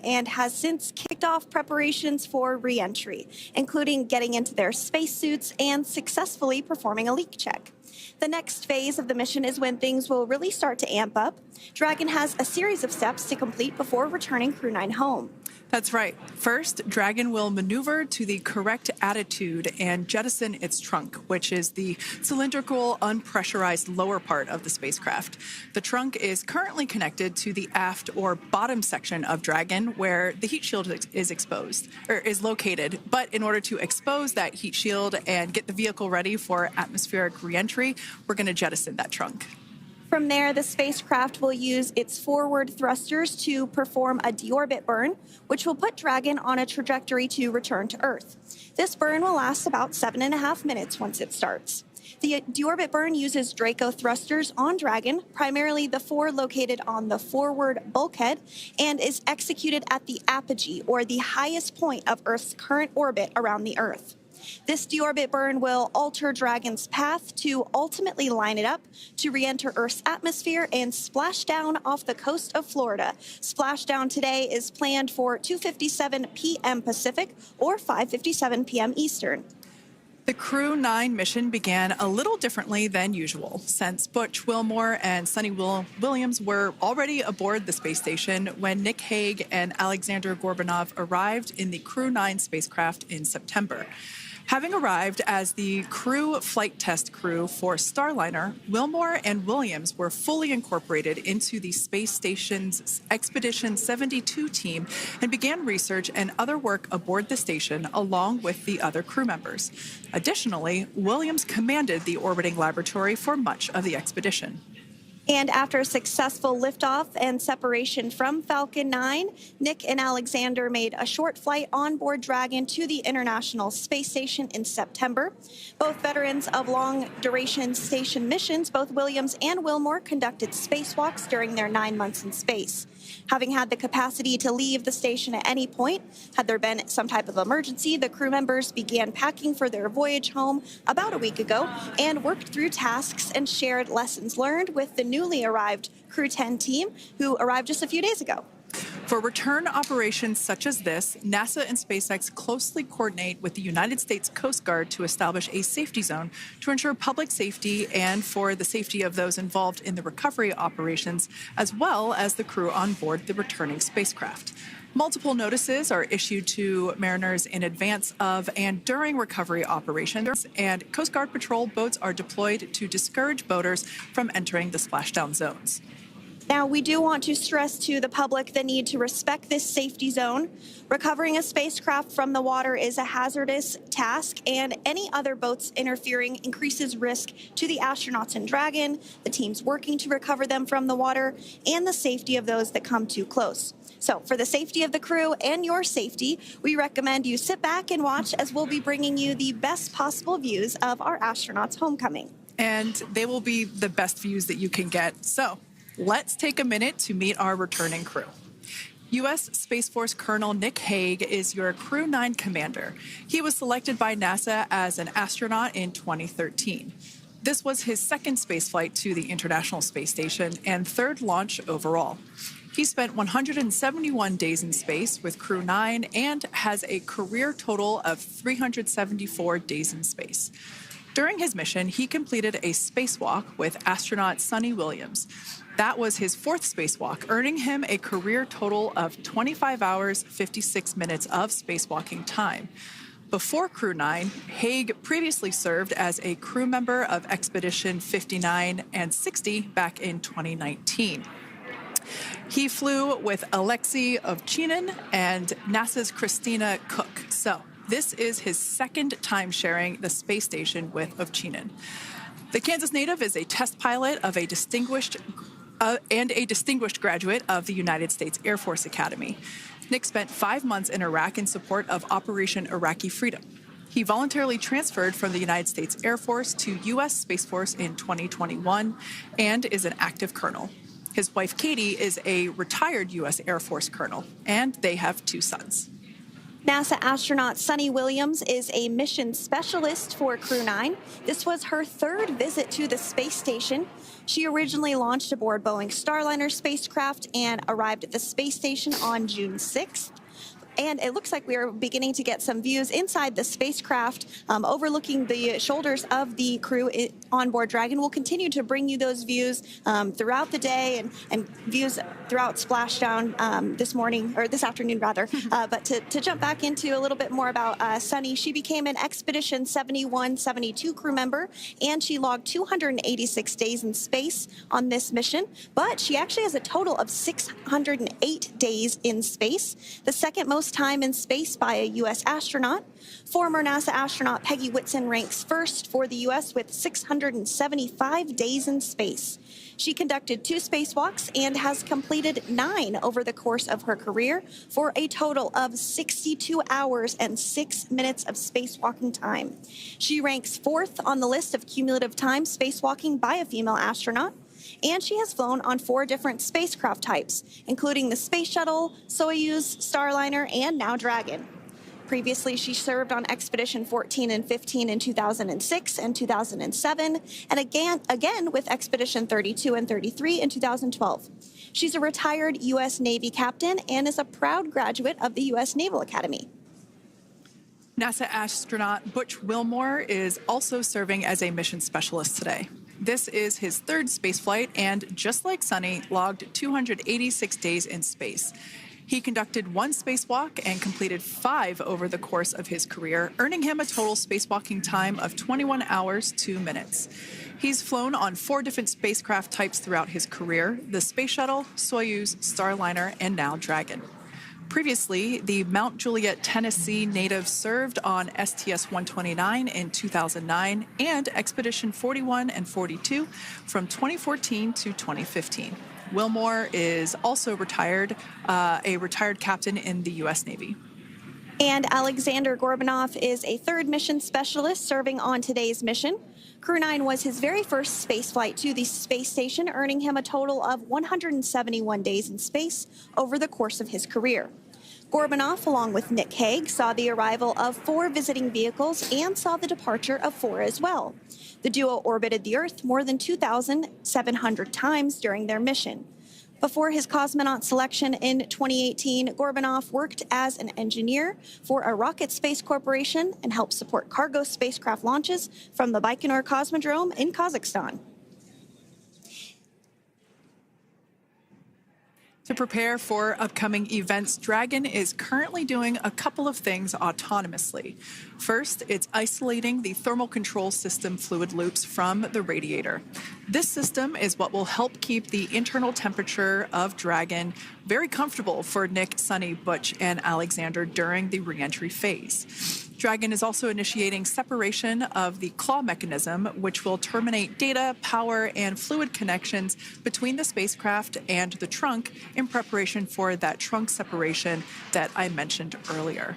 and has since kicked off preparations for re-entry, including getting into their spacesuits and successfully performing a leak check. The next phase of the mission is when things will really start to amp up. Dragon has a series of steps to complete before returning Crew 9 home. That's right. First, Dragon will maneuver to the correct attitude and jettison its trunk, which is the cylindrical, unpressurized lower part of the spacecraft. The trunk is currently connected to the aft or bottom section of Dragon, where the heat shield is located. But in order to expose that heat shield and get the vehicle ready for atmospheric reentry, we're going to jettison that trunk. From there, the spacecraft will use its forward thrusters to perform a deorbit burn, which will put Dragon on a trajectory to return to Earth. This burn will last about 7.5 minutes once it starts. The deorbit burn uses Draco thrusters on Dragon, primarily the 4 located on the forward bulkhead, and is executed at the apogee, or the highest point of Earth's current orbit around the Earth. This deorbit burn will alter Dragon's path to ultimately line it up to re-enter Earth's atmosphere and splash down off the coast of Florida. Splashdown today is planned for 2:57 p.m. Pacific or 5:57 p.m. Eastern. The Crew 9 mission began a little differently than usual, since Butch Wilmore and Sunny Williams were already aboard the space station when Hague and Aleksandr Gorbunov arrived in the Crew 9 spacecraft in September. Having arrived as the crew flight test crew for Starliner, Wilmore and Williams were fully incorporated into the space station's Expedition 72 team and began research and other work aboard the station along with the other crew members. Additionally, Williams commanded the orbiting laboratory for much of the expedition. And after a successful liftoff and separation from Falcon 9, Nick and Alexander made a short flight on board Dragon to the International Space Station in September. Both veterans of long-duration station missions, both Williams and Wilmore conducted spacewalks during their 9 months in space. Having had the capacity to leave the station at any point, had there been some type of emergency, the crew members began packing for their voyage home about a week ago and worked through tasks and shared lessons learned with the newly arrived Crew 10 team, who arrived just a few days ago. For return operations such as this, NASA and SpaceX closely coordinate with the United States Coast Guard to establish a safety zone to ensure public safety and for the safety of those involved in the recovery operations, as well as the crew on board the returning spacecraft. Multiple notices are issued to mariners in advance of and during recovery operations, and Coast Guard patrol boats are deployed to discourage boaters from entering the splashdown zones. Now, we do want to stress to the public the need to respect this safety zone. Recovering a spacecraft from the water is a hazardous task, and any other boats interfering increases risk to the astronauts in Dragon, the teams working to recover them from the water, and the safety of those that come too close. So for the safety of the crew and your safety, we recommend you sit back and watch as we'll be bringing you the best possible views of our astronauts' homecoming. And they will be the best views that you can get. So let's take a minute to meet our returning crew. U.S. Space Force Colonel Nick Hague is your Crew 9 commander. He was selected by NASA as an astronaut in 2013. This was his second spaceflight to the International Space Station and third launch overall. He spent 171 days in space with Crew 9 and has a career total of 374 days in space. During his mission, he completed a spacewalk with astronaut Sunny Williams. That was his 4th spacewalk, earning him a career total of 25 hours, 56 minutes of spacewalking time. Before Crew 9, Hague previously served as a crew member of Expedition 59 and 60 back in 2019. He flew with Alexei Ovchinin and NASA's Christina Koch. So this is his second time sharing the space station with Ovchinin. The Kansas native is a test pilot of a distinguished graduate of the United States Air Force Academy. Nick spent 5 months in Iraq in support of Operation Iraqi Freedom. He voluntarily transferred from the United States Air Force to U.S. Space Force in 2021 and is an active colonel. His wife, Katie, is a retired U.S. Air Force colonel, and they have 2 sons. NASA astronaut Suni Williams is a mission specialist for Crew 9. This was her third visit to the space station. She originally launched aboard Boeing Starliner spacecraft and arrived at the space station on June 6th. And it looks like we are beginning to get some views inside the spacecraft, overlooking the shoulders of the crew on board Dragon. We'll continue to bring you those views throughout the day and views throughout Splashdown this afternoon rather. But to jump back into a little bit more about Suni, she became an Expedition 71-72 crew member, and she logged 286 days in space on this mission. But she actually has a total of 608 days in space, the second most time in space by a U.S. astronaut. Former NASA astronaut Peggy Whitson ranks first for the U.S. with 675 days in space. She conducted 2 spacewalks and has completed 9 over the course of her career for a total of 62 hours and 6 minutes of spacewalking time. She ranks 4th on the list of cumulative time spacewalking by a female astronaut. And she has flown on 4 different spacecraft types, including the Space Shuttle, Soyuz, Starliner, and now Dragon. Previously, she served on Expedition 14 and 15 in 2006 and 2007, and again with Expedition 32 and 33 in 2012. She's a retired U.S. Navy captain and is a proud graduate of the U.S. Naval Academy. NASA astronaut Butch Wilmore is also serving as a mission specialist today. This is his 3rd spaceflight and, just like Suni, logged 286 days in space. He conducted 1 spacewalk and completed 5 over the course of his career, earning him a total spacewalking time of 21 hours, 2 minutes. He's flown on 4 different spacecraft types throughout his career: the Space Shuttle, Soyuz, Starliner, and now Dragon. Previously, the Mount Juliet, Tennessee native served on STS-129 in 2009 and Expedition 41 and 42 from 2014 to 2015. Wilmore is also a retired captain in the U.S. Navy. And Aleksandr Gorbunov is a 3rd mission specialist serving on today's mission. Crew 9 was his very first spaceflight to the space station, earning him a total of 171 days in space over the course of his career. Gorbunov, along with Nick Hague, saw the arrival of 4 visiting vehicles and saw the departure of 4 as well. The duo orbited the Earth more than 2,700 times during their mission. Before his cosmonaut selection in 2018, Gorbunov worked as an engineer for a rocket space corporation and helped support cargo spacecraft launches from the Baikonur Cosmodrome in Kazakhstan. To prepare for upcoming events, Dragon is currently doing a couple of things autonomously. First, it's isolating the thermal control system fluid loops from the radiator. This system is what will help keep the internal temperature of Dragon very comfortable for Nick, Suni, Butch, and Alexander during the reentry phase. Dragon is also initiating separation of the claw mechanism, which will terminate data, power, and fluid connections between the spacecraft and the trunk in preparation for that trunk separation that I mentioned earlier.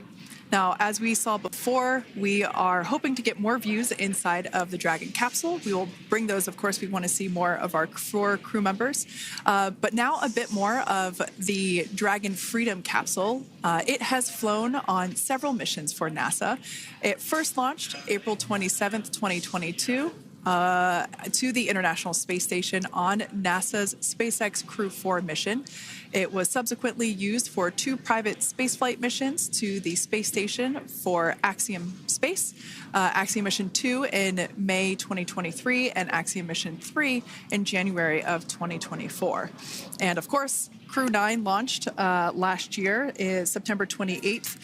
Now, as we saw before, we are hoping to get more views inside of the Dragon capsule. We will bring those, of course. We want to see more of our 4 crew members. But now a bit more of the Dragon Freedom capsule. It has flown on several missions for NASA. It first launched April 27th, 2022. To the International Space Station on NASA's SpaceX Crew 4 mission. It was subsequently used for 2 private spaceflight missions to the space station for Axiom Space, Axiom Mission 2 in May 2023, and Axiom Mission 3 in January of 2024. And of course, Crew 9 launched last year, is September 28th.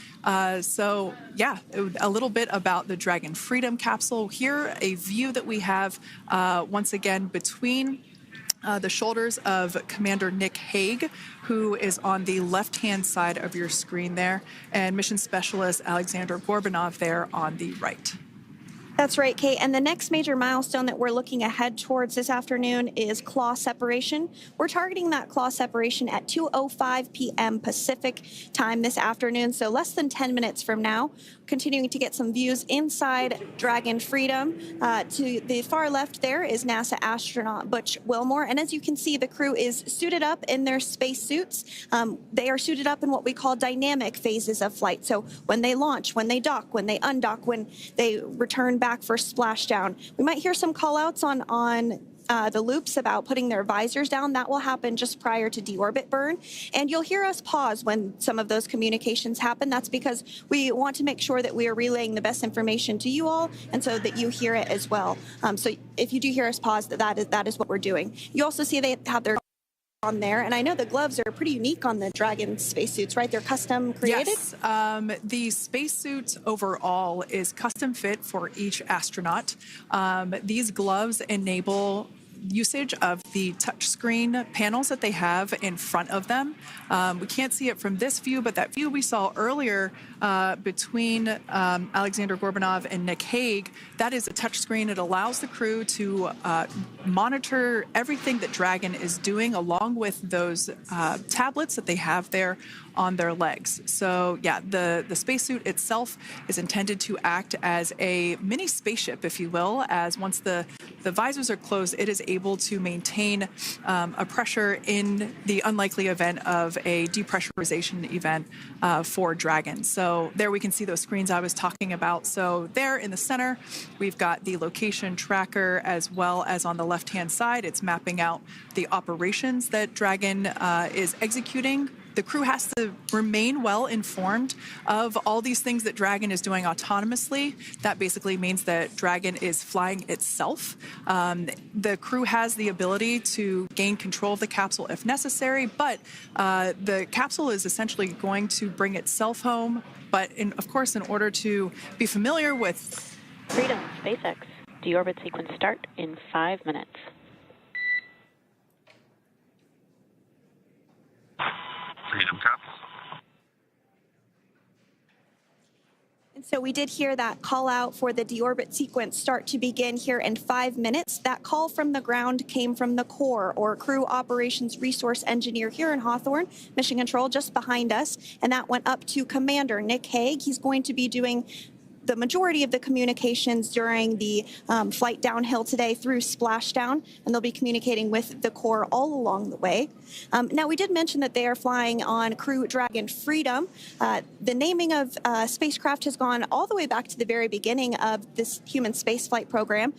So yeah, a little bit about the Dragon Freedom capsule. Here, a view that we have once again between the shoulders of Commander Nick Hague, who is on the left-hand side of your screen there, and Mission Specialist Aleksandr Gorbunov there on the right. That's right, Kate. And the next major milestone that we're looking ahead towards this afternoon is claw separation. We're targeting that claw separation at 2:05 p.m. Pacific time this afternoon, so less than 10 minutes from now. Continuing to get some views inside Dragon Freedom. To the far left there is NASA astronaut Butch Wilmore. And as you can see, the crew is suited up in their space suits. They are suited up in what we call dynamic phases of flight. So when they launch, when they dock, when they undock, when they return back for splashdown. We might hear some call outs on the loops about putting their visors down. That will happen just prior to deorbit burn. And you'll hear us pause when some of those communications happen. That's because we want to make sure that we are relaying the best information to you all and so that you hear it as well. So if you do hear us pause, that is what we're doing. You also see they have their on there, and I know the gloves are pretty unique on the Dragon spacesuits, right? They're custom created? Yes, the spacesuit overall is custom fit for each astronaut. These gloves enable usage of the touchscreen panels that they have in front of them. We can't see it from this view, but that view we saw earlier between Aleksandr Gorbunov and Nick Hague, that is a touchscreen. It allows the crew to monitor everything that Dragon is doing along with those tablets that they have there on their legs. So yeah, the spacesuit itself is intended to act as a mini spaceship, if you will, as once the visors are closed, it is able to maintain a pressure in the unlikely event of a depressurization event for Dragon. So there we can see those screens I was talking about. So there in the center, we've got the location tracker, as well as on the left-hand side, it's mapping out the operations that Dragon is executing. The crew has to remain well informed of all these things that Dragon is doing autonomously. That basically means that Dragon is flying itself. The crew has the ability to gain control of the capsule if necessary, but the capsule is essentially going to bring itself home. But of course, in order to be familiar with Freedom, SpaceX, deorbit sequence start in 5 minutes. Freedom Cup. And so we did hear that call out for the deorbit sequence start to begin here in 5 minutes. That call from the ground came from the core, or Crew Operations Resource Engineer here in Hawthorne, Mission Control just behind us. And that went up to Commander Nick Hague. He's going to be doing the majority of the communications during the flight downhill today through Splashdown, and they'll be communicating with the core all along the way. Now, we did mention that they are flying on Crew Dragon Freedom. The naming of spacecraft has gone all the way back to the very beginning of this human spaceflight program.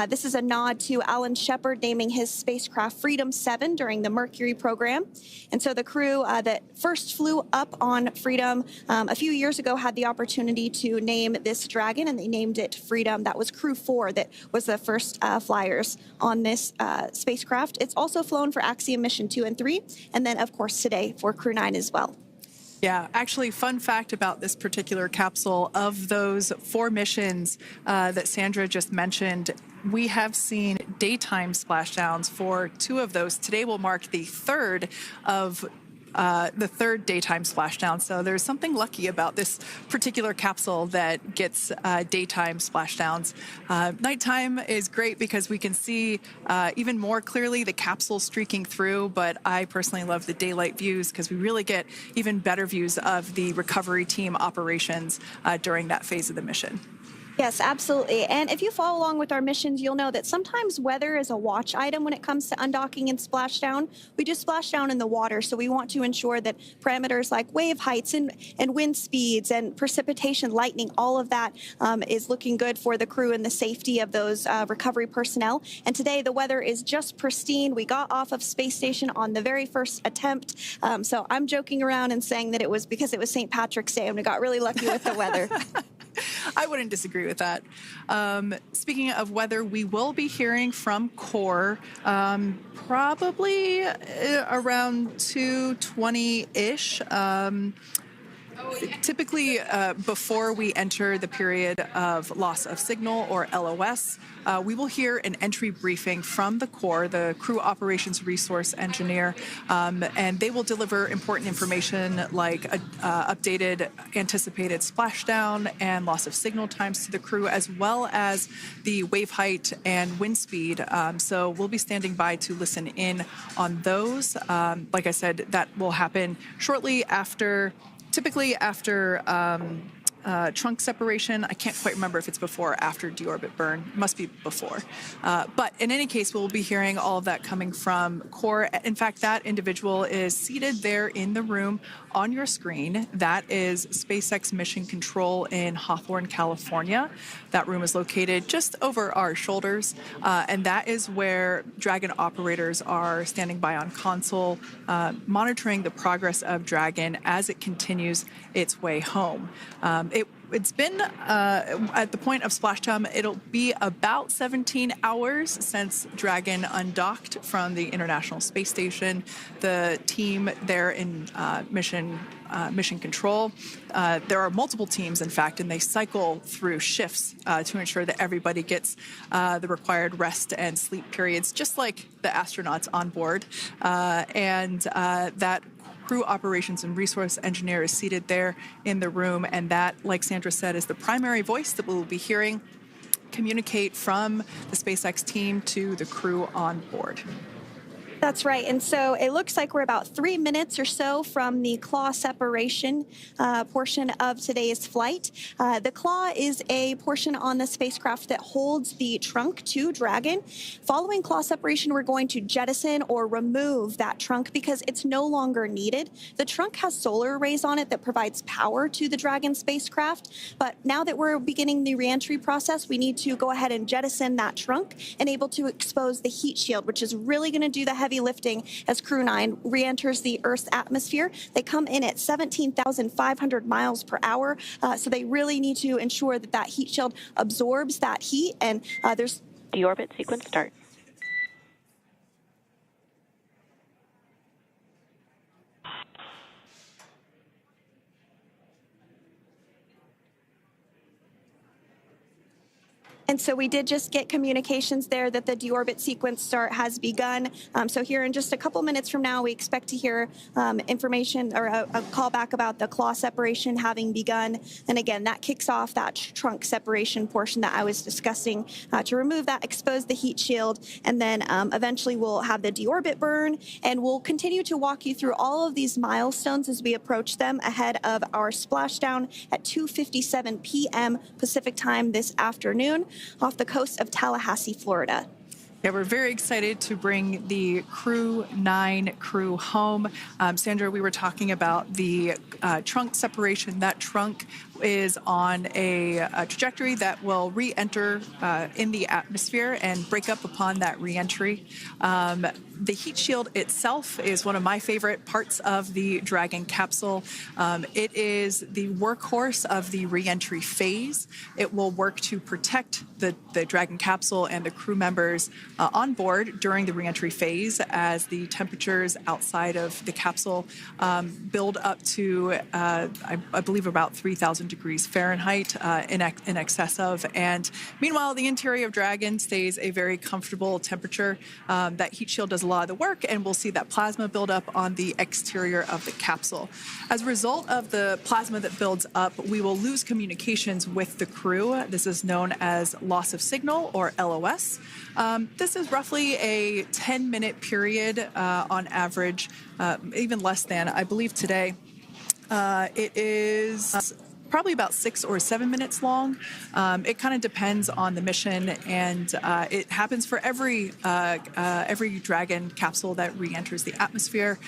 This is a nod to Alan Shepard naming his spacecraft Freedom 7 during the Mercury program. And so the crew that first flew up on Freedom a few years ago had the opportunity to name this Dragon, and they named it Freedom. That was Crew 4 that was the first flyers on this spacecraft. It's also flown for Axiom Mission 2 and 3, and then, of course, today for Crew 9 as well. Yeah, actually, fun fact about this particular capsule, of those 4 missions that Sandra just mentioned, we have seen daytime splashdowns for 2 of those. Today will mark the third daytime splashdown. So there's something lucky about this particular capsule that gets daytime splashdowns. Nighttime is great because we can see even more clearly the capsule streaking through, but I personally love the daylight views because we really get even better views of the recovery team operations during that phase of the mission. Yes, absolutely. And if you follow along with our missions, you'll know that sometimes weather is a watch item when it comes to undocking and splashdown. We do splashdown in the water, so we want to ensure that parameters like wave heights and wind speeds and precipitation, lightning, all of that is looking good for the crew and the safety of those recovery personnel. And today the weather is just pristine. We got off of space station on the very first attempt. So I'm joking around and saying that it was because it was St. Patrick's Day and we got really lucky with the weather. I wouldn't disagree with that. Speaking of weather, we will be hearing from Core probably around 2:20-ish. Typically, before we enter the period of loss of signal, or LOS, we will hear an entry briefing from the core, the Crew Operations Resource Engineer, and they will deliver important information like updated anticipated splashdown and loss of signal times to the crew, as well as the wave height and wind speed. So we'll be standing by to listen in on those. Like I said, that will happen shortly after. Typically after trunk separation. I can't quite remember if it's before or after deorbit burn. It must be before. But in any case, we'll be hearing all of that coming from core. In fact, that individual is seated there in the room on your screen. That is SpaceX Mission Control in Hawthorne, California. That room is located just over our shoulders. And that is where Dragon operators are standing by on console, monitoring the progress of Dragon as it continues its way home. It's been, at the point of splashdown, it'll be about 17 hours since Dragon undocked from the International Space Station. The team there in mission control, there are multiple teams, in fact, and they cycle through shifts to ensure that everybody gets the required rest and sleep periods, just like the astronauts on board. That Crew Operations and Resource Engineer is seated there in the room, and that, like Sandra said, is the primary voice that we'll be hearing communicate from the SpaceX team to the crew on board. That's right. And so it looks like we're about 3 minutes or so from the claw separation portion of today's flight. The claw is a portion on the spacecraft that holds the trunk to Dragon. Following claw separation, we're going to jettison or remove that trunk because it's no longer needed. The trunk has solar arrays on it that provides power to the Dragon spacecraft. But now that we're beginning the reentry process, we need to go ahead and jettison that trunk and able to expose the heat shield, which is really going to do the heavy lifting as Crew 9 re-enters the Earth's atmosphere. They come in at 17,500 miles per hour, so they really need to ensure that that heat shield absorbs that heat, and there's... Deorbit sequence start. And so we did just get communications there that the deorbit sequence start has begun. So here in just a couple minutes from now, we expect to hear information or a call back about the claw separation having begun. And again, that kicks off that trunk separation portion that I was discussing to remove that, expose the heat shield, and then eventually we'll have the deorbit burn, and we'll continue to walk you through all of these milestones as we approach them ahead of our splashdown at 2:57 p.m. Pacific time this afternoon off the coast of Tallahassee, Florida. Yeah, we're very excited to bring the Crew 9 crew home. Sandra, we were talking about the trunk separation. That trunk is on a trajectory that will re-enter in the atmosphere and break up upon that re-entry. The heat shield itself is one of my favorite parts of the Dragon capsule. It is the workhorse of the re-entry phase. It will work to protect the Dragon capsule and the crew members on board during the re-entry phase as the temperatures outside of the capsule build up to, I believe, about 3,000 degrees Fahrenheit in excess of. And meanwhile, the interior of Dragon stays a very comfortable temperature. That heat shield does a lot of the work, and we'll see that plasma build up on the exterior of the capsule. As a result of the plasma that builds up, we will lose communications with the crew. This is known as loss of signal, or LOS. This is roughly a 10-minute period on average, even less than. I believe today it is probably about 6 or 7 minutes long. It kind of depends on the mission, and it happens for every Dragon capsule that re-enters the atmosphere.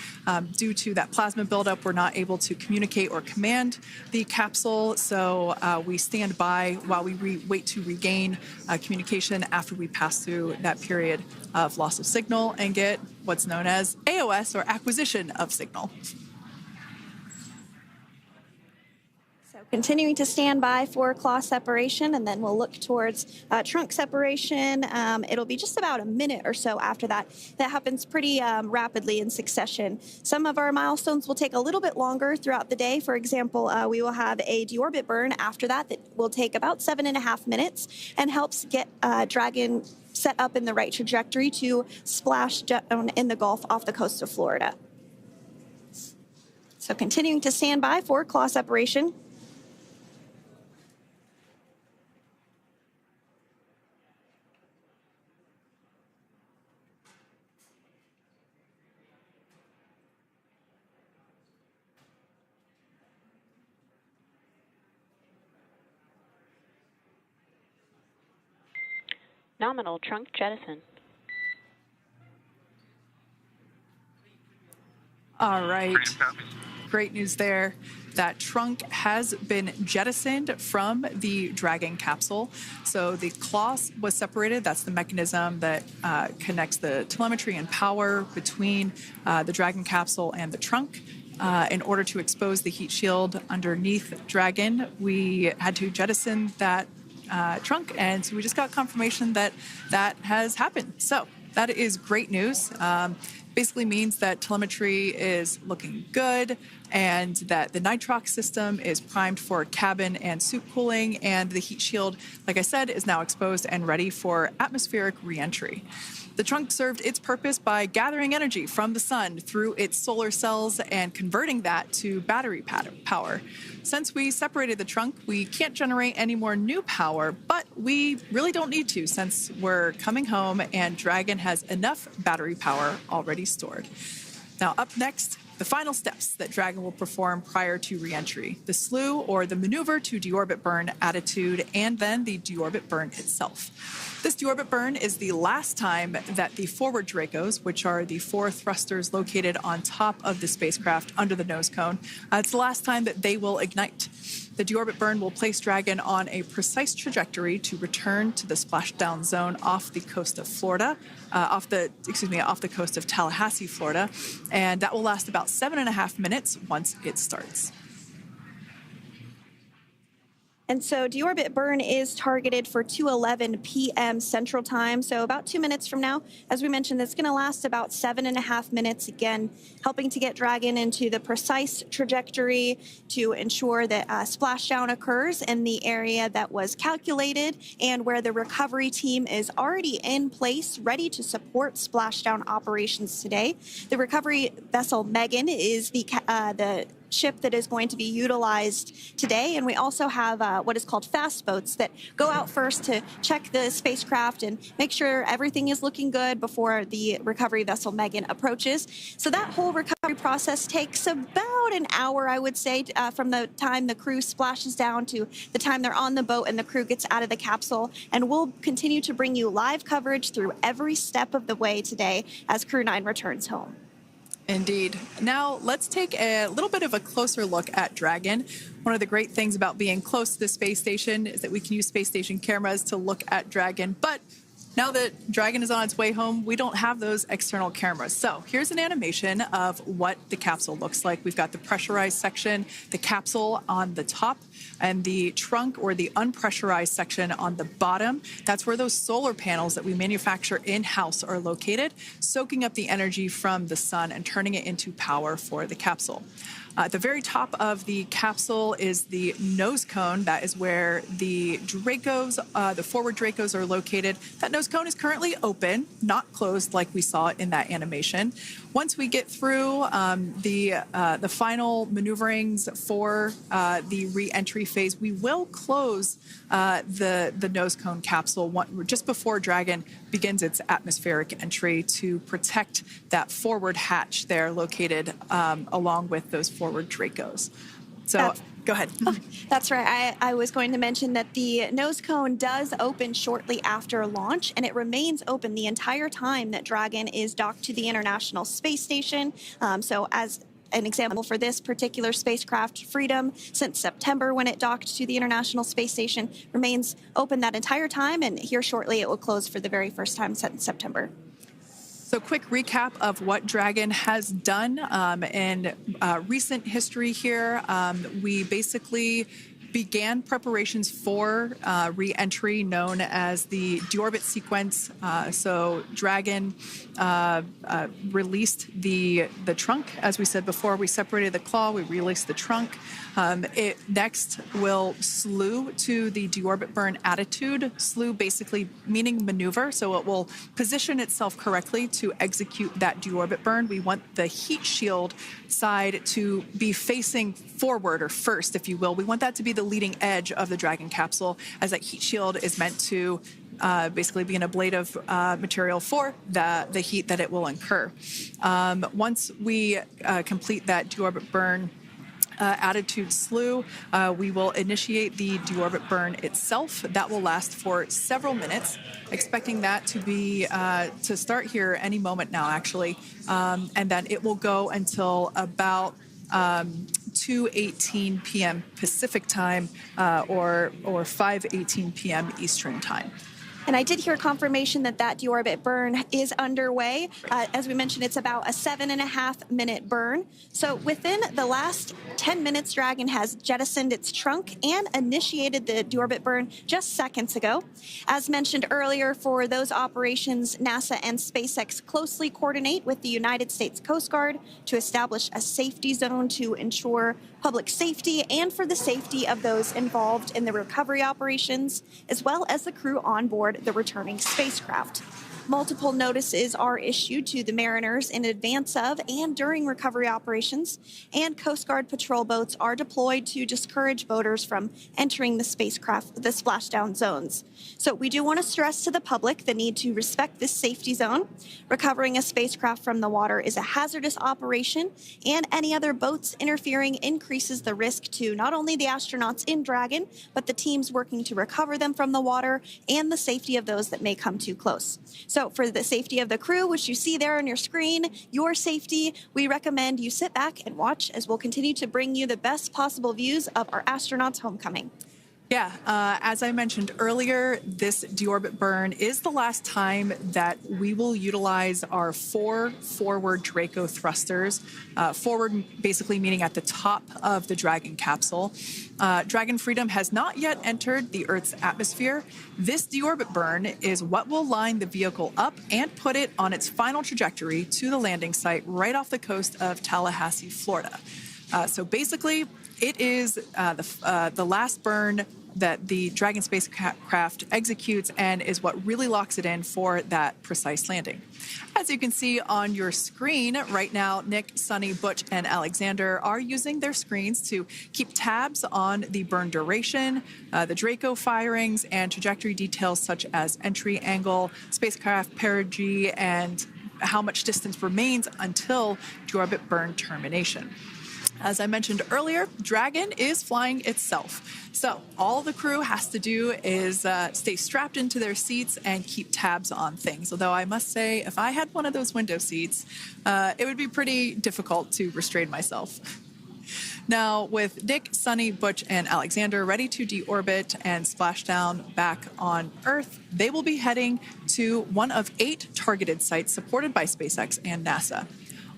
Due to that plasma buildup, we're not able to communicate or command the capsule, so we stand by while we wait to regain communication after we pass through that period of loss of signal and get what's known as AOS, or acquisition of signal. So continuing to stand by for claw separation, and then we'll look towards trunk separation. It'll be just about a minute or so after that. That happens pretty rapidly in succession. Some of our milestones will take a little bit longer throughout the day. For example, we will have a deorbit burn after that will take about 7.5 minutes and helps get Dragon set up in the right trajectory to splash down in the Gulf off the coast of Florida. So continuing to stand by for claw separation. Nominal trunk jettison. All right. Freedom copy. Great news there. That trunk has been jettisoned from the Dragon capsule. So the claw was separated. That's the mechanism that connects the telemetry and power between the Dragon capsule and the trunk. In order to expose the heat shield underneath Dragon, we had to jettison that trunk, and so we just got confirmation that that has happened. So that is great news. Basically means that telemetry is looking good and that the nitrox system is primed for cabin and suit cooling, and the heat shield, like I said, is now exposed and ready for atmospheric reentry. The trunk served its purpose by gathering energy from the sun through its solar cells and converting that to battery power. Since we separated the trunk, we can't generate any more new power, but we really don't need to since we're coming home and Dragon has enough battery power already stored. Now, up next, the final steps that Dragon will perform prior to reentry: the slew, or the maneuver to deorbit burn attitude, and then the deorbit burn itself. This deorbit burn is the last time that the forward Dracos, which are the 4 thrusters located on top of the spacecraft under the nose cone, it's the last time that they will ignite. The deorbit burn will place Dragon on a precise trajectory to return to the splashdown zone off the coast of Florida, off the coast of Tallahassee, Florida, and that will last about 7.5 minutes once it starts. And so deorbit burn is targeted for 2:11 p.m. Central Time, so about 2 minutes from now. As we mentioned, it's going to last about 7.5 minutes, again, helping to get Dragon into the precise trajectory to ensure that splashdown occurs in the area that was calculated and where the recovery team is already in place, ready to support splashdown operations today. The recovery vessel Megan is the ship that is going to be utilized today, and we also have what is called fast boats that go out first to check the spacecraft and make sure everything is looking good before the recovery vessel Megan approaches. So that whole recovery process takes about an hour, I would say, from the time the crew splashes down to the time they're on the boat and the crew gets out of the capsule. And we'll continue to bring you live coverage through every step of the way today as Crew 9 returns home. Indeed. Now, let's take a little bit of a closer look at Dragon. One of the great things about being close to the space station is that we can use space station cameras to look at Dragon. But now that Dragon is on its way home, we don't have those external cameras. So here's an animation of what the capsule looks like. We've got the pressurized section, the capsule on the top, and the trunk, or the unpressurized section, on the bottom. That's where those solar panels that we manufacture in-house are located, soaking up the energy from the sun and turning it into power for the capsule. At the very top of the capsule is the nose cone. That is where the Dracos, the forward Dracos, are located. That nose cone is currently open, not closed like we saw in that animation. Once we get through the final maneuverings for the re-entry phase, we will close the nose cone capsule just before Dragon begins its atmospheric entry to protect that forward hatch there located along with those forward Dracos. So go ahead. Oh, that's right. I was going to mention that the nose cone does open shortly after launch, and it remains open the entire time that Dragon is docked to the International Space Station. So as an example for this particular spacecraft, Freedom, since September when it docked to the International Space Station, remains open that entire time, and here shortly it will close for the very first time since September. So quick recap of what Dragon has done in recent history here. We basically began preparations for re-entry known as the deorbit sequence. So Dragon released the trunk. As we said before, we separated the claw, we released the trunk. It next will slew to the deorbit burn attitude. Slew basically meaning maneuver, so it will position itself correctly to execute that deorbit burn. We want the heat shield side to be facing forward, or first, if you will. We want that to be the leading edge of the Dragon capsule, as that heat shield is meant to basically be an ablative material for the heat that it will incur. Once we complete that deorbit burn attitude slew, we will initiate the deorbit burn itself. That will last for several minutes, expecting that to be to start here any moment now, actually, and then it will go until about 2:18 p.m. Pacific time or 5:18 p.m. Eastern time. And I did hear confirmation that deorbit burn is underway. As we mentioned, it's about a 7.5-minute burn. So within the last 10 minutes, Dragon has jettisoned its trunk and initiated the deorbit burn just seconds ago. As mentioned earlier, for those operations, NASA and SpaceX closely coordinate with the United States Coast Guard to establish a safety zone to ensure public safety and for the safety of those involved in the recovery operations, as well as the crew on board the returning spacecraft. Multiple notices are issued to the mariners in advance of and during recovery operations, and Coast Guard patrol boats are deployed to discourage boaters from entering the spacecraft, the splashdown zones. So we do want to stress to the public the need to respect this safety zone. Recovering a spacecraft from the water is a hazardous operation, and any other boats interfering increases the risk to not only the astronauts in Dragon, but the teams working to recover them from the water and the safety of those that may come too close. So for the safety of the crew, which you see there on your screen, your safety, we recommend you sit back and watch as we'll continue to bring you the best possible views of our astronauts' homecoming. Yeah, as I mentioned earlier, this deorbit burn is the last time that we will utilize our 4 forward Draco thrusters. Forward basically meaning at the top of the Dragon capsule. Dragon Freedom has not yet entered the Earth's atmosphere. This deorbit burn is what will line the vehicle up and put it on its final trajectory to the landing site right off the coast of Tallahassee, Florida. So basically, it is the last burn that the Dragon spacecraft executes and is what really locks it in for that precise landing. As you can see on your screen right now, Nick, Sunny, Butch, and Alexander are using their screens to keep tabs on the burn duration, the Draco firings, and trajectory details such as entry angle, spacecraft perigee, and how much distance remains until deorbit burn termination. As I mentioned earlier, Dragon is flying itself. So all the crew has to do is stay strapped into their seats and keep tabs on things. Although I must say, if I had one of those window seats, it would be pretty difficult to restrain myself. Now, with Nick, Sunny, Butch, and Alexander ready to deorbit and splash down back on Earth, they will be heading to one of 8 targeted sites supported by SpaceX and NASA.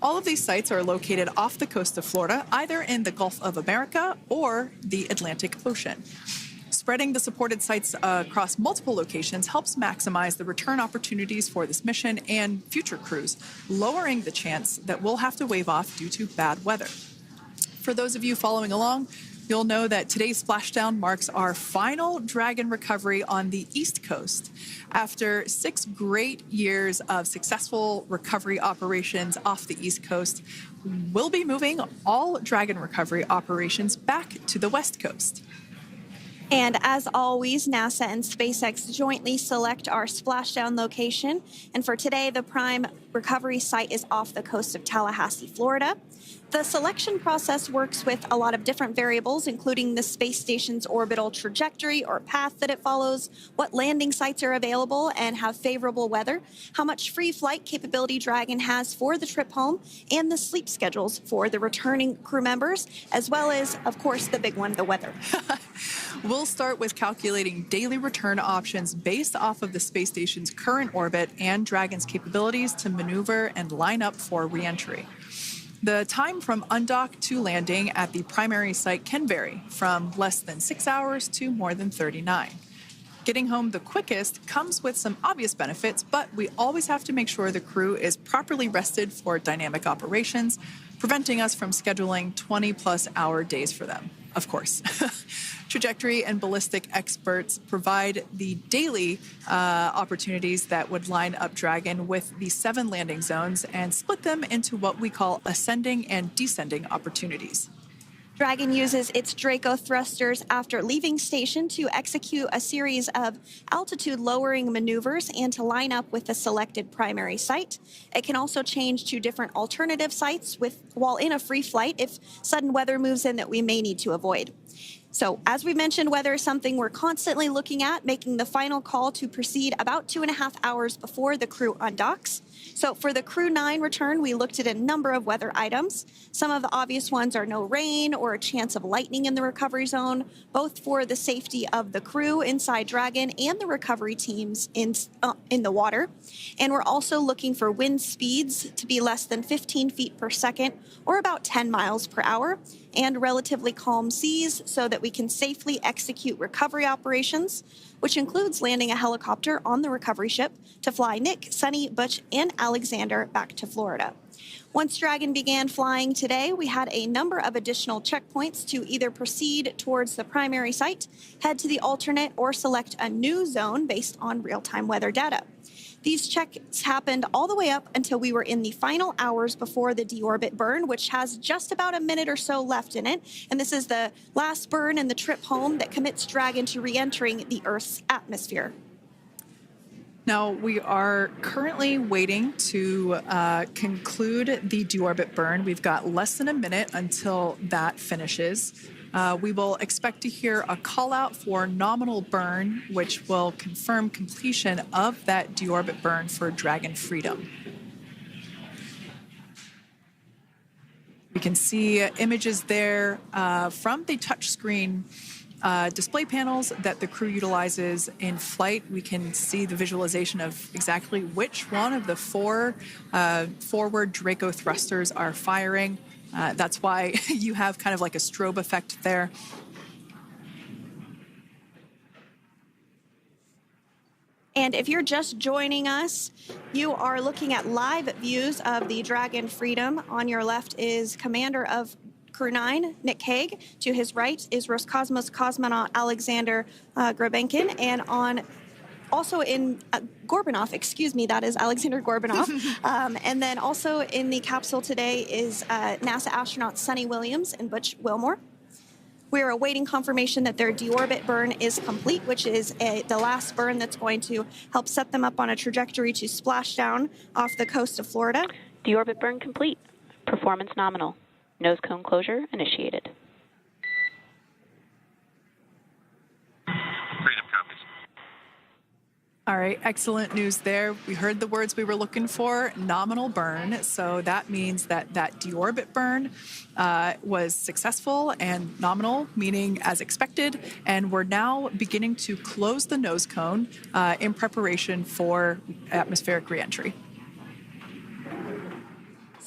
All of these sites are located off the coast of Florida, either in the Gulf of America or the Atlantic Ocean. Spreading the supported sites across multiple locations helps maximize the return opportunities for this mission and future crews, lowering the chance that we'll have to wave off due to bad weather. For those of you following along, you'll know that today's splashdown marks our final Dragon recovery on the East Coast. After 6 great years of successful recovery operations off the East Coast, we'll be moving all Dragon recovery operations back to the West Coast. And as always, NASA and SpaceX jointly select our splashdown location. And for today, the prime recovery site is off the coast of Tallahassee, Florida. The selection process works with a lot of different variables, including the space station's orbital trajectory or path that it follows, what landing sites are available and have favorable weather, how much free flight capability Dragon has for the trip home, and the sleep schedules for the returning crew members, as well as, of course, the big one, the weather. We'll start with calculating daily return options based off of the space station's current orbit and Dragon's capabilities to maneuver and line up for re-entry. The time from undock to landing at the primary site can vary from less than 6 hours to more than 39. Getting home the quickest comes with some obvious benefits, but we always have to make sure the crew is properly rested for dynamic operations, preventing us from scheduling 20-plus hour days for them, of course. Trajectory and ballistic experts provide the daily opportunities that would line up Dragon with the 7 landing zones and split them into what we call ascending and descending opportunities. Dragon uses its Draco thrusters after leaving station to execute a series of altitude-lowering maneuvers and to line up with the selected primary site. It can also change to different alternative sites while in a free flight if sudden weather moves in that we may need to avoid. So, as we mentioned, weather is something we're constantly looking at, making the final call to proceed about 2.5 hours before the crew undocks. So for the Crew 9 return, we looked at a number of weather items. Some of the obvious ones are no rain or a chance of lightning in the recovery zone, both for the safety of the crew inside Dragon and the recovery teams in the water. And we're also looking for wind speeds to be less than 15 feet per second or about 10 miles per hour, and relatively calm seas so that we can safely execute recovery operations, which includes landing a helicopter on the recovery ship to fly Nick, Sunny, Butch, and Alexander back to Florida. Once Dragon began flying today, we had a number of additional checkpoints to either proceed towards the primary site, head to the alternate, or select a new zone based on real-time weather data. These checks happened all the way up until we were in the final hours before the deorbit burn, which has just about a minute or so left in it. And this is the last burn in the trip home that commits Dragon to re-entering the Earth's atmosphere. Now, we are currently waiting to conclude the deorbit burn. We've got less than a minute until that finishes. We will expect to hear a call out for nominal burn, which will confirm completion of that deorbit burn for Dragon Freedom. We can see images there from the touchscreen display panels that the crew utilizes in flight. We can see the visualization of exactly which one of the 4 forward Draco thrusters are firing. That's why you have kind of like a strobe effect there. And if you're just joining us, you are looking at live views of the Dragon Freedom. On your left is Commander of Crew 9, Nick Hague. To his right is Roscosmos cosmonaut Aleksandr Gorbunov, and also in Gorbunov, that is Aleksandr Gorbunov. And then also in the capsule today is NASA astronauts Sunny Williams and Butch Wilmore. We are awaiting confirmation that their deorbit burn is complete, which is the last burn that's going to help set them up on a trajectory to Splashdown off the coast of Florida. Deorbit burn complete. Performance nominal. Nose cone closure initiated. Freedom copies. All right, excellent news there. We heard the words we were looking for, nominal burn. So that means that that deorbit burn was successful and nominal, meaning as expected. And we're now beginning to close the nose cone in preparation for atmospheric reentry.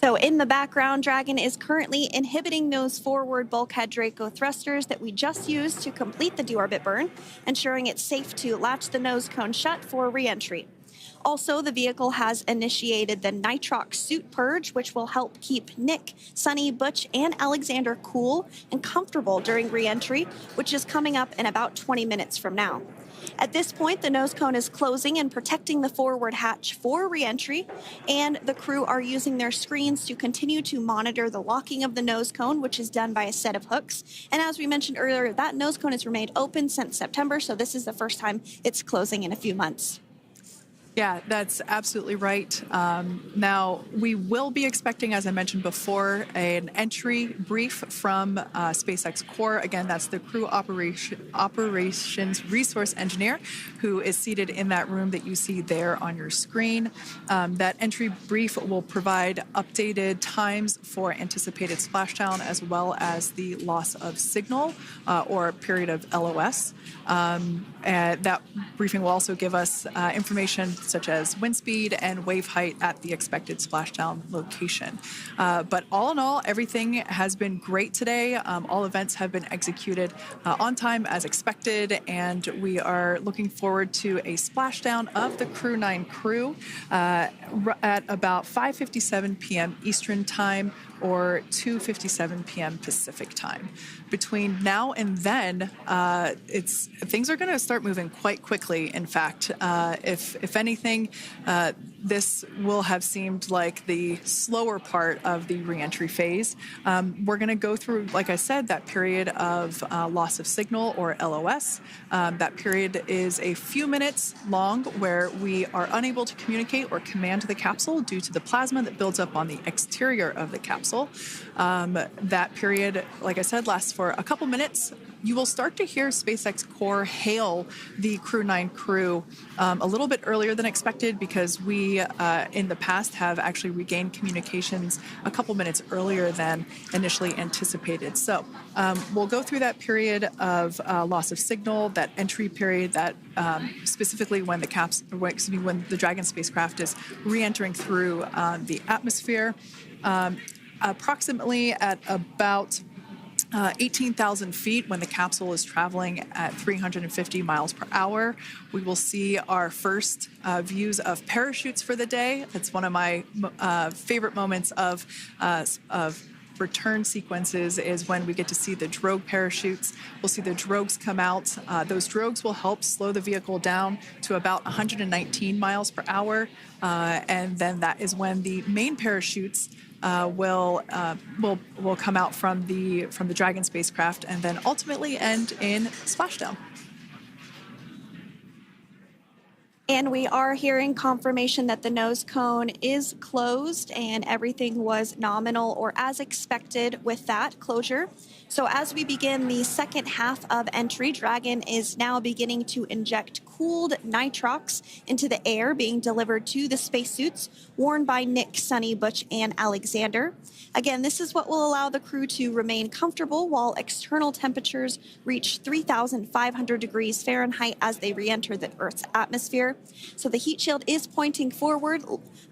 So in the background, Dragon is currently inhibiting those forward bulkhead Draco thrusters that we just used to complete the deorbit burn, ensuring it's safe to latch the nose cone shut for re-entry. Also, the vehicle has initiated the nitrox suit purge, which will help keep Nick, Sunny, Butch, and Alexander cool and comfortable during re-entry, which is coming up in about 20 minutes from now. At this point, the nose cone is closing and protecting the forward hatch for re-entry, and the crew are using their screens to continue to monitor the locking of the nose cone, which is done by a set of hooks. And as we mentioned earlier, that nose cone has remained open since September, so this is the first time it's closing in a few months. Yeah, that's absolutely right. Now, we will be expecting, as I mentioned before, an entry brief from SpaceX Core. Again, that's the crew operations resource engineer who is seated in that room that you see there on your screen. That entry brief will provide updated times for anticipated splashdown as well as the loss of signal or period of LOS. And that briefing will also give us information such as wind speed and wave height at the expected splashdown location. But all in all, everything has been great today. All events have been executed on time as expected, and we are looking forward to a splashdown of the Crew 9 crew at about 5:57 p.m. Eastern Time or 2:57 p.m. Pacific Time. Between now and then, things are going to start moving quite quickly. In fact, if anything, this will have seemed like the slower part of the reentry phase. We're going to go through, like I said, that period of loss of signal or LOS. That period is a few minutes long where we are unable to communicate or command the capsule due to the plasma that builds up on the exterior of the capsule. That period, like I said, lasts for a couple minutes. You will start to hear SpaceX Core hail the Crew 9 crew a little bit earlier than expected because we, in the past, have actually regained communications a couple minutes earlier than initially anticipated. So we'll go through that period of loss of signal, that entry period, that specifically when when the Dragon spacecraft is re-entering through the atmosphere. Approximately at about 18,000 feet when the capsule is traveling at 350 miles per hour. We will see our first views of parachutes for the day. That's one of my favorite moments of return sequences is when we get to see the drogue parachutes. We'll see the drogues come out. Those drogues will help slow the vehicle down to about 119 miles per hour. And then that is when the main parachutes will come out from the Dragon spacecraft and then ultimately end in splashdown. And we are hearing confirmation that the nose cone is closed and everything was nominal or as expected with that closure. So as we begin the second half of entry, Dragon is now beginning to inject cooled nitrox into the air being delivered to the spacesuits worn by Nick, Sunny, Butch, and Alexander. Again, this is what will allow the crew to remain comfortable while external temperatures reach 3,500 degrees Fahrenheit as they re-enter the Earth's atmosphere. So the heat shield is pointing forward,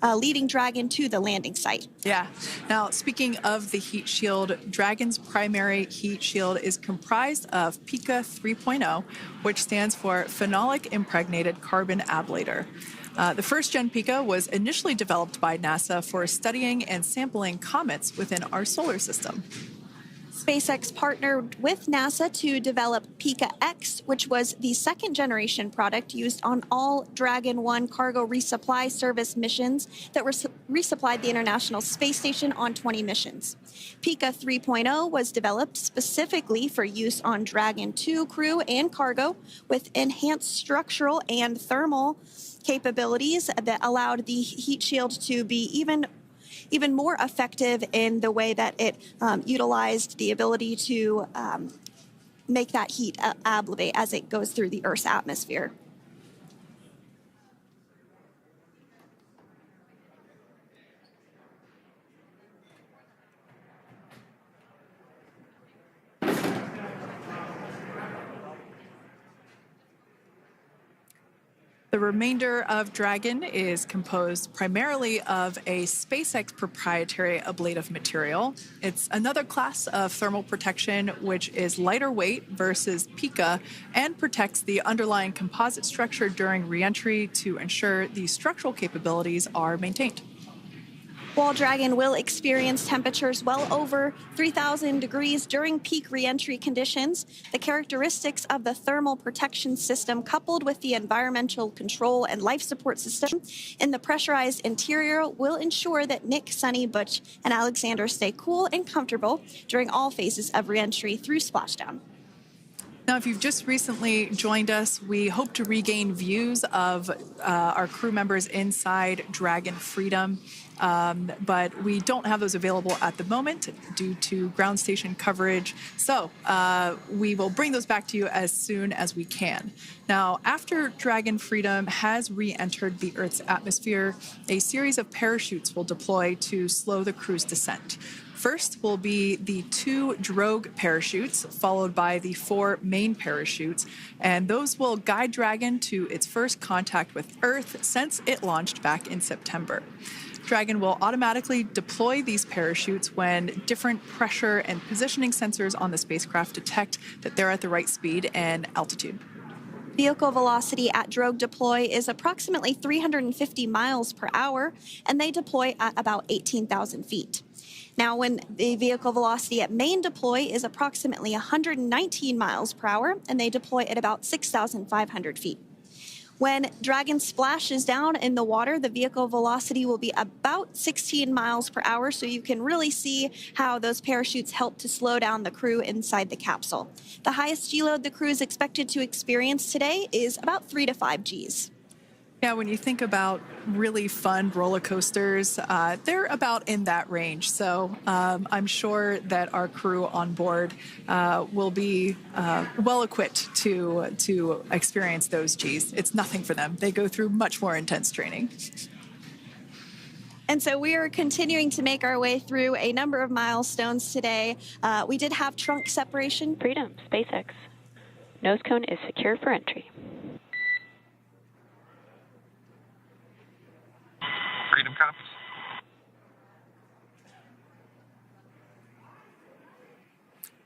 leading Dragon to the landing site. Yeah. Now, speaking of the heat shield, Dragon's primary heat shield is comprised of PICA 3.0, which stands for Phenolic Impregnated Carbon Ablator. The first-gen PICA was initially developed by NASA for studying and sampling comets within our solar system. SpaceX partnered with NASA to develop PICA-X, which was the second-generation product used on all Dragon 1 cargo resupply service missions that resupplied the International Space Station on 20 missions. PICA 3.0 was developed specifically for use on Dragon 2 crew and cargo with enhanced structural and thermal capabilities that allowed the heat shield to be even more effective in the way that it utilized the ability to make that heat ablevate as it goes through the Earth's atmosphere. The remainder of Dragon is composed primarily of a SpaceX proprietary ablative material. It's another class of thermal protection which is lighter weight versus PICA and protects the underlying composite structure during reentry to ensure the structural capabilities are maintained. While Dragon will experience temperatures well over 3,000 degrees during peak reentry conditions, the characteristics of the thermal protection system coupled with the environmental control and life support system in the pressurized interior will ensure that Nick, Sunny, Butch, and Alexander stay cool and comfortable during all phases of reentry through splashdown. Now, if you've just recently joined us, we hope to regain views of our crew members inside Dragon Freedom, but we don't have those available at the moment due to ground station coverage. So we will bring those back to you as soon as we can. Now, after Dragon Freedom has re-entered the Earth's atmosphere, a series of parachutes will deploy to slow the crew's descent. First will be the 2 drogue parachutes, followed by the 4 main parachutes, and those will guide Dragon to its first contact with Earth since it launched back in September. Dragon will automatically deploy these parachutes when different pressure and positioning sensors on the spacecraft detect that they're at the right speed and altitude. Vehicle velocity at drogue deploy is approximately 350 miles per hour, and they deploy at about 18,000 feet. Now, when the vehicle velocity at main deploy is approximately 119 miles per hour, and they deploy at about 6,500 feet. When Dragon splashes down in the water, the vehicle velocity will be about 16 miles per hour, so you can really see how those parachutes help to slow down the crew inside the capsule. The highest G-load the crew is expected to experience today is about 3 to 5 Gs. Yeah, when you think about really fun roller coasters, they're about in that range. So I'm sure that our crew on board will be well equipped to experience those Gs. It's nothing for them. They go through much more intense training. And so we are continuing to make our way through a number of milestones today. We did have trunk separation. Freedom, SpaceX. Nose cone is secure for entry. Freedom copies.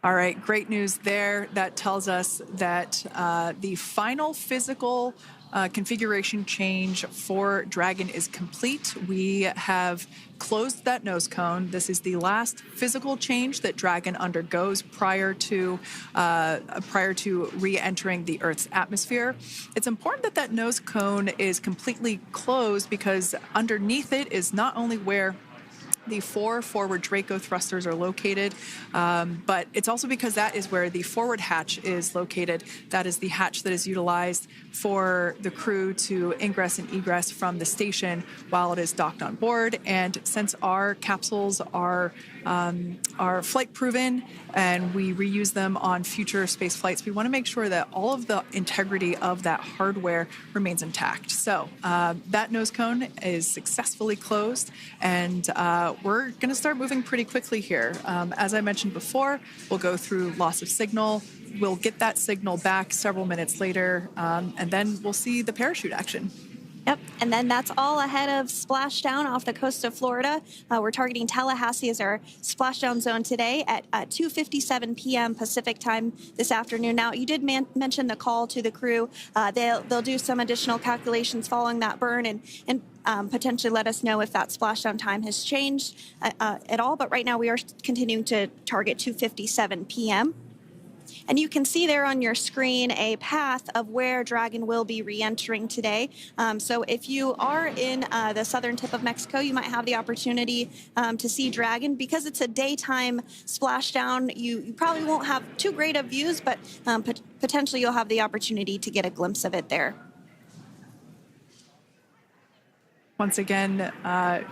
All right, great news there. That tells us that the final physical configuration change for Dragon is complete. We have closed that nose cone. This is the last physical change that Dragon undergoes prior to re-entering the Earth's atmosphere. It's important that that nose cone is completely closed because underneath it is not only where the 4 forward Draco thrusters are located, but it's also because that is where the forward hatch is located. That is the hatch that is utilized for the crew to ingress and egress from the station while it is docked on board. And since our capsules are flight proven and we reuse them on future space flights, we want to make sure that all of the integrity of that hardware remains intact. So that nose cone is successfully closed, and we're going to start moving pretty quickly here. As I mentioned before, we'll go through loss of signal. We'll get that signal back several minutes later, and then we'll see the parachute action. Yep, and then that's all ahead of Splashdown off the coast of Florida. We're targeting Tallahassee as our splashdown zone today at 2:57 p.m. Pacific time this afternoon. Now, you did mention the call to the crew. They'll do some additional calculations following that burn and potentially let us know if that splashdown time has changed at all. But right now, we are continuing to target 2:57 p.m. And you can see there on your screen a path of where Dragon will be re-entering today. So if you are in the southern tip of Mexico, you might have the opportunity to see Dragon. Because it's a daytime splashdown, you probably won't have too great of views, but potentially you'll have the opportunity to get a glimpse of it there. Once again,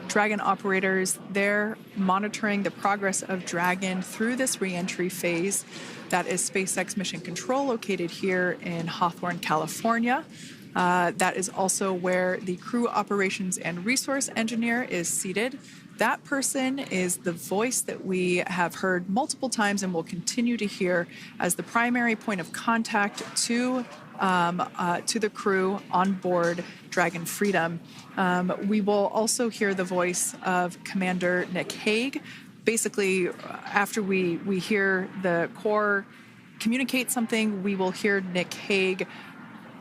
Dragon operators, they're monitoring the progress of Dragon through this re-entry phase. That is SpaceX Mission Control, located here in Hawthorne, California. That is also where the crew operations and resource engineer is seated. That person is the voice that we have heard multiple times and will continue to hear as the primary point of contact to the crew on board Dragon Freedom. We will also hear the voice of Commander Nick Hague. Basically, after we hear the Corps communicate something, we will hear Nick Hague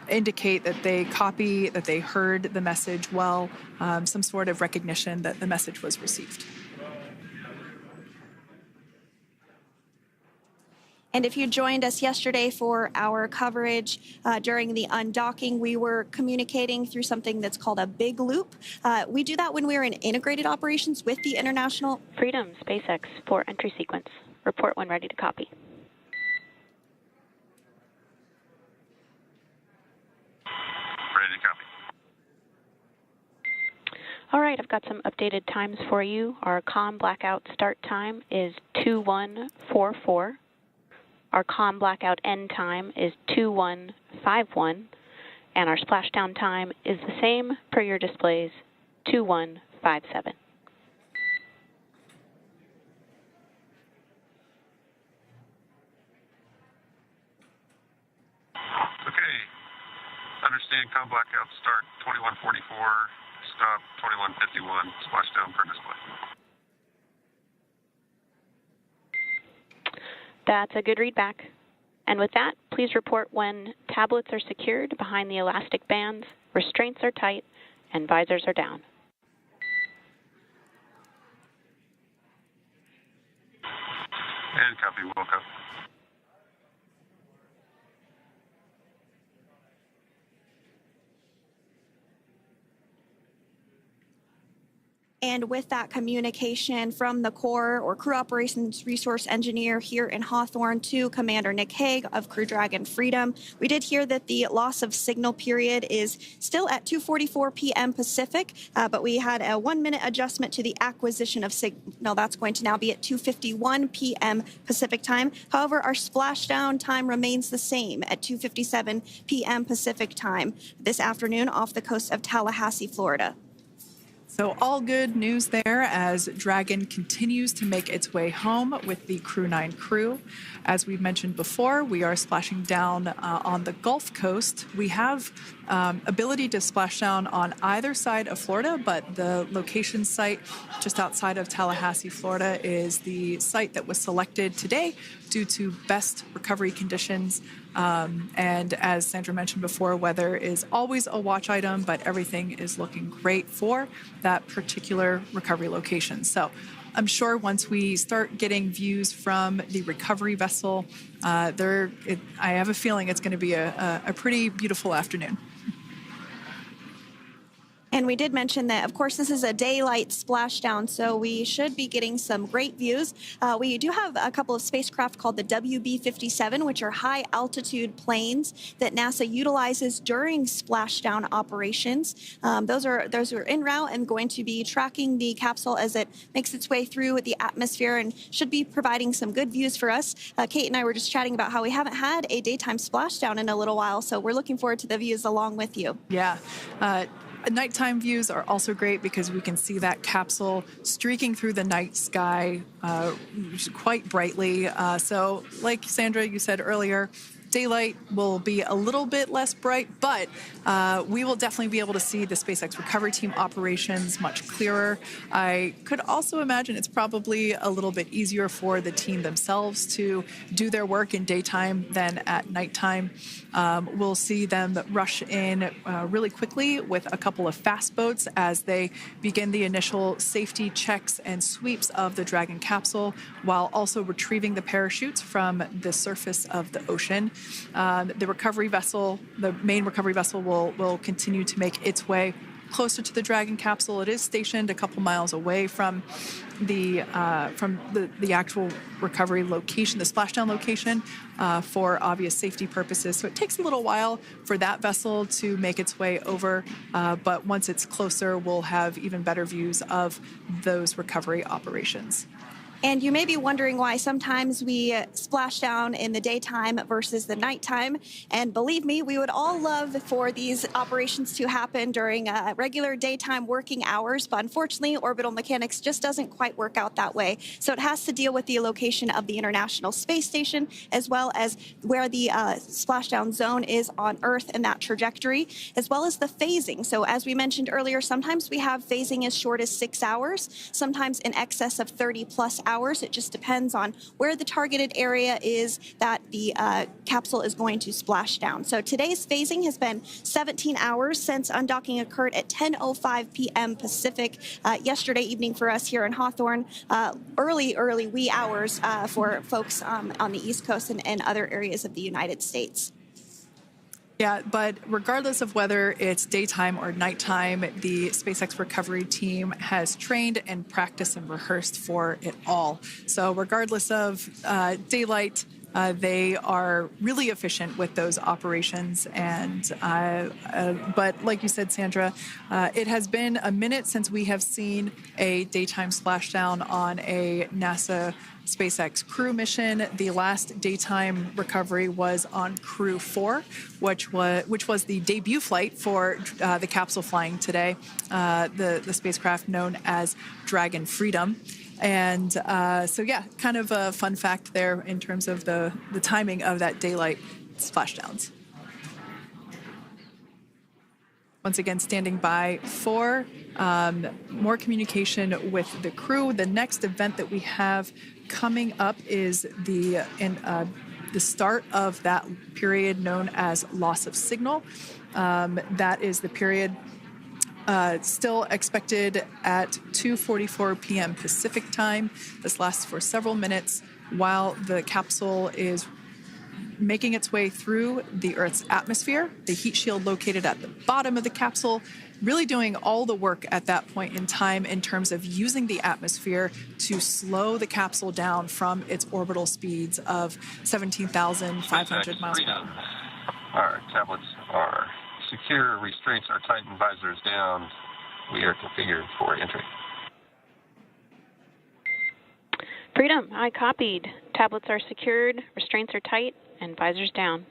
indicate that they copy, that they heard the message well, some sort of recognition that the message was received. And if you joined us yesterday for our coverage during the undocking, we were communicating through something that's called a big loop. We do that when we're in integrated operations with the International Freedom, SpaceX, for entry sequence. Report when ready to copy. All right, I've got some updated times for you. Our COM blackout start time is 2144. Our COM blackout end time is 2151. And our splashdown time is the same per your displays, 2157. Okay. Understand COM blackout start 2144, stop 2151, splashdown per display. That's a good readback. And with that, please report when tablets are secured behind the elastic bands, restraints are tight, and visors are down. And copy, Wilco. And with that communication from the Corps or Crew Operations Resource Engineer here in Hawthorne to Commander Nick Hague of Crew Dragon Freedom, we did hear that the loss of signal period is still at 2:44 p.m. Pacific, but we had a 1-minute adjustment to the acquisition of signal. That's going to now be at 2:51 p.m. Pacific time. However, our splashdown time remains the same at 2:57 p.m. Pacific time this afternoon off the coast of Tallahassee, Florida. So all good news there as Dragon continues to make its way home with the Crew 9 crew. As we've mentioned before, we are splashing down on the Gulf Coast. We have ability to splash down on either side of Florida, but the location site just outside of Tallahassee, Florida is the site that was selected today due to best recovery conditions. And as Sandra mentioned before, weather is always a watch item, but everything is looking great for that particular recovery location. So I'm sure once we start getting views from the recovery vessel, I have a feeling it's going to be a pretty beautiful afternoon. And we did mention that, of course, this is a daylight splashdown, so we should be getting some great views. We do have a couple of spacecraft called the WB-57, which are high-altitude planes that NASA utilizes during splashdown operations. Those are en route and going to be tracking the capsule as it makes its way through the atmosphere and should be providing some good views for us. Kate and I were just chatting about how we haven't had a daytime splashdown in a little while, so we're looking forward to the views along with you. Yeah. Nighttime views are also great because we can see that capsule streaking through the night sky quite brightly. So like Sandra, you said earlier, daylight will be a little bit less bright, but we will definitely be able to see the SpaceX recovery team operations much clearer. I could also imagine it's probably a little bit easier for the team themselves to do their work in daytime than at nighttime. We'll see them rush in really quickly with a couple of fast boats as they begin the initial safety checks and sweeps of the Dragon capsule, while also retrieving the parachutes from the surface of the ocean. The recovery vessel, the main recovery vessel, will continue to make its way closer to the Dragon capsule. It is stationed a couple miles away from the actual recovery location, the splashdown location, for obvious safety purposes. So it takes a little while for that vessel to make its way over, but once it's closer, we'll have even better views of those recovery operations. And you may be wondering why sometimes we splash down in the daytime versus the nighttime. And believe me, we would all love for these operations to happen during regular daytime working hours. But unfortunately, orbital mechanics just doesn't quite work out that way. So it has to deal with the location of the International Space Station, as well as where the splashdown zone is on Earth and that trajectory, as well as the phasing. So as we mentioned earlier, sometimes we have phasing as short as 6 hours, sometimes in excess of 30+ hours. It just depends on where the targeted area is that the capsule is going to splash down. So today's phasing has been 17 hours since undocking occurred at 10:05 p.m. Pacific yesterday evening for us here in Hawthorne. Early wee hours for folks on the East Coast and other areas of the United States. Yeah, but regardless of whether it's daytime or nighttime, the SpaceX recovery team has trained and practiced and rehearsed for it all. So regardless of daylight, They are really efficient with those operations. And but like you said, Sandra, it has been a minute since we have seen a daytime splashdown on a NASA SpaceX crew mission. The last daytime recovery was on Crew 4, which was the debut flight for the capsule flying today, the spacecraft known as Dragon Freedom. And so, yeah, kind of a fun fact there in terms of the timing of that daylight splashdowns. Once again, standing by for more communication with the crew. The next event that we have coming up is the start of that period known as loss of signal. That is the period still expected at 2:44 p.m. Pacific time. This lasts for several minutes while the capsule is making its way through the Earth's atmosphere. The heat shield located at the bottom of the capsule, really doing all the work at that point in time in terms of using the atmosphere to slow the capsule down from its orbital speeds of 17,500 miles per hour. Our tablets are secure, restraints are tightened, visors down. We are configured for entry. Freedom, I copied. Tablets are secured, restraints are tight, and visors down.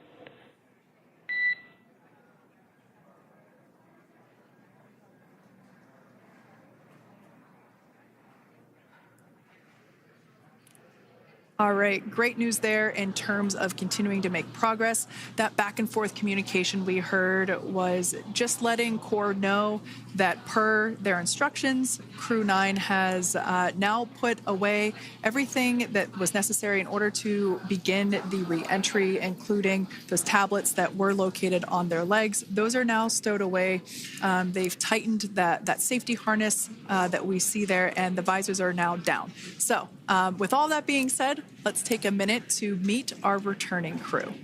All right, great news there in terms of continuing to make progress. That back and forth communication we heard was just letting Core know that per their instructions, Crew 9 has now put away everything that was necessary in order to begin the re-entry, including those tablets that were located on their legs. Those are now stowed away. They've tightened that safety harness that we see there, and the visors are now down. So with all that being said, let's take a minute to meet our returning crew.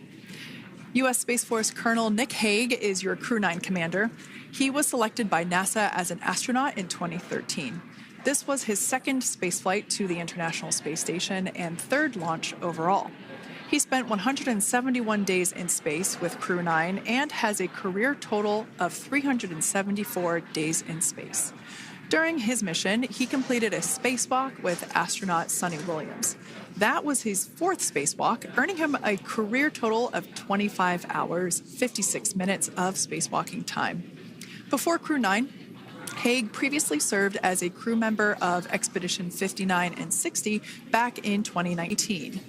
U.S. Space Force Colonel Nick Hague is your Crew 9 commander. He was selected by NASA as an astronaut in 2013. This was his second spaceflight to the International Space Station and third launch overall. He spent 171 days in space with Crew 9 and has a career total of 374 days in space. During his mission, he completed a spacewalk with astronaut Suni Williams. That was his fourth spacewalk, earning him a career total of 25 hours, 56 minutes of spacewalking time. Before Crew 9, Hague previously served as a crew member of Expedition 59 and 60 back in 2019.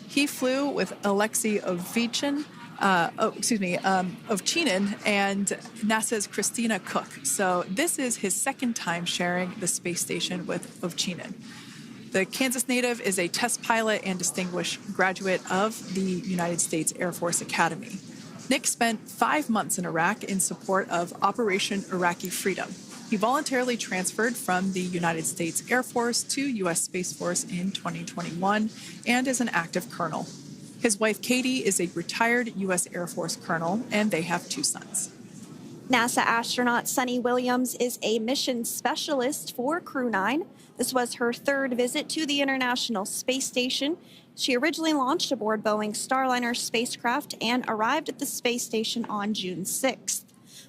He flew with Alexei Ovchinin and NASA's Christina Cook. So this is his second time sharing the space station with Ovchinin. The Kansas native is a test pilot and distinguished graduate of the United States Air Force Academy. Nick spent 5 months in Iraq in support of Operation Iraqi Freedom. He voluntarily transferred from the United States Air Force to U.S. Space Force in 2021 and is an active colonel. His wife, Katie, is a retired U.S. Air Force colonel, and they have 2 sons. NASA astronaut Suni Williams is a mission specialist for Crew 9. This was her third visit to the International Space Station. She originally launched aboard Boeing's Starliner spacecraft and arrived at the space station on June 6th.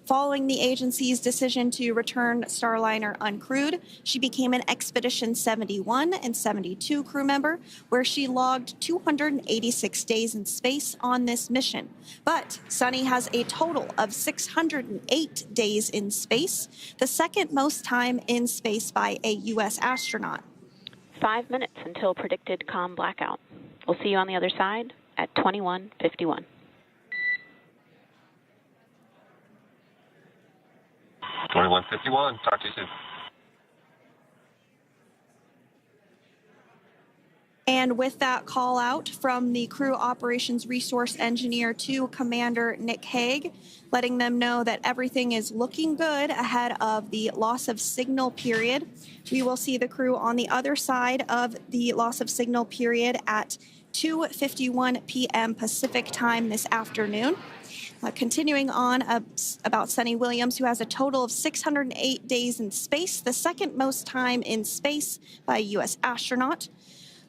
Following the agency's decision to return Starliner uncrewed, she became an Expedition 71 and 72 crew member, where she logged 286 days in space on this mission. But Suni has a total of 608 days in space, the second most time in space by a U.S. astronaut. 5 minutes until predicted comm blackout. We'll see you on the other side at 21:51. 21:51. Talk to you soon. And with that call out from the crew operations resource engineer to Commander Nick Hague, letting them know that everything is looking good ahead of the loss of signal period. We will see the crew on the other side of the loss of signal period at 2:51 p.m. Pacific time this afternoon. Continuing on about Suni Williams, who has a total of 608 days in space, the second most time in space by a U.S. astronaut.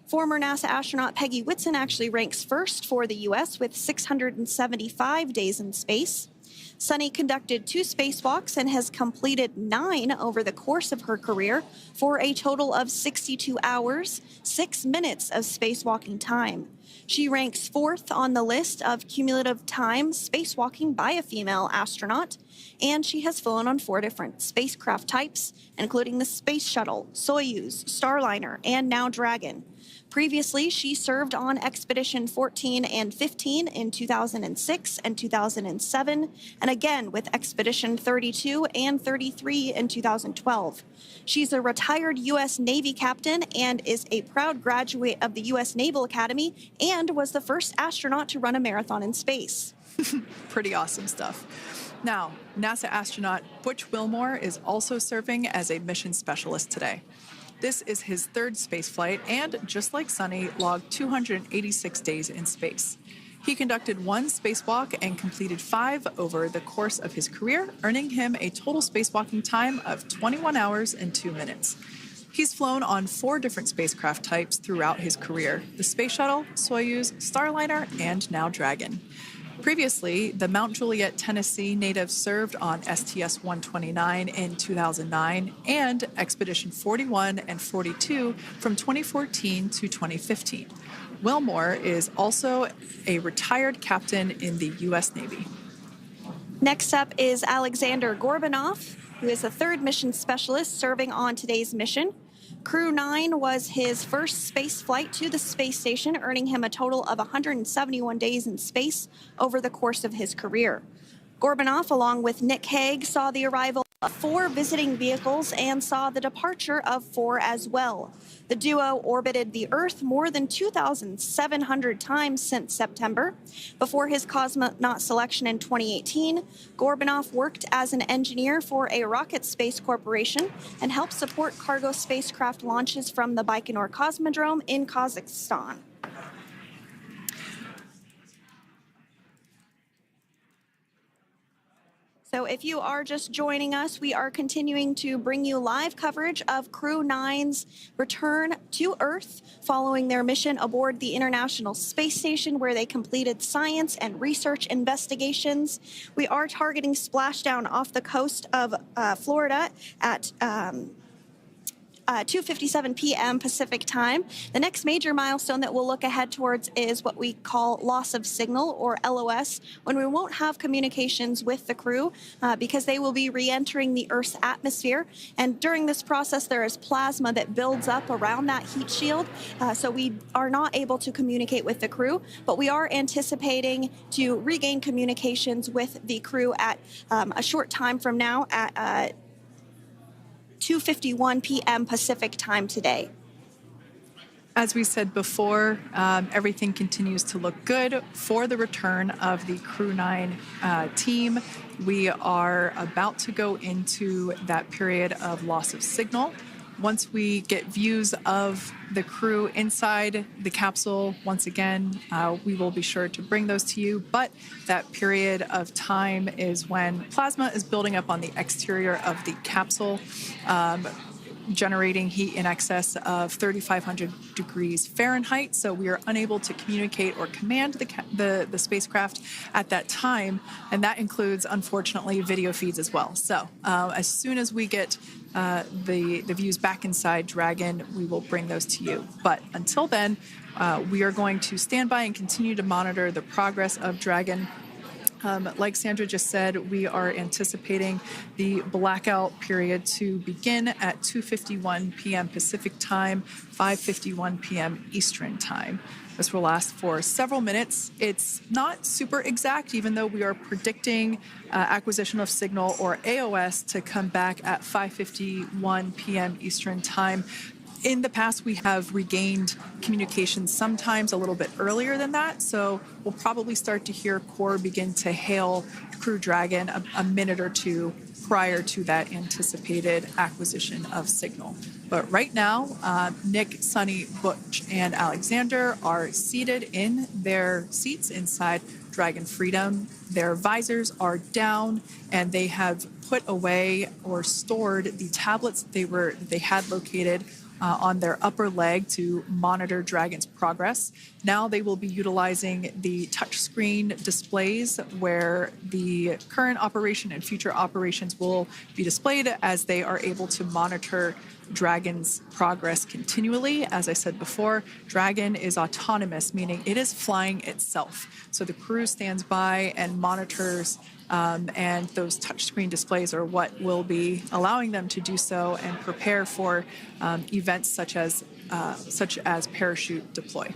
Former NASA astronaut Peggy Whitson actually ranks first for the U.S. with 675 days in space. Suni conducted 2 spacewalks and has completed 9 over the course of her career for a total of 62 hours, 6 minutes of spacewalking time. She ranks 4th on the list of cumulative time spacewalking by a female astronaut, and she has flown on 4 different spacecraft types, including the Space Shuttle, Soyuz, Starliner, and now Dragon. Previously, she served on Expedition 14 and 15 in 2006 and 2007, and again with Expedition 32 and 33 in 2012. She's a retired U.S. Navy captain and is a proud graduate of the U.S. Naval Academy and was the first astronaut to run a marathon in space. Pretty awesome stuff. Now, NASA astronaut Butch Wilmore is also serving as a mission specialist today. This is his 3rd spaceflight and, just like Suni, logged 286 days in space. He conducted 1 spacewalk and completed 5 over the course of his career, earning him a total spacewalking time of 21 hours and 2 minutes. He's flown on 4 different spacecraft types throughout his career: the Space Shuttle, Soyuz, Starliner, and now Dragon. Previously, the Mount Juliet, Tennessee native served on STS-129 in 2009 and Expedition 41 and 42 from 2014 to 2015. Wilmore is also a retired captain in the U.S. Navy. Next up is Aleksandr Gorbunov, who is the 3rd mission specialist serving on today's mission. Crew 9 was his first space flight to the space station, earning him a total of 171 days in space over the course of his career. Gorbunov, along with Nick Hague, saw the arrival of 4 visiting vehicles and saw the departure of 4 as well. The duo orbited the Earth more than 2,700 times since September. Before his cosmonaut selection in 2018, Gorbunov worked as an engineer for a rocket space corporation and helped support cargo spacecraft launches from the Baikonur Cosmodrome in Kazakhstan. So if you are just joining us, we are continuing to bring you live coverage of Crew 9's return to Earth following their mission aboard the International Space Station, where they completed science and research investigations. We are targeting splashdown off the coast of Florida at 2:57 p.m. Pacific time. The next major milestone that we'll look ahead towards is what we call loss of signal, or LOS, when we won't have communications with the crew because they will be re-entering the Earth's atmosphere. And during this process, there is plasma that builds up around that heat shield, so we are not able to communicate with the crew, but we are anticipating to regain communications with the crew at a short time from now at 2:51 p.m. Pacific time today. As we said before, everything continues to look good for the return of the Crew 9 team. We are about to go into that period of loss of signal. Once we get views of the crew inside the capsule, once again, we will be sure to bring those to you. But that period of time is when plasma is building up on the exterior of the capsule, generating heat in excess of 3,500 degrees Fahrenheit. So we are unable to communicate or command the spacecraft at that time. And that includes, unfortunately, video feeds as well. So as soon as we get the views back inside Dragon, we will bring those to you. But until then, we are going to stand by and continue to monitor the progress of Dragon. Like Sandra just said, we are anticipating the blackout period to begin at 2:51 p.m. Pacific time, 5:51 p.m. Eastern time. This will last for several minutes. It's not super exact, even though we are predicting acquisition of signal, or AOS, to come back at 5:51 p.m. Eastern time. In the past, we have regained communication sometimes a little bit earlier than that, so we'll probably start to hear Core begin to hail Crew Dragon a minute or two prior to that anticipated acquisition of signal. But right now, Nick, Suni, Butch, and Alexander are seated in their seats inside Dragon Freedom. Their visors are down, and they have put away or stored the tablets they had located on their upper leg to monitor Dragon's progress. Now they will be utilizing the touchscreen displays where the current operation and future operations will be displayed as they are able to monitor Dragon's progress continually. As I said before, Dragon is autonomous, meaning it is flying itself. So the crew stands by and monitors, and those touchscreen displays are what will be allowing them to do so and prepare for events such as parachute deploy.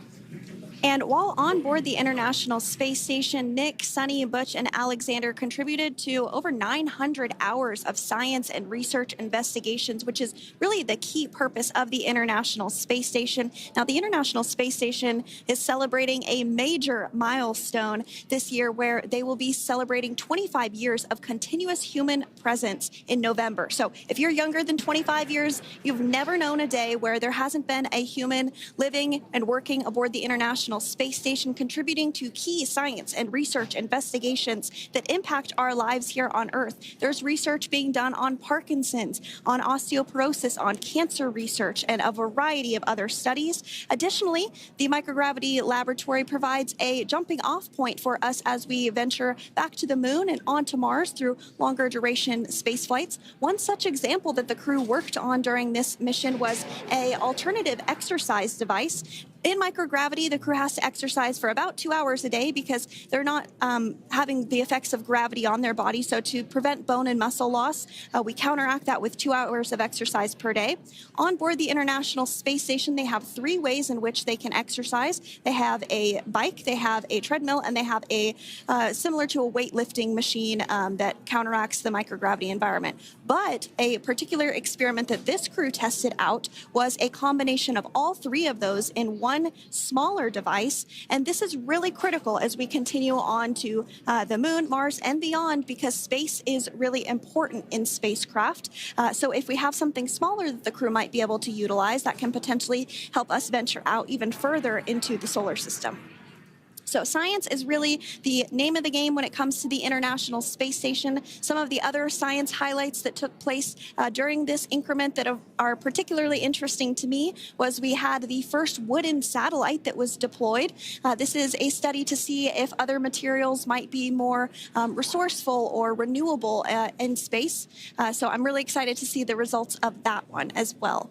And while on board the International Space Station, Nick, Sunny, Butch, and Alexander contributed to over 900 hours of science and research investigations, which is really the key purpose of the International Space Station. Now, the International Space Station is celebrating a major milestone this year where they will be celebrating 25 years of continuous human presence in November. So if you're younger than 25 years, you've never known a day where there hasn't been a human living and working aboard the International Space Station, contributing to key science and research investigations that impact our lives here on Earth. There's research being done on Parkinson's, on osteoporosis, on cancer research, and a variety of other studies. Additionally, the microgravity laboratory provides a jumping off point for us as we venture back to the moon and onto Mars through longer duration space flights. One such example that the crew worked on during this mission was an alternative exercise device. In microgravity, the crew has to exercise for about 2 hours a day because they're not having the effects of gravity on their body. So to prevent bone and muscle loss, we counteract that with 2 hours of exercise per day. On board the International Space Station, they have 3 ways in which they can exercise. They have a bike, they have a treadmill, and they have a similar to a weightlifting machine that counteracts the microgravity environment. But a particular experiment that this crew tested out was a combination of all 3 of those in one smaller device. And this is really critical as we continue on to the moon, Mars, and beyond, because space is really important in spacecraft. So if we have something smaller that the crew might be able to utilize, that can potentially help us venture out even further into the solar system. So science is really the name of the game when it comes to the International Space Station. Some of the other science highlights that took place during this increment that are particularly interesting to me was we had the first wooden satellite that was deployed. This is a study to see if other materials might be more resourceful or renewable in space. So I'm really excited to see the results of that one as well.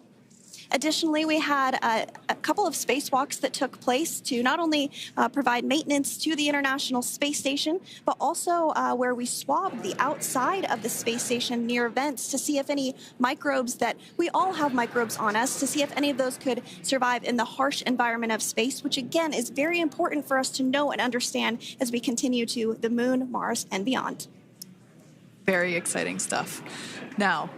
Additionally, we had a couple of spacewalks that took place to not only provide maintenance to the International Space Station, but also where we swabbed the outside of the space station near vents to see if any microbes that we all have microbes on us, to see if any of those could survive in the harsh environment of space, which again is very important for us to know and understand as we continue to the moon, Mars, and beyond. Very exciting stuff. Now,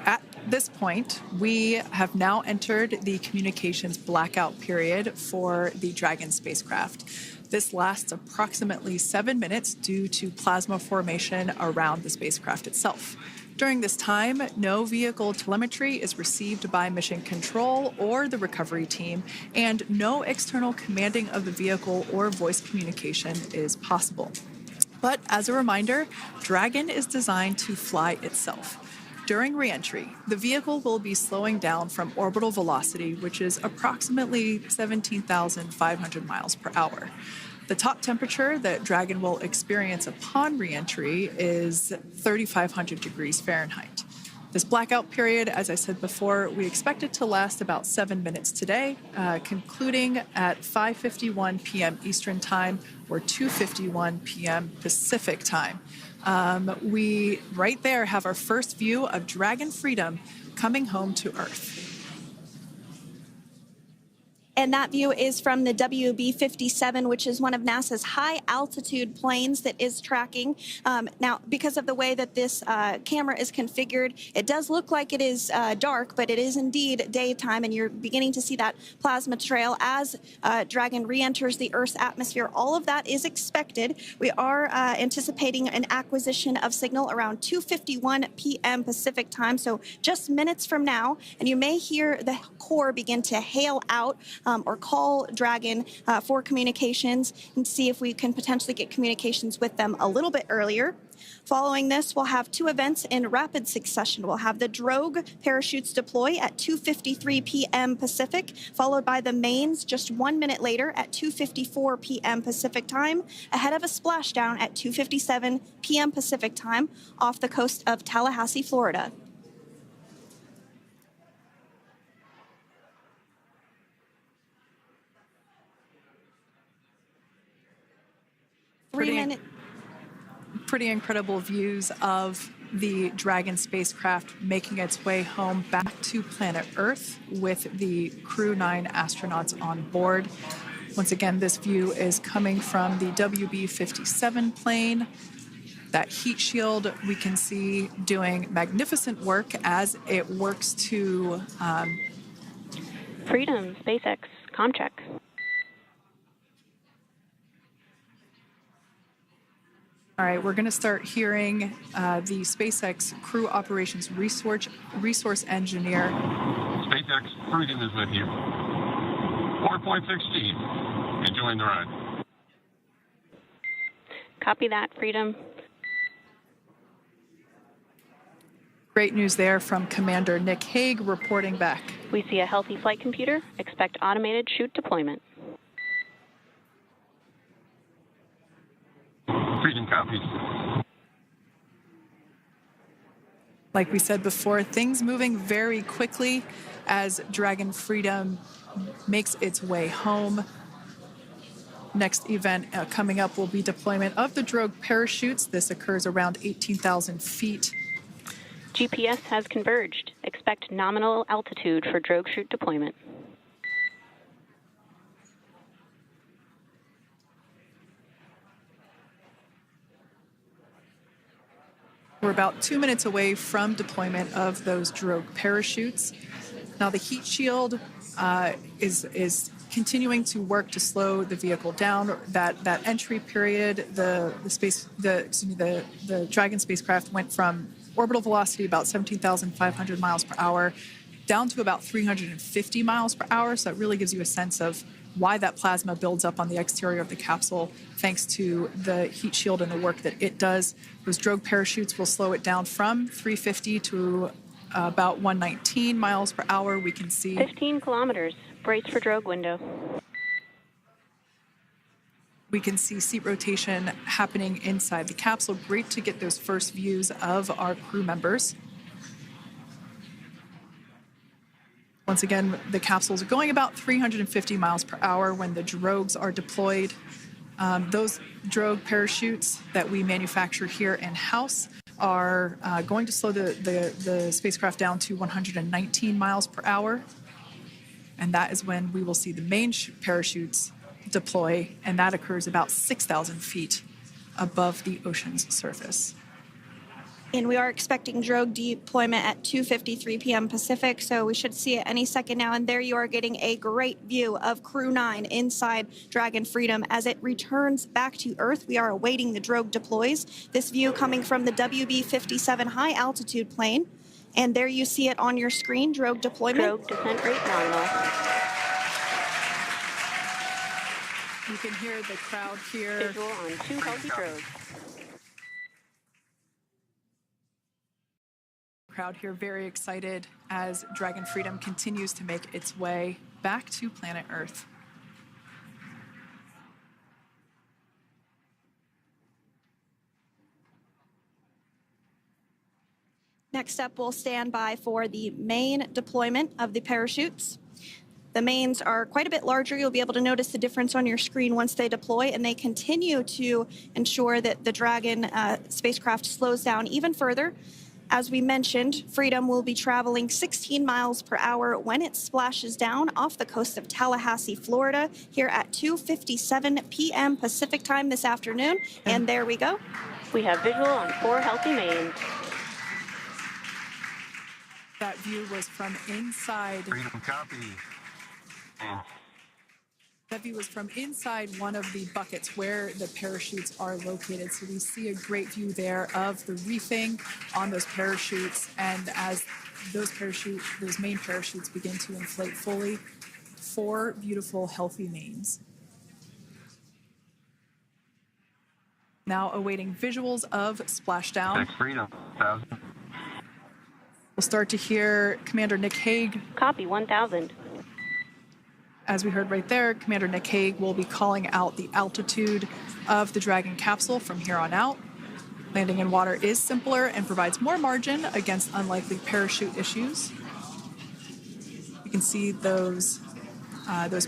at this point, we have now entered the communications blackout period for the Dragon spacecraft. This lasts approximately 7 minutes due to plasma formation around the spacecraft itself. During this time, no vehicle telemetry is received by mission control or the recovery team, and no external commanding of the vehicle or voice communication is possible. But as a reminder, Dragon is designed to fly itself. During re-entry, the vehicle will be slowing down from orbital velocity, which is approximately 17,500 miles per hour. The top temperature that Dragon will experience upon re-entry is 3,500 degrees Fahrenheit. This blackout period, as I said before, we expect it to last about 7 minutes today, concluding at 5:51 p.m. Eastern Time or 2:51 p.m. Pacific Time. We right there have our first view of Dragon Freedom coming home to Earth. And that view is from the WB-57, which is one of NASA's high-altitude planes that is tracking. Now, because of the way that this camera is configured, it does look like it is dark, but it is indeed daytime, and you're beginning to see that plasma trail as Dragon re-enters the Earth's atmosphere. All of that is expected. We are anticipating an acquisition of signal around 2:51 p.m. Pacific Time, so just minutes from now, and you may hear the core begin to hail out or call Dragon for communications and see if we can potentially get communications with them a little bit earlier. Following this, we'll have two events in rapid succession. We'll have the drogue parachutes deploy at 2:53 p.m. Pacific, followed by the mains just 1 minute later at 2:54 p.m. Pacific time, ahead of a splashdown at 2:57 p.m. Pacific time off the coast of Tallahassee, Florida. Pretty incredible views of the Dragon spacecraft making its way home back to planet Earth with the Crew 9 astronauts on board. Once again, this view is coming from the WB-57 plane. That heat shield we can see doing magnificent work as it works to... Freedom, SpaceX, Comcheck. All right, we're going to start hearing the SpaceX Crew Operations Resource Engineer. SpaceX Freedom is with you. 4.6 feet. Enjoying the ride. Copy that, Freedom. Great news there from Commander Nick Hague reporting back. We see a healthy flight computer. Expect automated chute deployment. Freedom copies. Like we said before, things moving very quickly as Dragon Freedom makes its way home. Next event coming up will be deployment of the drogue parachutes. This occurs around 18,000 feet. GPS has converged. Expect nominal altitude for drogue chute deployment. We're about 2 minutes away from deployment of those drogue parachutes. Now the heat shield is continuing to work to slow the vehicle down. That entry period, the Dragon spacecraft went from orbital velocity about 17,500 miles per hour down to about 350 miles per hour. So that really gives you a sense of why that plasma builds up on the exterior of the capsule, thanks to the heat shield and the work that it does. Those drogue parachutes will slow it down from 350 to about 119 miles per hour. We can see 15 kilometers. Brace for drogue window. We can see seat rotation happening inside the capsule. Great to get those first views of our crew members. Once again, the capsules are going about 350 miles per hour when the drogues are deployed. Those drogue parachutes that we manufacture here in-house are going to slow the spacecraft down to 119 miles per hour. And that is when we will see the main parachutes deploy, and that occurs about 6,000 feet above the ocean's surface. And we are expecting drogue deployment at 2:53 p.m. Pacific, so we should see it any second now. And there you are getting a great view of Crew 9 inside Dragon Freedom as it returns back to Earth. We are awaiting the drogue deploys. This view coming from the WB-57 high-altitude plane. And there you see it on your screen, drogue deployment. Drogue descent rate nominal. You can hear the crowd here. Visual on 2 healthy drogues. Crowd here very excited as Dragon Freedom continues to make its way back to planet Earth. Next up, we'll stand by for the main deployment of the parachutes. The mains are quite a bit larger. You'll be able to notice the difference on your screen once they deploy, and they continue to ensure that the Dragon spacecraft slows down even further. As we mentioned, Freedom will be traveling 16 miles per hour when it splashes down off the coast of Tallahassee, Florida, here at 2:57 p.m. Pacific time this afternoon. And there we go. We have visual on 4 healthy mains. That view was from inside. Freedom copy. That view was from inside one of the buckets where the parachutes are located. So we see a great view there of the reefing on those parachutes. And as those main parachutes begin to inflate fully, 4 beautiful, healthy mains. Now awaiting visuals of Splashdown. Freedom, 1,000. We'll start to hear Commander Nick Hague. Copy, 1,000. As we heard right there, Commander Nick Hague will be calling out the altitude of the Dragon capsule from here on out. Landing in water is simpler and provides more margin against unlikely parachute issues. You can see those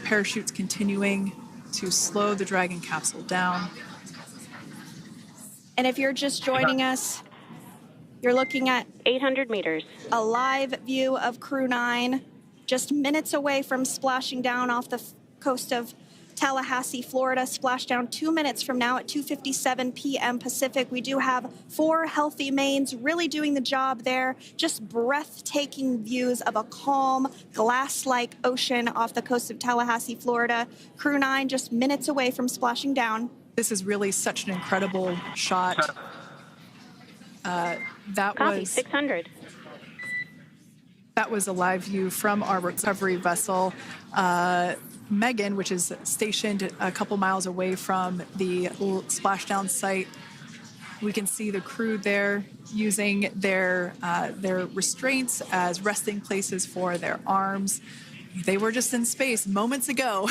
parachutes continuing to slow the Dragon capsule down. And if you're just joining us, you're looking at 800 meters. a live view of Crew 9, just minutes away from splashing down off the coast of Tallahassee, Florida. Splashdown 2 minutes from now at 2:57 p.m. Pacific. We do have 4 healthy mains really doing the job there. Just breathtaking views of a calm, glass-like ocean off the coast of Tallahassee, Florida. Crew 9 just minutes away from splashing down. This is really such an incredible shot. Copy, 600. That was a live view from our recovery vessel, Megan, which is stationed a couple miles away from the splashdown site. We can see the crew there using their restraints as resting places for their arms. They were just in space moments ago,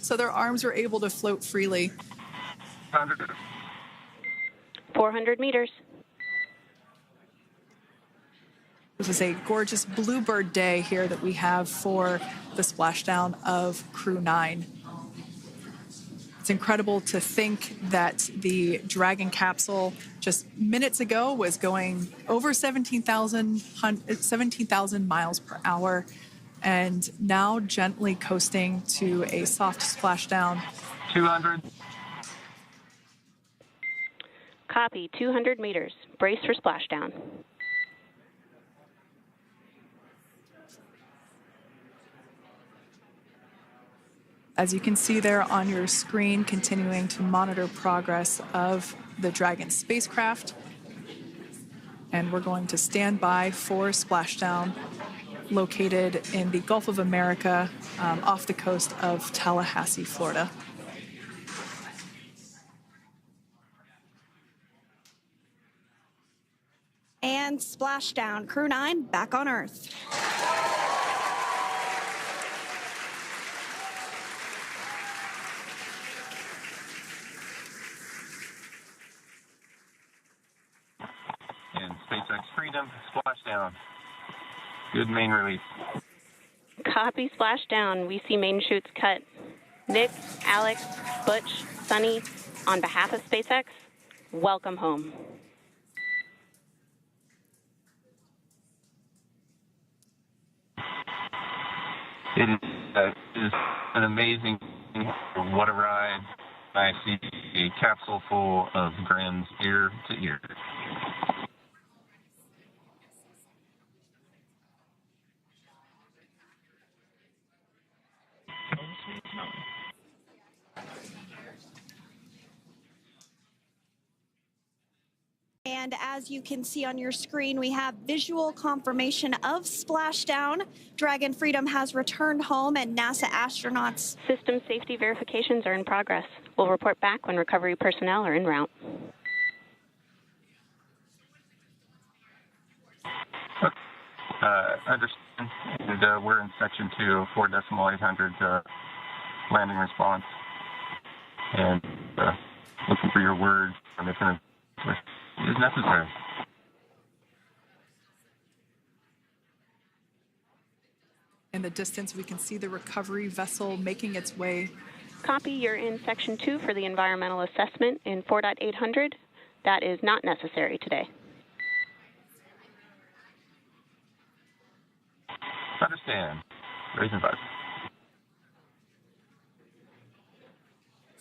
so their arms were able to float freely. 400 meters. This is a gorgeous bluebird day here that we have for the splashdown of Crew 9. It's incredible to think that the Dragon capsule just minutes ago was going over 17,000 miles per hour, and now gently coasting to a soft splashdown. 200. Copy, 200 meters. Brace for splashdown. As you can see there on your screen, continuing to monitor progress of the Dragon spacecraft. And we're going to stand by for splashdown, located in the Gulf of America, off the coast of Tallahassee, Florida. And splashdown. Crew 9 back on Earth. And SpaceX Freedom, Splashdown. Good main release. Copy, splashdown. We see main chutes cut. Nick, Alex, Butch, Suni, on behalf of SpaceX, welcome home. It is an amazing, what a ride. I see a capsule full of grins ear to ear. And as you can see on your screen, we have visual confirmation of splashdown. Dragon Freedom has returned home, and NASA astronauts. System safety verifications are in progress. We'll report back when recovery personnel are en route. Understand. And we're in section 2, 4.800 landing response. And looking for your words on if it is necessary. In the distance, we can see the recovery vessel making its way. Copy, you're in section 2 for the environmental assessment in 4.800. That is not necessary today. Understand. Raising 5.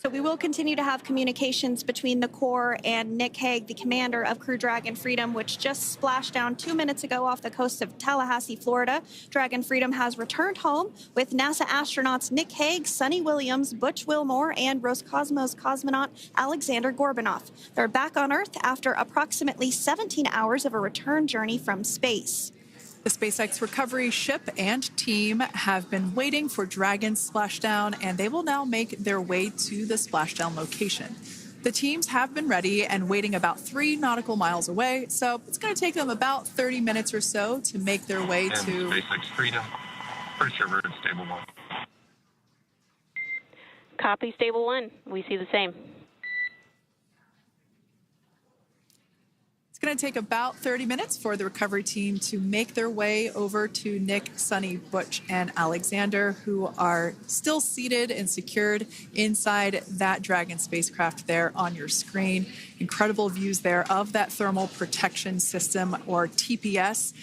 So we will continue to have communications between the Corps and Nick Hague, the commander of Crew Dragon Freedom, which just splashed down 2 minutes ago off the coast of Tallahassee, Florida. Dragon Freedom has returned home with NASA astronauts Nick Hague, Suni Williams, Butch Wilmore, and Roscosmos cosmonaut Aleksandr Gorbunov. They're back on Earth after approximately 17 hours of a return journey from space. The SpaceX recovery ship and team have been waiting for Dragon's splashdown, and they will now make their way to the splashdown location. The teams have been ready and waiting about 3 nautical miles away, so it's going to take them about 30 minutes or so to make their way and to SpaceX Freedom. Pretty sure we're in stable 1. Copy, stable 1. We see the same. It's going to take about 30 minutes for the recovery team to make their way over to Nick, Sunny, Butch, and Alexander, who are still seated and secured inside that Dragon spacecraft there on your screen. Incredible views there of that thermal protection system, or TPS.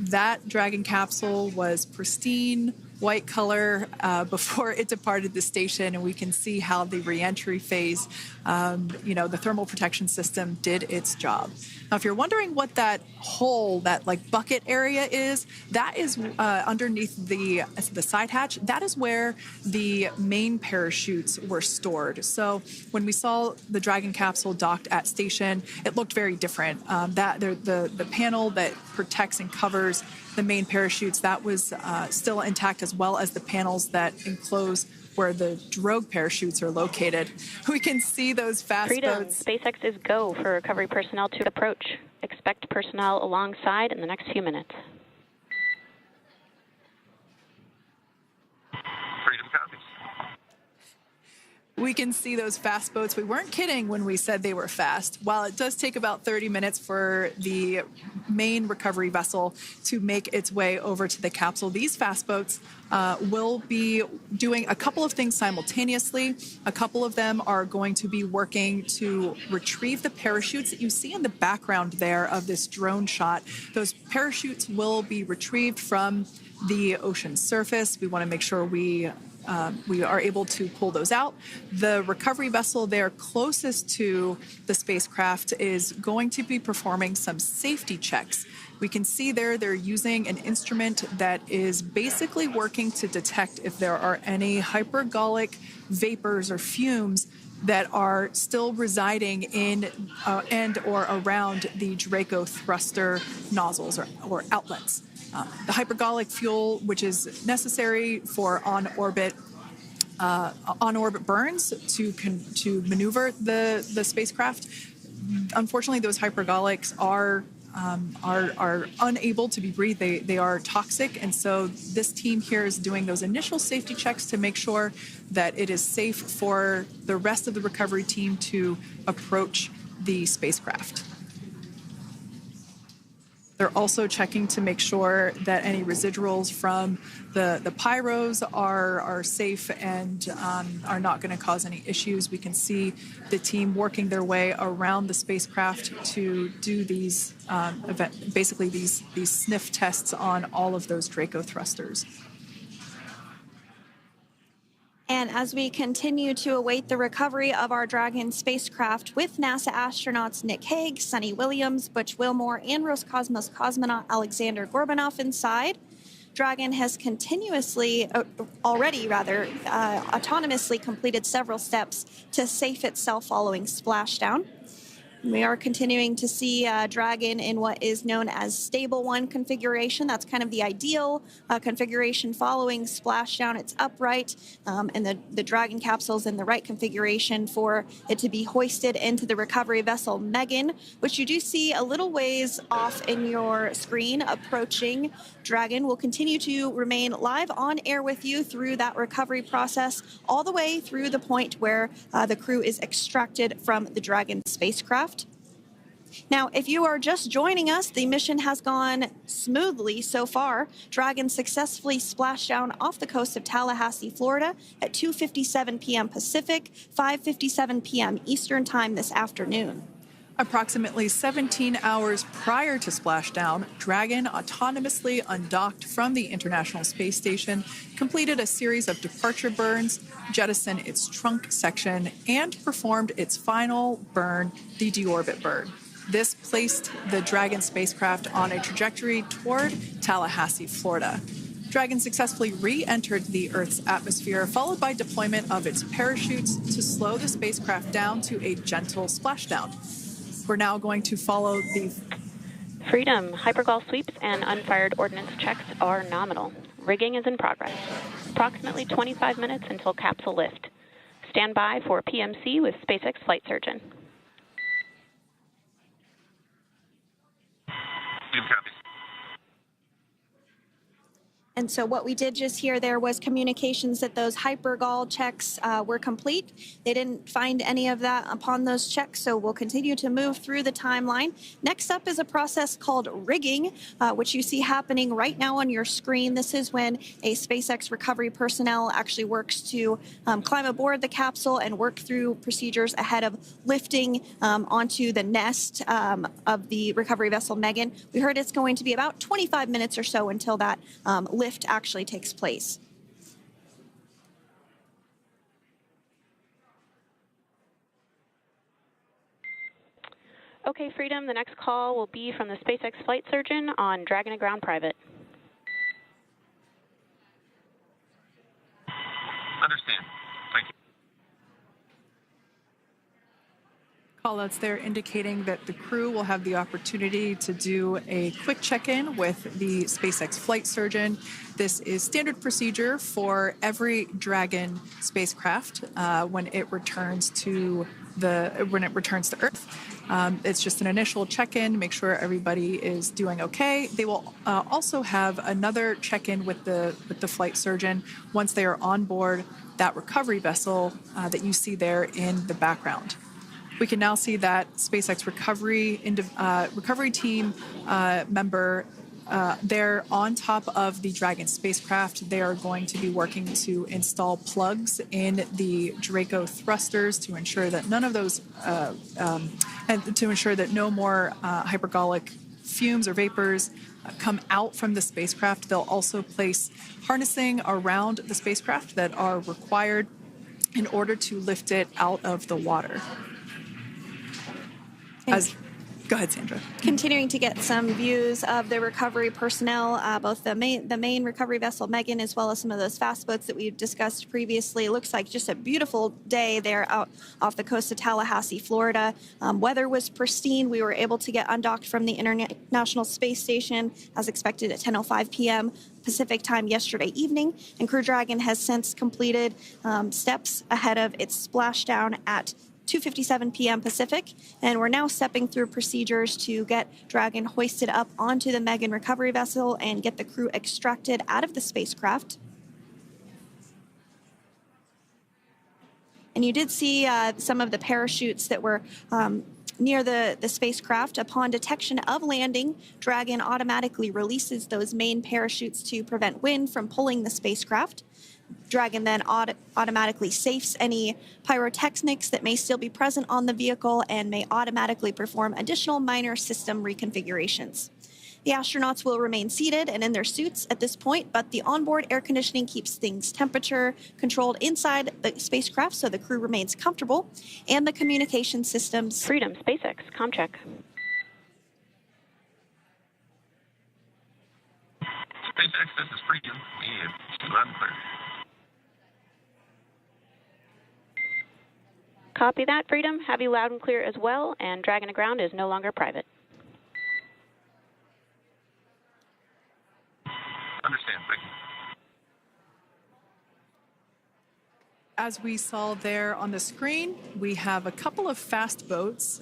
That Dragon capsule was pristine, white color before it departed the station, and we can see how the reentry phase, the thermal protection system did its job. Now, if you're wondering what that hole, that like bucket area is, that is underneath the side hatch. That is where the main parachutes were stored. So when we saw the Dragon capsule docked at station, it looked very different. The panel that protects and covers the main parachutes, that was still intact, as well as the panels that enclose where the drogue parachutes are located. We can see those fast Freedom. boats. SpaceX is go for recovery personnel to approach. Expect personnel alongside in the next few minutes. Freedom copies. We can see those fast boats. We weren't kidding when we said they were fast. While it does take about 30 minutes for the main recovery vessel to make its way over to the capsule, these fast boats will be doing a couple of things simultaneously. A couple of them are going to be working to retrieve the parachutes that you see in the background there of this drone shot. Those parachutes will be retrieved from the ocean surface. We want to make sure we are able to pull those out. The recovery vessel there closest to the spacecraft is going to be performing some safety checks. We can see there they're using an instrument that is basically working to detect if there are any hypergolic vapors or fumes that are still residing in and or around the Draco thruster nozzles or outlets. The hypergolic fuel, which is necessary for on-orbit burns to maneuver the spacecraft. Unfortunately, those hypergolics are unable to be breathed. They are toxic, and so this team here is doing those initial safety checks to make sure that it is safe for the rest of the recovery team to approach the spacecraft. They're also checking to make sure that any residuals from the pyros are safe and are not going to cause any issues. We can see the team working their way around the spacecraft to do these these sniff tests on all of those Draco thrusters. And as we continue to await the recovery of our Dragon spacecraft with NASA astronauts Nick Hague, Sunny Williams, Butch Wilmore, and Roscosmos cosmonaut Aleksandr Gorbunov inside, Dragon has autonomously completed several steps to safe itself following splashdown. We are continuing to see Dragon in what is known as stable 1 configuration. That's kind of the ideal configuration following splashdown. It's upright, and the Dragon capsule is in the right configuration for it to be hoisted into the recovery vessel Megan, which you do see a little ways off in your screen approaching. Dragon will continue to remain live on air with you through that recovery process, all the way through the point where the crew is extracted from the Dragon spacecraft. Now, if you are just joining us, the mission has gone smoothly so far. Dragon successfully splashed down off the coast of Tallahassee, Florida at 2:57 p.m. Pacific, 5:57 p.m. Eastern Time this afternoon. Approximately 17 hours prior to splashdown, Dragon autonomously undocked from the International Space Station, completed a series of departure burns, jettisoned its trunk section, and performed its final burn, the deorbit burn. This placed the Dragon spacecraft on a trajectory toward Tallahassee, Florida. Dragon successfully re-entered the Earth's atmosphere, followed by deployment of its parachutes to slow the spacecraft down to a gentle splashdown. We're now going to follow the Freedom, hypergol sweeps and unfired ordnance checks are nominal. Rigging is in progress. Approximately 25 minutes until capsule lift. Stand by for PMC with SpaceX flight surgeon. Copy. And so what we did just hear there was communications that those hypergol checks were complete. They didn't find any of that upon those checks, so we'll continue to move through the timeline. Next up is a process called rigging, which you see happening right now on your screen. This is when a SpaceX recovery personnel actually works to climb aboard the capsule and work through procedures ahead of lifting onto the nest of the recovery vessel Megan. We heard it's going to be about 25 minutes or so until that lift actually takes place. Okay, Freedom, the next call will be from the SpaceX flight surgeon on Dragon to Ground Private. Understand. Thank you. Callouts there indicating that the crew will have the opportunity to do a quick check-in with the SpaceX flight surgeon. This is standard procedure for every Dragon spacecraft when it returns to Earth. It's just an initial check-in, make sure everybody is doing okay. They will also have another check-in with the flight surgeon once they are on board that recovery vessel that you see there in the background. We can now see that SpaceX recovery team member they're on top of the Dragon spacecraft. They are going to be working to install plugs in the Draco thrusters to ensure that none of those and to ensure that no more hypergolic fumes or vapors come out from the spacecraft. They'll also place harnessing around the spacecraft that are required in order to lift it out of the water. Go ahead, Sandra. Continuing to get some views of the recovery personnel, both the main recovery vessel Megan, as well as some of those fast boats that we've discussed previously. It looks like just a beautiful day there out off the coast of Tallahassee, Florida. Weather was pristine. We were able to get undocked from the International Space Station as expected at 10:05 p.m. Pacific time yesterday evening, and Crew Dragon has since completed steps ahead of its splashdown at 2:57 p.m. Pacific, and we're now stepping through procedures to get Dragon hoisted up onto the Megan recovery vessel and get the crew extracted out of the spacecraft. And you did see some of the parachutes that were near the spacecraft. Upon detection of landing, Dragon automatically releases those main parachutes to prevent wind from pulling the spacecraft. Dragon then automatically safes any pyrotechnics that may still be present on the vehicle and may automatically perform additional minor system reconfigurations. The astronauts will remain seated and in their suits at this point, but the onboard air conditioning keeps things temperature controlled inside the spacecraft so the crew remains comfortable, and the communication systems. Freedom, SpaceX, ComCheck. SpaceX, this is Freedom. Loud and clear. Copy that, Freedom. Have you loud and clear as well, and Dragon to Ground is no longer private. Understand, thank you. As we saw there on the screen, we have a couple of fast boats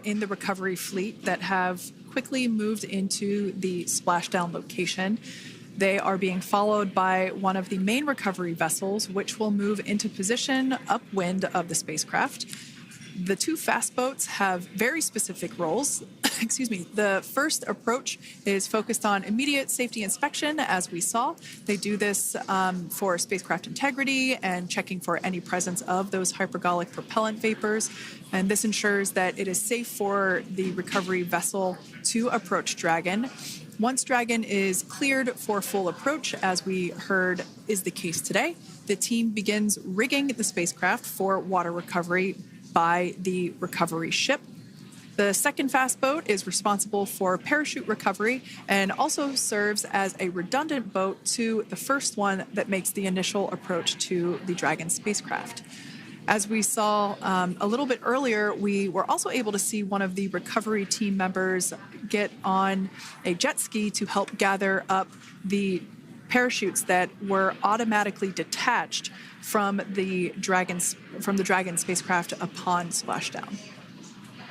in the recovery fleet that have quickly moved into the splashdown location. They are being followed by one of the main recovery vessels, which will move into position upwind of the spacecraft. The two fast boats have very specific roles. Excuse me. The first approach is focused on immediate safety inspection, as we saw. They do this for spacecraft integrity and checking for any presence of those hypergolic propellant vapors. And this ensures that it is safe for the recovery vessel to approach Dragon. Once Dragon is cleared for full approach, as we heard is the case today, the team begins rigging the spacecraft for water recovery by the recovery ship. The second fast boat is responsible for parachute recovery and also serves as a redundant boat to the first one that makes the initial approach to the Dragon spacecraft. As we saw a little bit earlier, we were also able to see one of the recovery team members get on a jet ski to help gather up the parachutes that were automatically detached from the Dragon spacecraft upon splashdown.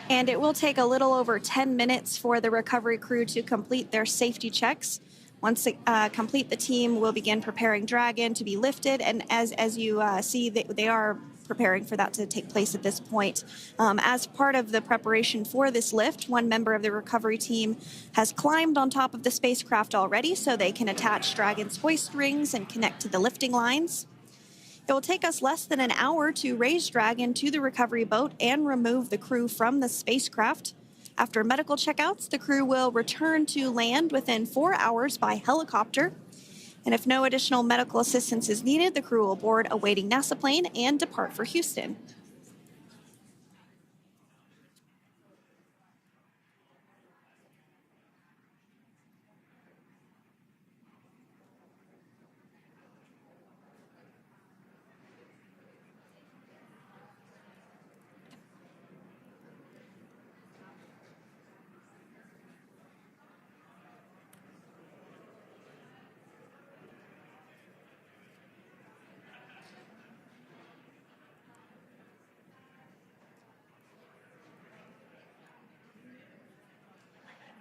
And it will take a little over 10 minutes for the recovery crew to complete their safety checks. Once they complete, the team will begin preparing Dragon to be lifted. And as you see, they are preparing for that to take place at this point. As part of the preparation for this lift, one member of the recovery team has climbed on top of the spacecraft already so they can attach Dragon's hoist rings and connect to the lifting lines. It will take us less than an hour to raise Dragon to the recovery boat and remove the crew from the spacecraft. After medical checkouts, the crew will return to land within 4 hours by helicopter. And if no additional medical assistance is needed, the crew will board a waiting NASA plane and depart for Houston.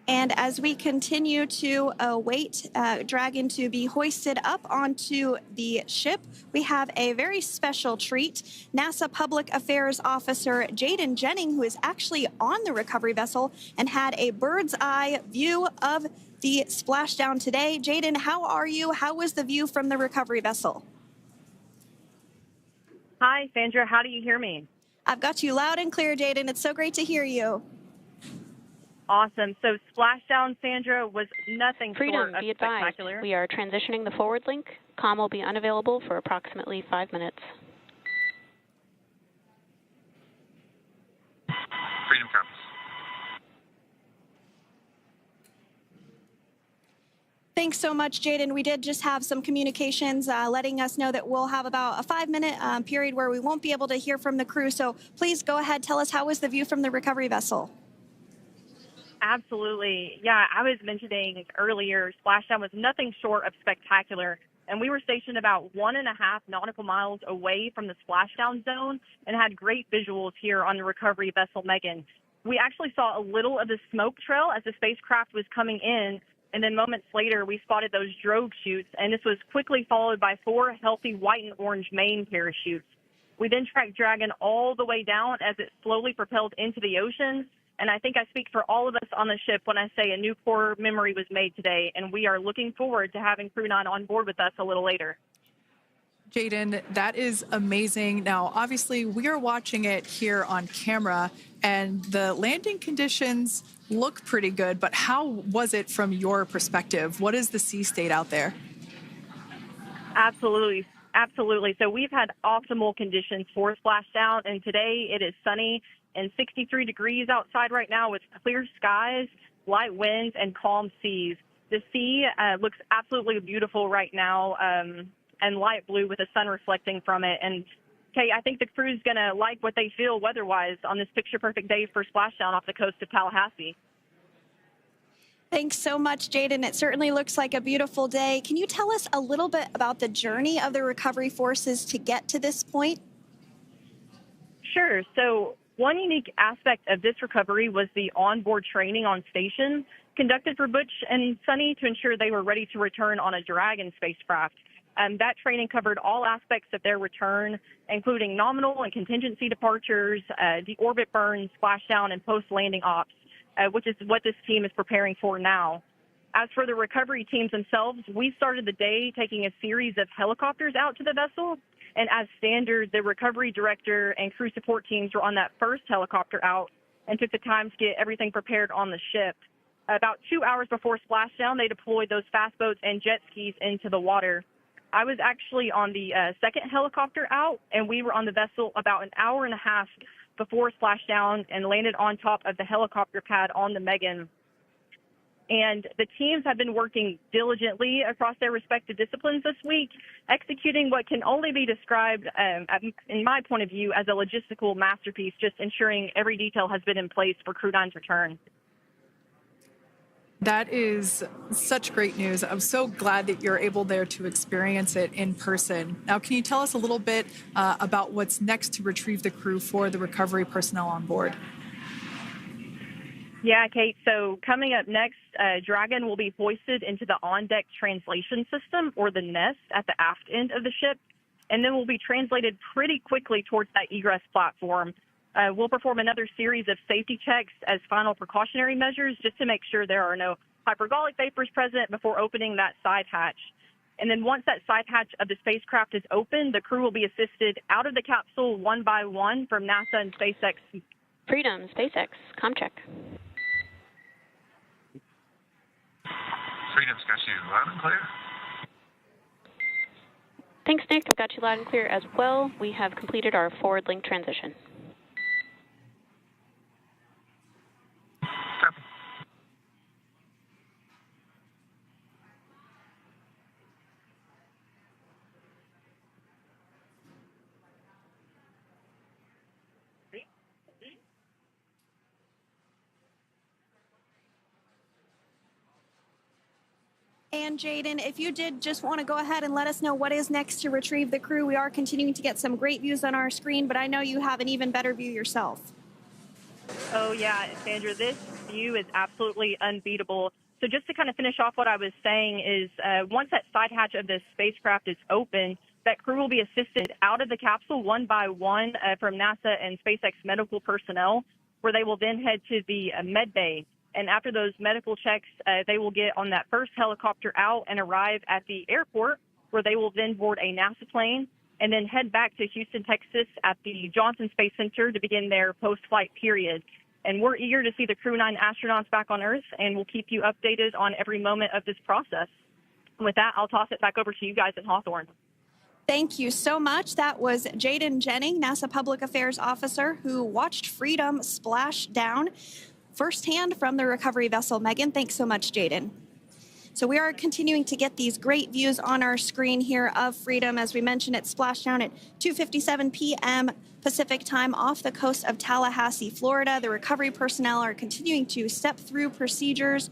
And as we continue to await Dragon to be hoisted up onto the ship, we have a very special treat. NASA Public Affairs Officer Jaden Jennings, who is actually on the recovery vessel and had a bird's eye view of the splashdown today. Jaden, how are you? How was the view from the recovery vessel? Hi, Sandra. How do you hear me? I've got you loud and clear, Jaden. It's so great to hear you. Awesome. So Splashdown, Sandra, was nothing short of be advised, spectacular. we are transitioning the forward link. Comm will be unavailable for approximately 5 minutes. Freedom Compass. Thanks so much, Jaden. We did just have some communications letting us know that we'll have about a 5-minute period where we won't be able to hear from the crew. So please go ahead, tell us, how was the view from the recovery vessel? Absolutely. Yeah, I was mentioning earlier, Splashdown was nothing short of spectacular. And we were stationed about 1.5 nautical miles away from the splashdown zone and had great visuals here on the recovery vessel Megan. We actually saw a little of the smoke trail as the spacecraft was coming in, and then moments later we spotted those drogue chutes, and this was quickly followed by 4 healthy white and orange main parachutes. We then tracked Dragon all the way down as it slowly propelled into the ocean. And I think I speak for all of us on the ship when I say a new core memory was made today, and we are looking forward to having Crew 9 on board with us a little later. Jaden, that is amazing. Now, obviously, we are watching it here on camera, and the landing conditions look pretty good, but how was it from your perspective? What is the sea state out there? Absolutely. Absolutely. So we've had optimal conditions for splashdown, and today it is sunny and 63 degrees outside right now with clear skies, light winds, and calm seas. The sea looks absolutely beautiful right now, and light blue with the sun reflecting from it. And, Kay, I think the crew's going to like what they feel weather-wise on this picture-perfect day for splashdown off the coast of Tallahassee. Thanks so much, Jaden. It certainly looks like a beautiful day. Can you tell us a little bit about the journey of the recovery forces to get to this point? Sure. So one unique aspect of this recovery was the onboard training on station conducted for Butch and Suni to ensure they were ready to return on a Dragon spacecraft. That training covered all aspects of their return, including nominal and contingency departures, deorbit burns, splashdown, and post-landing ops, which is what this team is preparing for now. As for the recovery teams themselves, we started the day taking a series of helicopters out to the vessel. And as standard, the recovery director and crew support teams were on that first helicopter out and took the time to get everything prepared on the ship. About 2 hours before splashdown, they deployed those fast boats and jet skis into the water. I was actually on the second helicopter out, and we were on the vessel about an hour and a half before splashdown and landed on top of the helicopter pad on the Megan. And the teams have been working diligently across their respective disciplines this week, executing what can only be described, in my point of view, as a logistical masterpiece, just ensuring every detail has been in place for Crew 9's return. That is such great news. I'm so glad that you're able there to experience it in person. Now, can you tell us a little bit about what's next to retrieve the crew for the recovery personnel on board? Yeah, Kate. So coming up next, Dragon will be hoisted into the on-deck translation system, or the nest, at the aft end of the ship, and then will be translated pretty quickly towards that egress platform. We'll perform another series of safety checks as final precautionary measures just to make sure there are no hypergolic vapors present before opening that side hatch. And then once that side hatch of the spacecraft is open, the crew will be assisted out of the capsule one by one from NASA and SpaceX. Freedom, SpaceX, ComCheck. Freedom's got you loud and clear. Thanks, Nick. I've got you loud and clear as well. We have completed our forward link transition. Copy. And Jaden, if you did just want to go ahead and let us know what is next to retrieve the crew, we are continuing to get some great views on our screen, but I know you have an even better view yourself. Oh, yeah, Sandra, this view is absolutely unbeatable. So just to kind of finish off what I was saying is once that side hatch of the spacecraft is open, that crew will be assisted out of the capsule one by one from NASA and SpaceX medical personnel, where they will then head to the med bay. And after those medical checks, they will get on that first helicopter out and arrive at the airport, where they will then board a NASA plane and then head back to Houston, Texas at the Johnson Space Center to begin their post-flight period. And we're eager to see the Crew 9 astronauts back on Earth, and we'll keep you updated on every moment of this process. And with that, I'll toss it back over to you guys at Hawthorne. Thank you so much. That was Jaden Jennings, NASA Public Affairs Officer, who watched Freedom splash down firsthand from the recovery vessel. Megan, thanks so much, Jaden. So we are continuing to get these great views on our screen here of Freedom. As we mentioned, it splashed down at 2:57 p.m. Pacific time off the coast of Tallahassee, Florida. The recovery personnel are continuing to step through procedures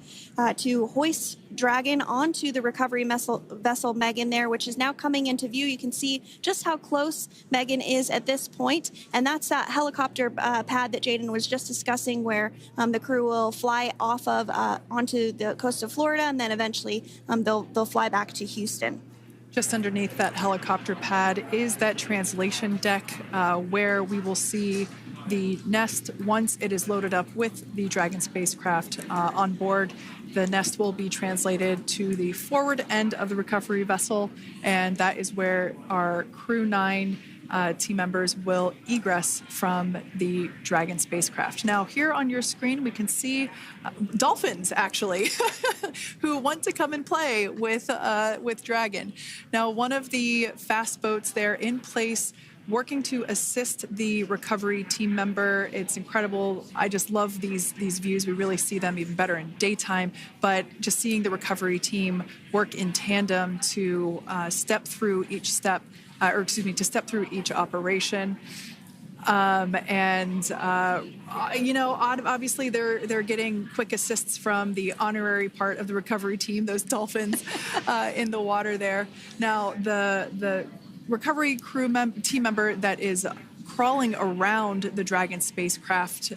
to hoist Dragon onto the recovery vessel Megan there, which is now coming into view. You can see just how close Megan is at this point, and that's that helicopter pad that Jaden was just discussing, where the crew will fly off of onto the coast of Florida, and then eventually they'll fly back to Houston. Just underneath that helicopter pad is that translation deck where we will see the nest once it is loaded up with the Dragon spacecraft on board. The nest will be translated to the forward end of the recovery vessel, and that is where our Crew 9 team members will egress from the Dragon spacecraft. Now, here on your screen, we can see dolphins, actually, who want to come and play with Dragon. Now, one of the fast boats there in place, working to assist the recovery team member. It's incredible. I just love these views. We really see them even better in daytime, but just seeing the recovery team work in tandem to step through each step, to step through each operation. Obviously they're getting quick assists from the honorary part of the recovery team, those dolphins in the water there. Now, the recovery team member that is crawling around the Dragon spacecraft.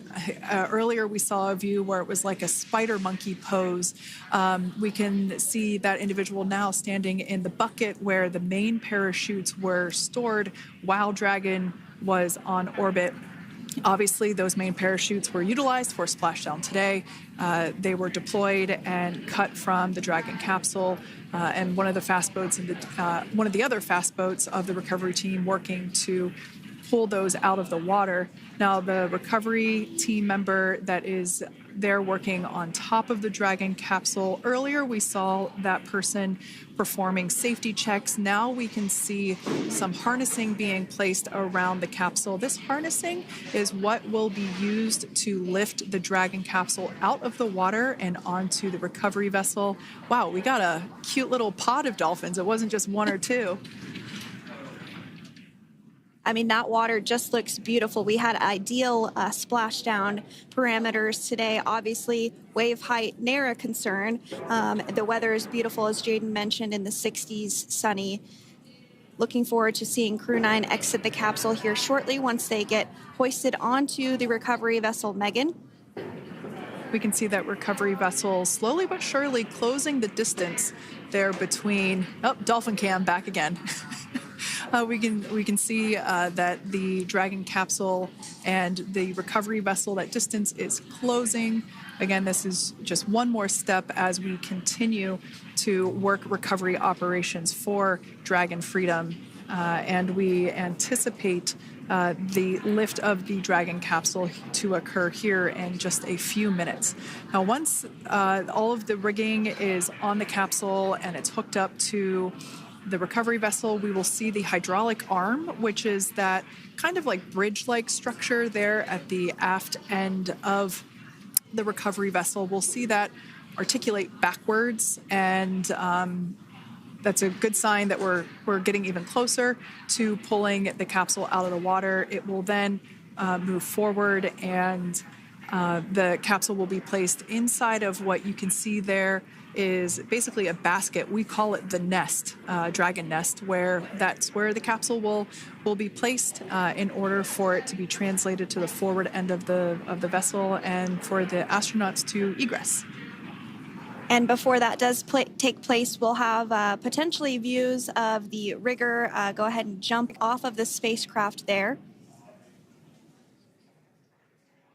Earlier, we saw a view where it was like a spider monkey pose. We can see that individual now standing in the bucket where the main parachutes were stored while Dragon was on orbit. Obviously, those main parachutes were utilized for splashdown today. They were deployed and cut from the Dragon capsule, and one of the other fast boats of the recovery team working to pull those out of the water. Now, the recovery team member that is there working on top of the Dragon capsule, earlier we saw that person performing safety checks. Now we can see some harnessing being placed around the capsule. This harnessing is what will be used to lift the Dragon capsule out of the water and onto the recovery vessel. Wow, we got a cute little pod of dolphins. It wasn't just one or two. I mean, that water just looks beautiful. We had ideal splashdown parameters today. Obviously, wave height, ne'er a concern. The weather is beautiful, as Jaden mentioned, in the 60s, sunny. Looking forward to seeing Crew 9 exit the capsule here shortly once they get hoisted onto the recovery vessel Megan. We can see that recovery vessel slowly but surely closing the distance there between, dolphin cam back again. We can see that the Dragon capsule and the recovery vessel, that distance is closing. Again, this is just one more step as we continue to work recovery operations for Dragon Freedom, and we anticipate the lift of the Dragon capsule to occur here in just a few minutes. Now, once all of the rigging is on the capsule and it's hooked up to the recovery vessel, we will see the hydraulic arm, which is that kind of like bridge-like structure there at the aft end of the recovery vessel. We'll see that articulate backwards, and that's a good sign that we're getting even closer to pulling the capsule out of the water. It will then move forward, and the capsule will be placed inside of what you can see is basically a basket. We call it the nest, Dragon nest, that's where the capsule will be placed in order for it to be translated to the forward end of the vessel and for the astronauts to egress. And before that does take place, we'll have potentially views of the rigger go ahead and jump off of the spacecraft there.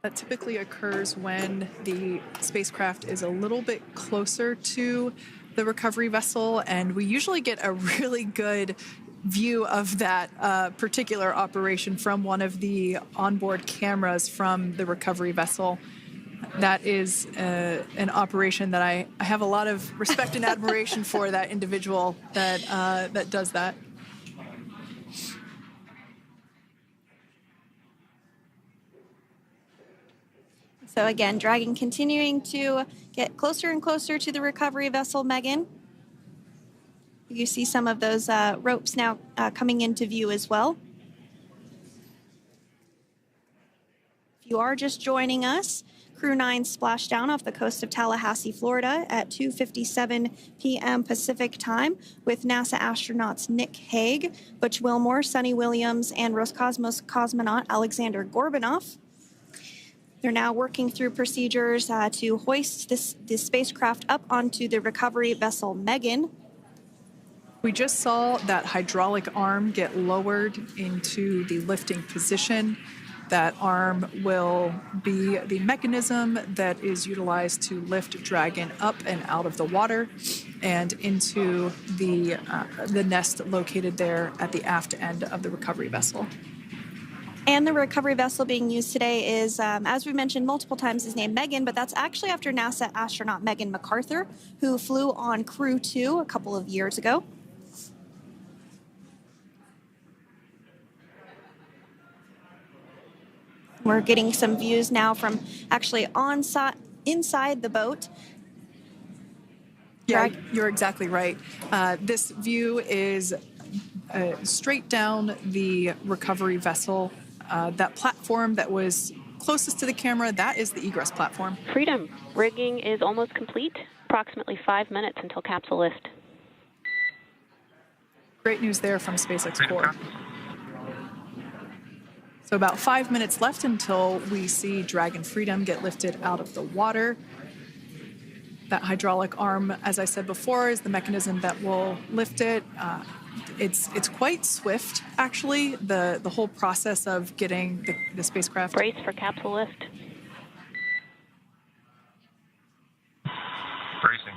That typically occurs when the spacecraft is a little bit closer to the recovery vessel, and we usually get a really good view of that particular operation from one of the onboard cameras from the recovery vessel. That is an operation that I have a lot of respect and admiration for, that individual that does that. So again, Dragon continuing to get closer and closer to the recovery vessel Megan. You see some of those ropes now coming into view as well. If you are just joining us, Crew 9 splashed down off the coast of Tallahassee, Florida at 2:57 p.m. Pacific time with NASA astronauts Nick Hague, Butch Wilmore, Sunny Williams, and Roscosmos cosmonaut Aleksandr Gorbunov. They're now working through procedures to hoist this spacecraft up onto the recovery vessel Megan. We just saw that hydraulic arm get lowered into the lifting position. That arm will be the mechanism that is utilized to lift Dragon up and out of the water and into the nest located there at the aft end of the recovery vessel. And the recovery vessel being used today is, as we mentioned multiple times, is named Megan, but that's actually after NASA astronaut Megan McArthur, who flew on Crew 2 a couple of years ago. We're getting some views now from actually inside the boat. Yeah, you're exactly right. This view is straight down the recovery vessel. That platform that was closest to the camera, that is the egress platform. Freedom. Rigging is almost complete. Approximately 5 minutes until capsule lift. Great news there from SpaceX Core. So about 5 minutes left until we see Dragon Freedom get lifted out of the water. That hydraulic arm, as I said before, is the mechanism that will lift it. It's quite swift, actually, the whole process of getting the spacecraft. Brace for capsule lift. Bracing.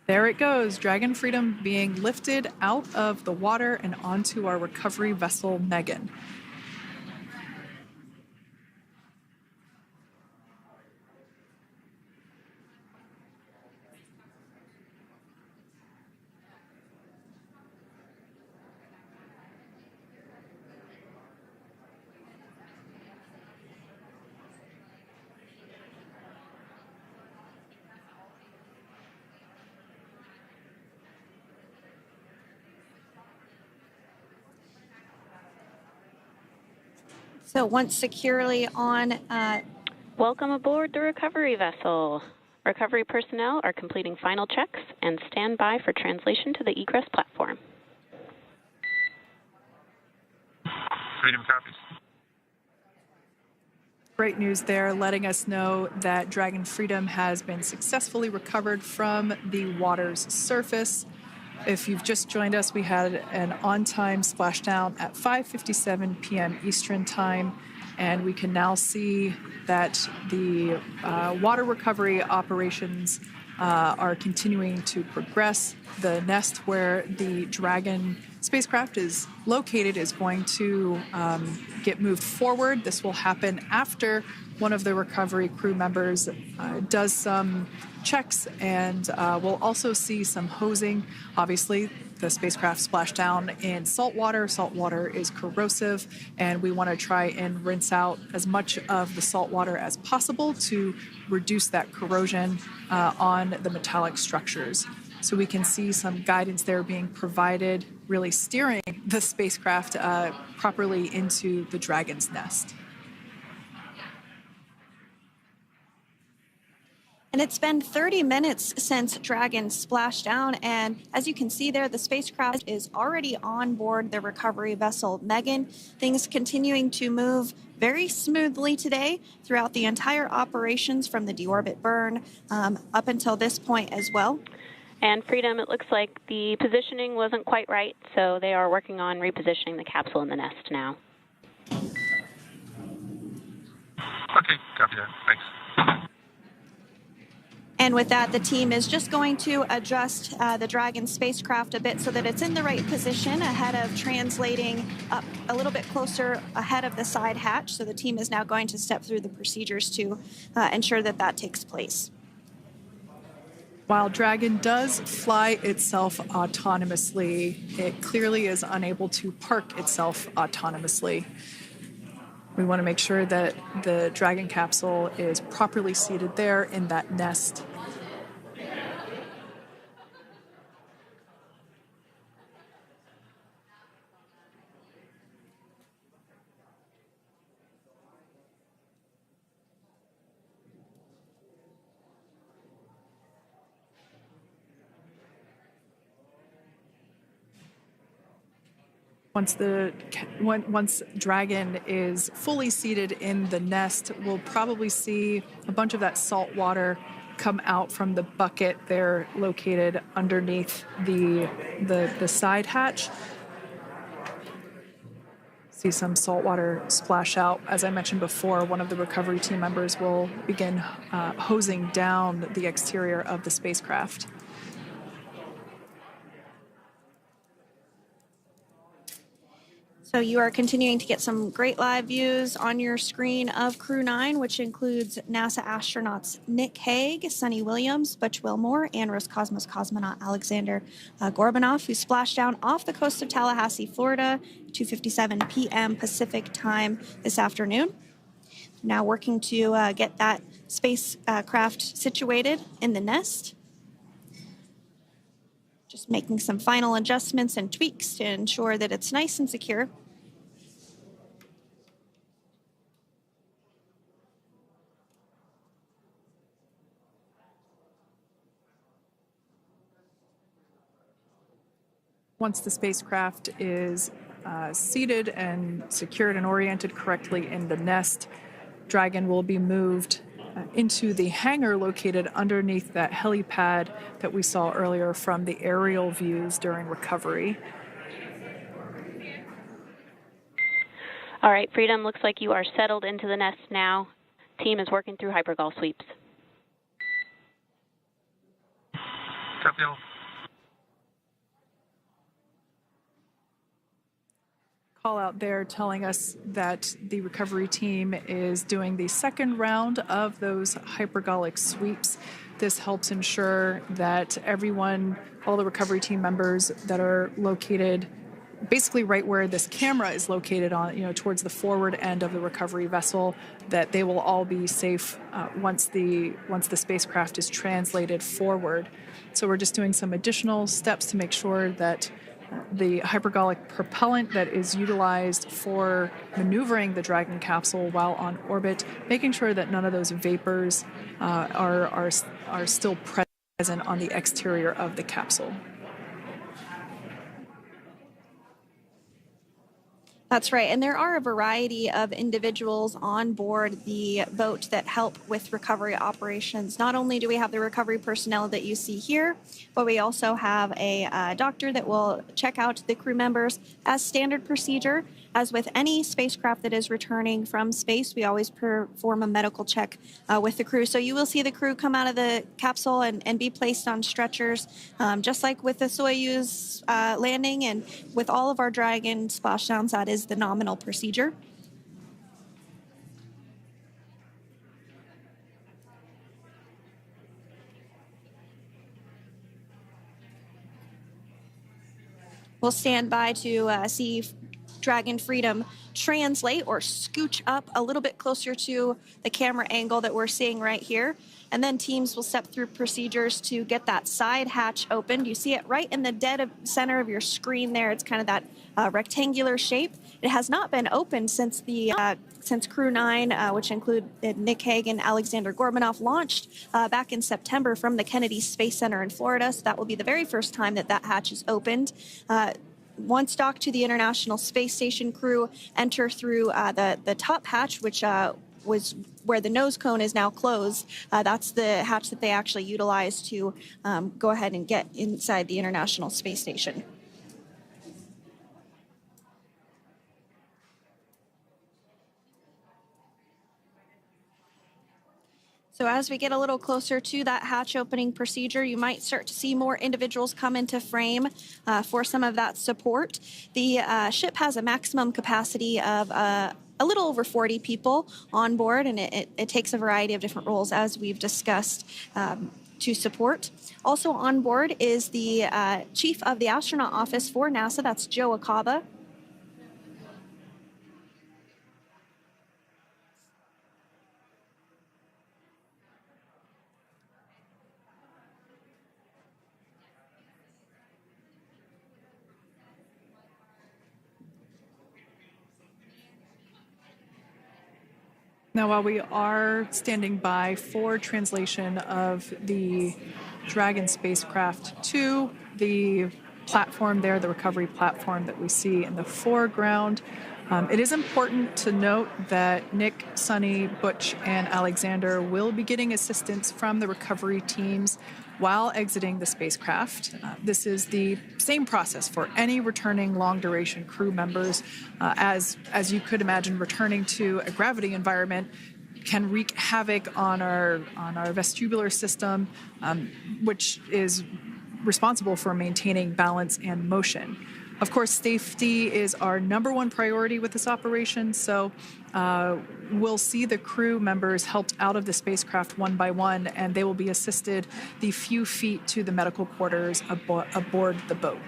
There it goes, Dragon Freedom being lifted out of the water and onto our recovery vessel, Megan. So once securely on... Welcome aboard the recovery vessel. Recovery personnel are completing final checks and stand by for translation to the egress platform. Freedom copies. Great news there, letting us know that Dragon Freedom has been successfully recovered from the water's surface. If you've just joined us, we had an on-time splashdown at 5:57 p.m. Eastern Time, and we can now see that the water recovery operations are continuing to progress. The nest where the Dragon spacecraft is located is going to get moved forward. This will happen after one of the recovery crew members does some checks, and we'll also see some hosing. Obviously, the spacecraft splashed down in salt water. Salt water is corrosive, and we want to try and rinse out as much of the salt water as possible to reduce that corrosion on the metallic structures. So we can see some guidance there being provided, really steering the spacecraft properly into the Dragon's nest. And it's been 30 minutes since Dragon splashed down, and as you can see there, the spacecraft is already on board the recovery vessel Megan. Things continuing to move very smoothly today throughout the entire operations from the deorbit burn up until this point as well. And Freedom, it looks like the positioning wasn't quite right, so they are working on repositioning the capsule in the nest now. Okay, copy that. Thanks. And with that, the team is just going to adjust the Dragon spacecraft a bit so that it's in the right position ahead of translating up a little bit closer ahead of the side hatch. So the team is now going to step through the procedures to ensure that that takes place. While Dragon does fly itself autonomously, it clearly is unable to park itself autonomously. We want to make sure that the Dragon capsule is properly seated there in that nest. Once Dragon is fully seated in the nest, we'll probably see a bunch of that salt water come out from the bucket there located underneath the side hatch. See some salt water splash out. As I mentioned before, one of the recovery team members will begin hosing down the exterior of the spacecraft. So you are continuing to get some great live views on your screen of Crew 9, which includes NASA astronauts Nick Hague, Sunny Williams, Butch Wilmore, and Roscosmos cosmonaut Aleksandr Gorbunov, who splashed down off the coast of Tallahassee, Florida, 2:57 p.m. Pacific time this afternoon. Now working to get that spacecraft situated in the nest. Just making some final adjustments and tweaks to ensure that it's nice and secure. Once the spacecraft is seated and secured and oriented correctly in the nest, Dragon will be moved into the hangar located underneath that helipad that we saw earlier from the aerial views during recovery. All right, Freedom, looks like you are settled into the nest now. Team is working through hypergol sweeps. Copy all. Call out there telling us that the recovery team is doing the second round of those hypergolic sweeps. This helps ensure that everyone, all the recovery team members that are located basically right where this camera is located on, towards the forward end of the recovery vessel, that they will all be safe once the spacecraft is translated forward. So we're just doing some additional steps to make sure that the hypergolic propellant that is utilized for maneuvering the Dragon capsule while on orbit, making sure that none of those vapors are still present on the exterior of the capsule. That's right. And there are a variety of individuals on board the boat that help with recovery operations. Not only do we have the recovery personnel that you see here, but we also have a doctor that will check out the crew members as standard procedure. As with any spacecraft that is returning from space, we always perform a medical check with the crew. So you will see the crew come out of the capsule and be placed on stretchers, just like with the Soyuz landing and with all of our Dragon splashdowns. That is the nominal procedure. We'll stand by to see Dragon Freedom translate or scooch up a little bit closer to the camera angle that we're seeing right here. And then teams will step through procedures to get that side hatch opened. You see it right in the dead center of your screen there. It's kind of that rectangular shape. It has not been opened since Crew 9, which include Nick Hague and Aleksandr Gorbunov, launched back in September from the Kennedy Space Center in Florida. So that will be the very first time that hatch is opened. Once docked to the International Space Station, crew enter through the top hatch, which was where the nose cone is now closed. That's the hatch that they actually utilize to go ahead and get inside the International Space Station. So as we get a little closer to that hatch opening procedure, you might start to see more individuals come into frame for some of that support. The ship has a maximum capacity of a little over 40 people on board, and it takes a variety of different roles, as we've discussed, to support. Also on board is the chief of the astronaut office for NASA, that's Joe Acaba. Now, while we are standing by for translation of the Dragon spacecraft to the platform there, the recovery platform that we see in the foreground, it is important to note that Nick, Sunny, Butch, and Alexander will be getting assistance from the recovery teams while exiting the spacecraft. This is the same process for any returning long-duration crew members. As you could imagine, returning to a gravity environment can wreak havoc on our vestibular system, which is responsible for maintaining balance and motion. Of course, safety is our number one priority with this operation, so we'll see the crew members helped out of the spacecraft one by one, and they will be assisted the few feet to the medical quarters aboard the boat.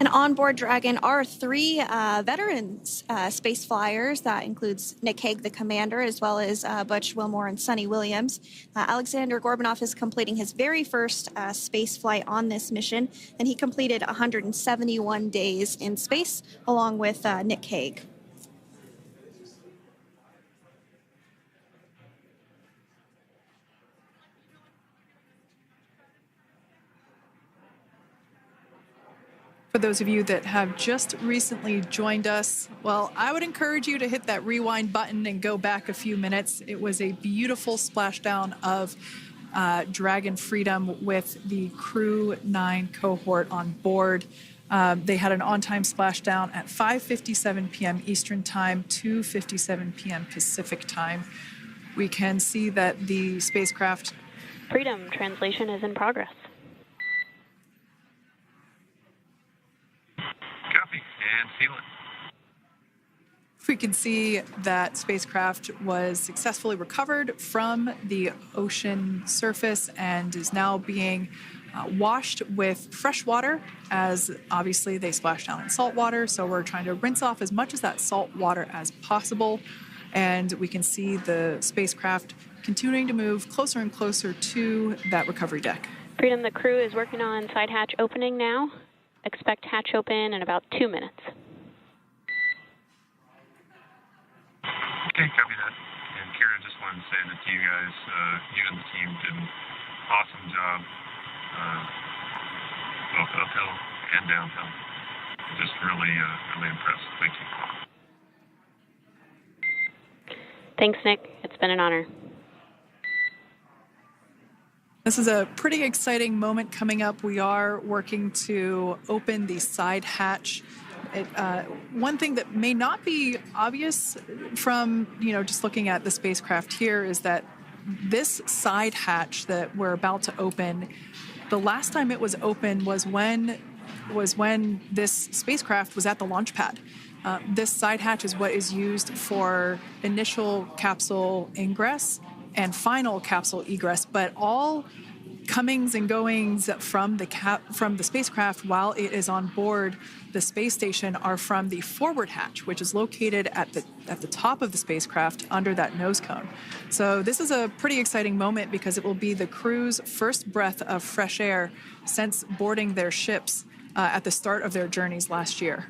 And on board Dragon are three veteran space flyers. That includes Nick Hague, the commander, as well as Butch Wilmore and Sunny Williams. Aleksandr Gorbunov is completing his very first space flight on this mission, and he completed 171 days in space along with Nick Hague. For those of you that have just recently joined us, well, I would encourage you to hit that rewind button and go back a few minutes. It was a beautiful splashdown of Dragon Freedom with the Crew 9 cohort on board. They had an on-time splashdown at 5:57 p.m. Eastern Time, 2:57 p.m. Pacific Time. We can see that the spacecraft Freedom, translation is in progress. Copy, and seal it. We can see that spacecraft was successfully recovered from the ocean surface and is now being washed with fresh water, as obviously they splash down in salt water. So we're trying to rinse off as much of that salt water as possible. And we can see the spacecraft continuing to move closer and closer to that recovery deck. Freedom, the crew is working on side hatch opening now. Expect hatch open in about 2 minutes. Okay, copy that. And Kira, just wanted to say that you guys, you and the team did an awesome job, both uphill and downhill. Just really, really impressed. Thank you. Thanks, Nick. It's been an honor. This is a pretty exciting moment coming up. We are working to open the side hatch. One thing that may not be obvious from, just looking at the spacecraft here is that this side hatch that we're about to open, the last time it was open was when this spacecraft was at the launch pad. This side hatch is what is used for initial capsule ingress and final capsule egress, but all comings and goings from the spacecraft while it is on board the space station are from the forward hatch, which is located at the top of the spacecraft under that nose cone. So this is a pretty exciting moment because it will be the crew's first breath of fresh air since boarding their ships at the start of their journeys last year.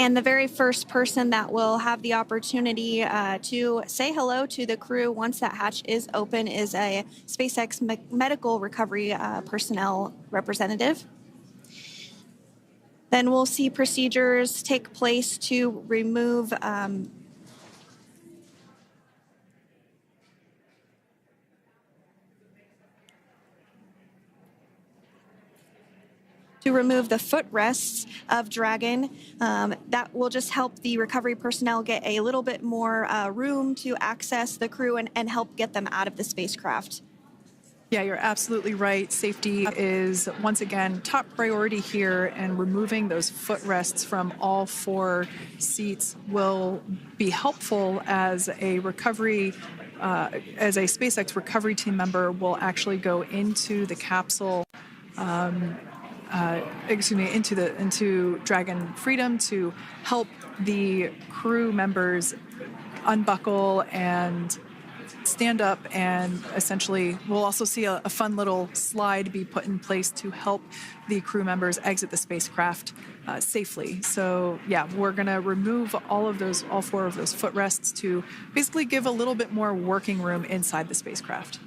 And the very first person that will have the opportunity to say hello to the crew once that hatch is open is a SpaceX medical recovery personnel representative. Then we'll see procedures take place to remove the footrests of Dragon. That will just help the recovery personnel get a little bit more room to access the crew and help get them out of the spacecraft. Yeah, you're absolutely right. Safety is, once again, top priority here, and removing those footrests from all 4 seats will be helpful as a SpaceX recovery team member will actually go into the capsule into Dragon Freedom to help the crew members unbuckle and stand up, and essentially we'll also see a fun little slide be put in place to help the crew members exit the spacecraft safely. So yeah, we're going to remove all 4 of those footrests to basically give a little bit more working room inside the spacecraft.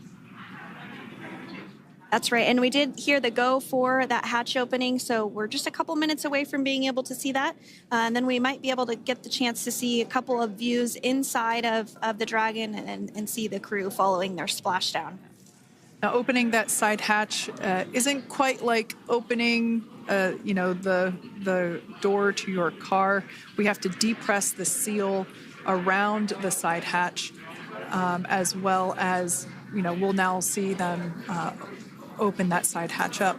That's right. And we did hear the go for that hatch opening, so we're just a couple minutes away from being able to see that. And then we might be able to get the chance to see a couple of views inside of the Dragon and see the crew following their splashdown. Now, opening that side hatch isn't quite like opening the door to your car. We have to depress the seal around the side hatch, as well as, we'll now see them open that side hatch up.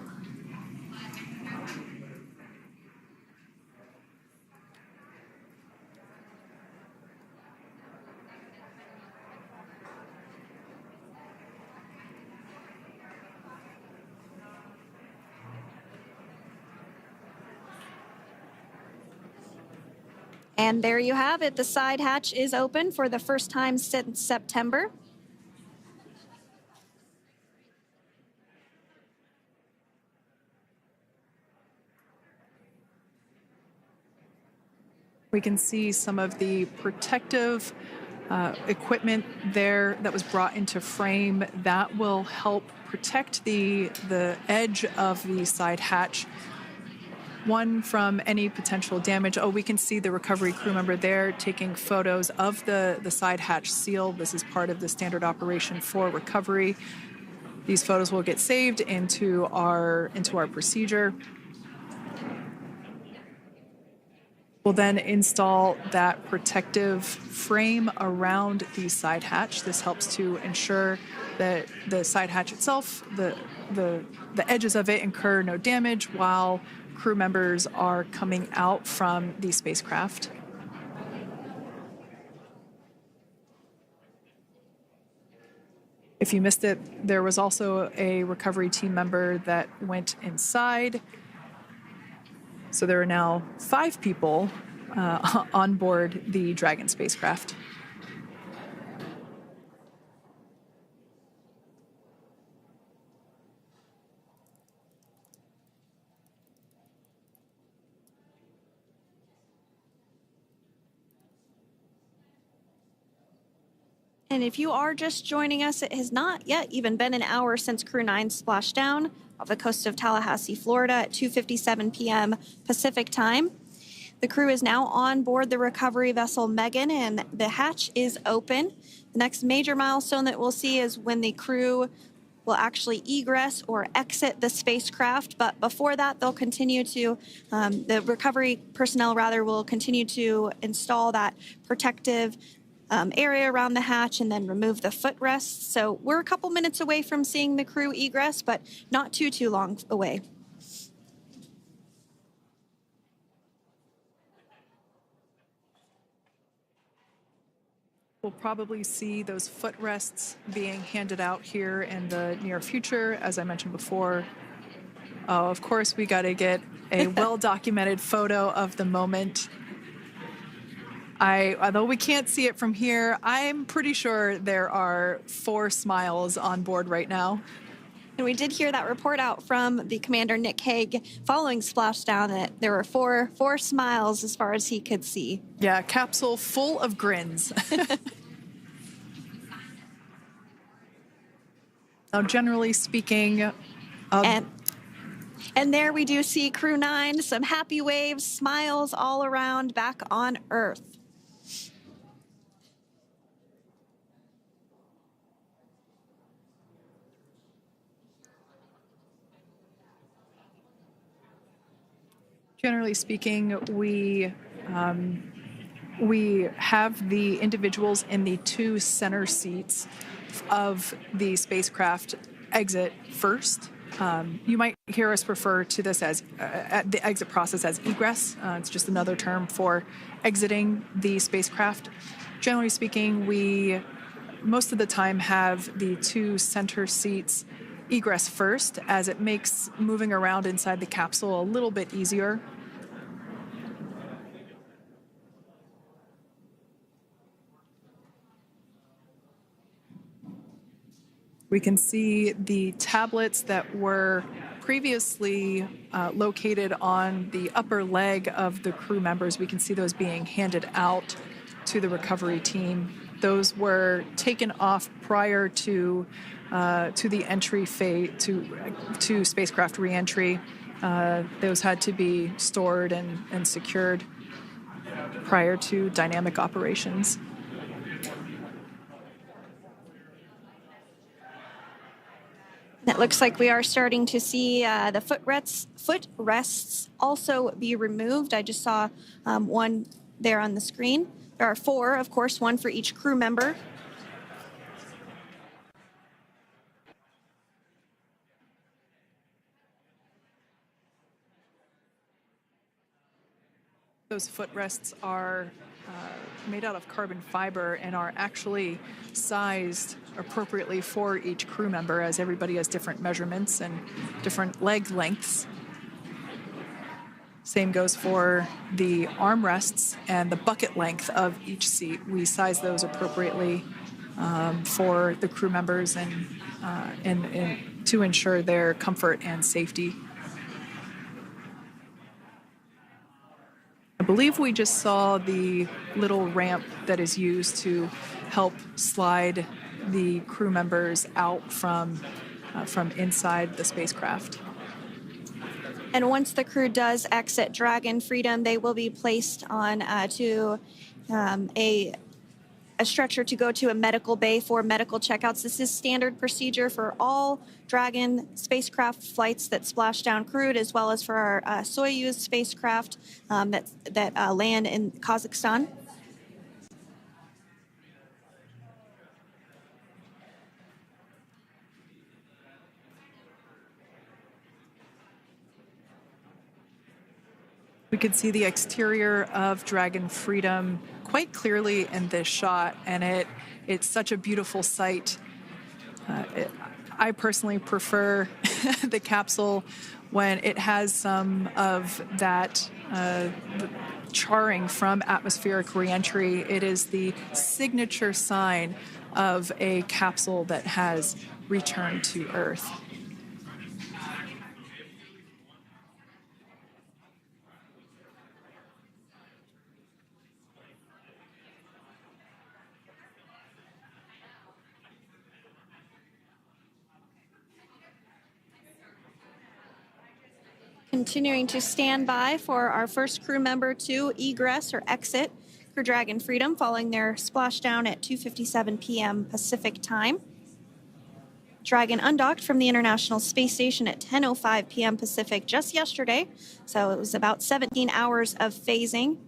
And there you have it. The side hatch is open for the first time since September. We can see some of the protective equipment there that was brought into frame that will help protect the edge of the side hatch, one from any potential damage. Oh, we can see the recovery crew member there taking photos of the side hatch seal. This is part of the standard operation for recovery. These photos will get saved into our procedure. We'll then install that protective frame around the side hatch. This helps to ensure that the side hatch itself, the edges of it, incur no damage while crew members are coming out from the spacecraft. If you missed it, there was also a recovery team member that went inside. So there are now 5 people on board the Dragon spacecraft. And if you are just joining us, it has not yet even been an hour since Crew 9 splashed down off the coast of Tallahassee, Florida at 2:57 p.m. Pacific time. The crew is now on board the recovery vessel Megan, and the hatch is open. The next major milestone that we'll see is when the crew will actually egress or exit the spacecraft. But before that, they'll continue to, the recovery personnel rather, will continue to install that protective area around the hatch and then remove the footrests. So we're a couple minutes away from seeing the crew egress, but not too long away. We'll probably see those footrests being handed out here in the near future, as I mentioned before. Of course, we got to get a well-documented photo of the moment. Although we can't see it from here, I'm pretty sure there are 4 smiles on board right now. And we did hear that report out from the commander, Nick Hague, following Splashdown, that there were four smiles as far as he could see. Yeah, capsule full of grins. Now, generally speaking... And there we do see Crew 9, some happy waves, smiles all around back on Earth. Generally speaking, we have the individuals in the 2 center seats of the spacecraft exit first. You might hear us refer to this as the exit process as egress. It's just another term for exiting the spacecraft. Generally speaking, we most of the time have the 2 center seats egress first, as it makes moving around inside the capsule a little bit easier. We can see the tablets that were previously located on the upper leg of the crew members. We can see those being handed out to the recovery team. Those were taken off prior to the entry phase, to spacecraft reentry. Those had to be stored and secured prior to dynamic operations. It looks like we are starting to see the footrests also be removed. I just saw one there on the screen. There are 4, of course, 1 for each crew member. Those footrests are made out of carbon fiber and are actually sized appropriately for each crew member, as everybody has different measurements and different leg lengths. Same goes for the armrests and the bucket length of each seat. We size those appropriately for the crew members and to ensure their comfort and safety. I believe we just saw the little ramp that is used to help slide the crew members out from inside the spacecraft. And once the crew does exit Dragon Freedom, they will be placed on to a a stretcher to go to a medical bay for medical checkouts. This is standard procedure for all Dragon spacecraft flights that Splashdown crewed, as well as for our Soyuz spacecraft that land in Kazakhstan. We could see the exterior of Dragon Freedom quite clearly in this shot, and it's such a beautiful sight. I personally prefer the capsule when it has some of that charring from atmospheric reentry. It is the signature sign of a capsule that has returned to Earth. Continuing to stand by for our first crew member to egress or exit for Dragon Freedom following their splashdown at 2:57 p.m. Pacific time. Dragon undocked from the International Space Station at 10:05 p.m. Pacific just yesterday, so it was about 17 hours of phasing.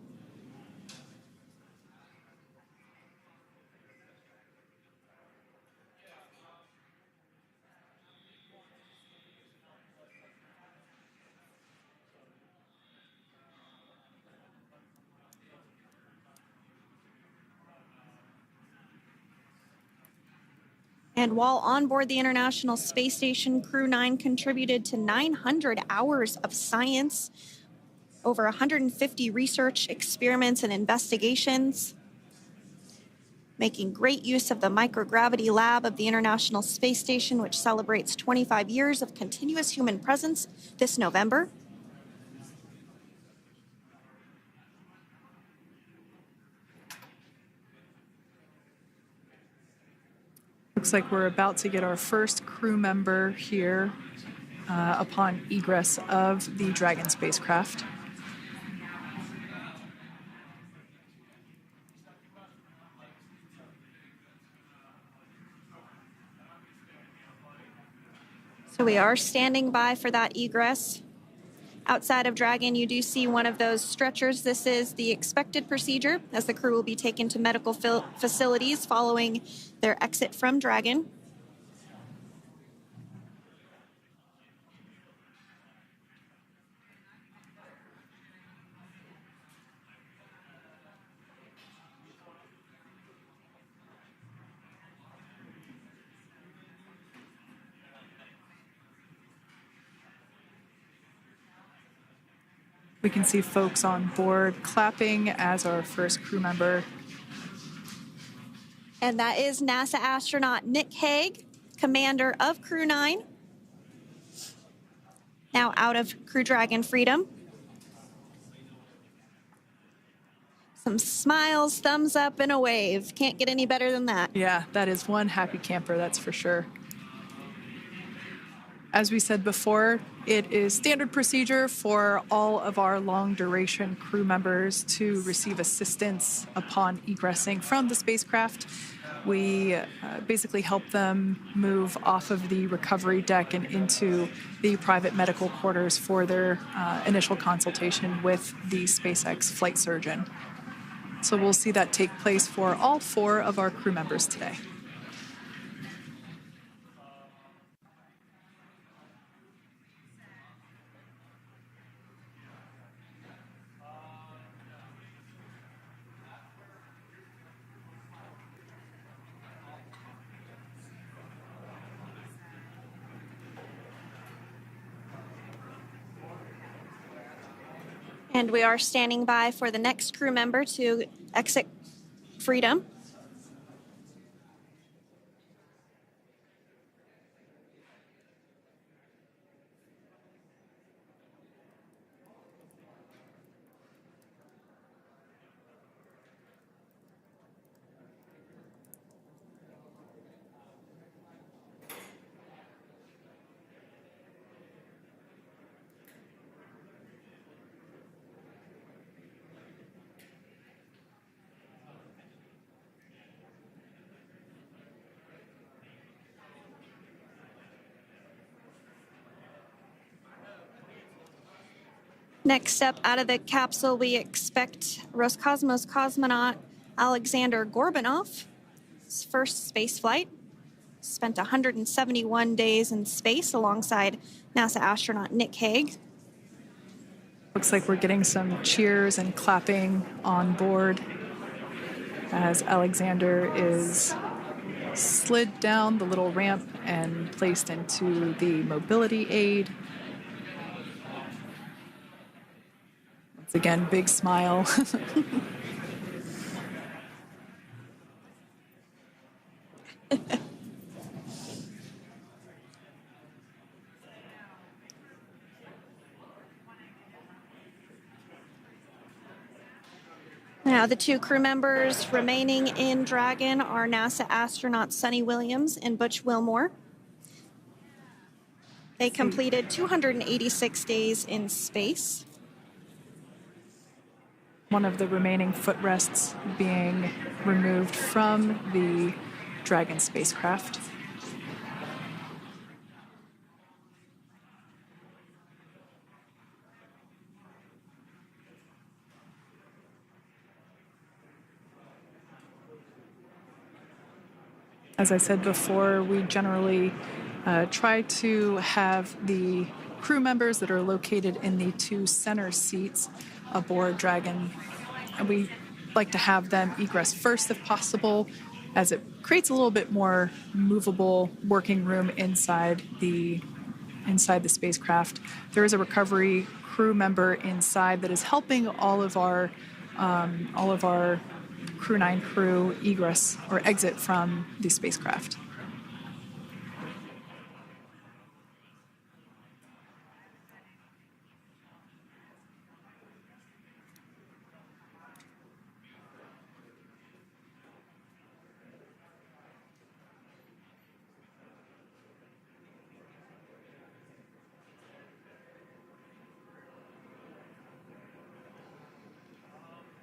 And while on board the International Space Station, Crew 9 contributed to 900 hours of science, over 150 research experiments and investigations, making great use of the microgravity lab of the International Space Station, which celebrates 25 years of continuous human presence this November. Looks like we're about to get our first crew member here upon egress of the Dragon spacecraft. So we are standing by for that egress. Outside of Dragon, you do see one of those stretchers. This is the expected procedure, as the crew will be taken to medical facilities following their exit from Dragon. We can see folks on board clapping as our first crew member. And that is NASA astronaut Nick Hague, commander of Crew 9, now out of Crew Dragon Freedom. Some smiles, thumbs up, and a wave. Can't get any better than that. Yeah, that is one happy camper, that's for sure. As we said before, it is standard procedure for all of our long-duration crew members to receive assistance upon egressing from the spacecraft. We basically help them move off of the recovery deck and into the private medical quarters for their initial consultation with the SpaceX flight surgeon. So we'll see that take place for all 4 of our crew members today. And we are standing by for the next crew member to exit Freedom. Next up, out of the capsule, we expect Roscosmos cosmonaut Aleksandr Gorbunov. His first space flight. Spent 171 days in space alongside NASA astronaut Nick Hague. Looks like we're getting some cheers and clapping on board as Alexander is slid down the little ramp and placed into the mobility aid. Once again, big smile. Now, the two crew members remaining in Dragon are NASA astronauts Sunny Williams and Butch Wilmore. They completed 286 days in space. One of the remaining footrests being removed from the Dragon spacecraft. As I said before, we generally try to have the crew members that are located in the two center seats aboard Dragon, and we like to have them egress first if possible, as it creates a little bit more movable working room inside the spacecraft. There is a recovery crew member inside that is helping all of our Crew 9 crew egress or exit from the spacecraft.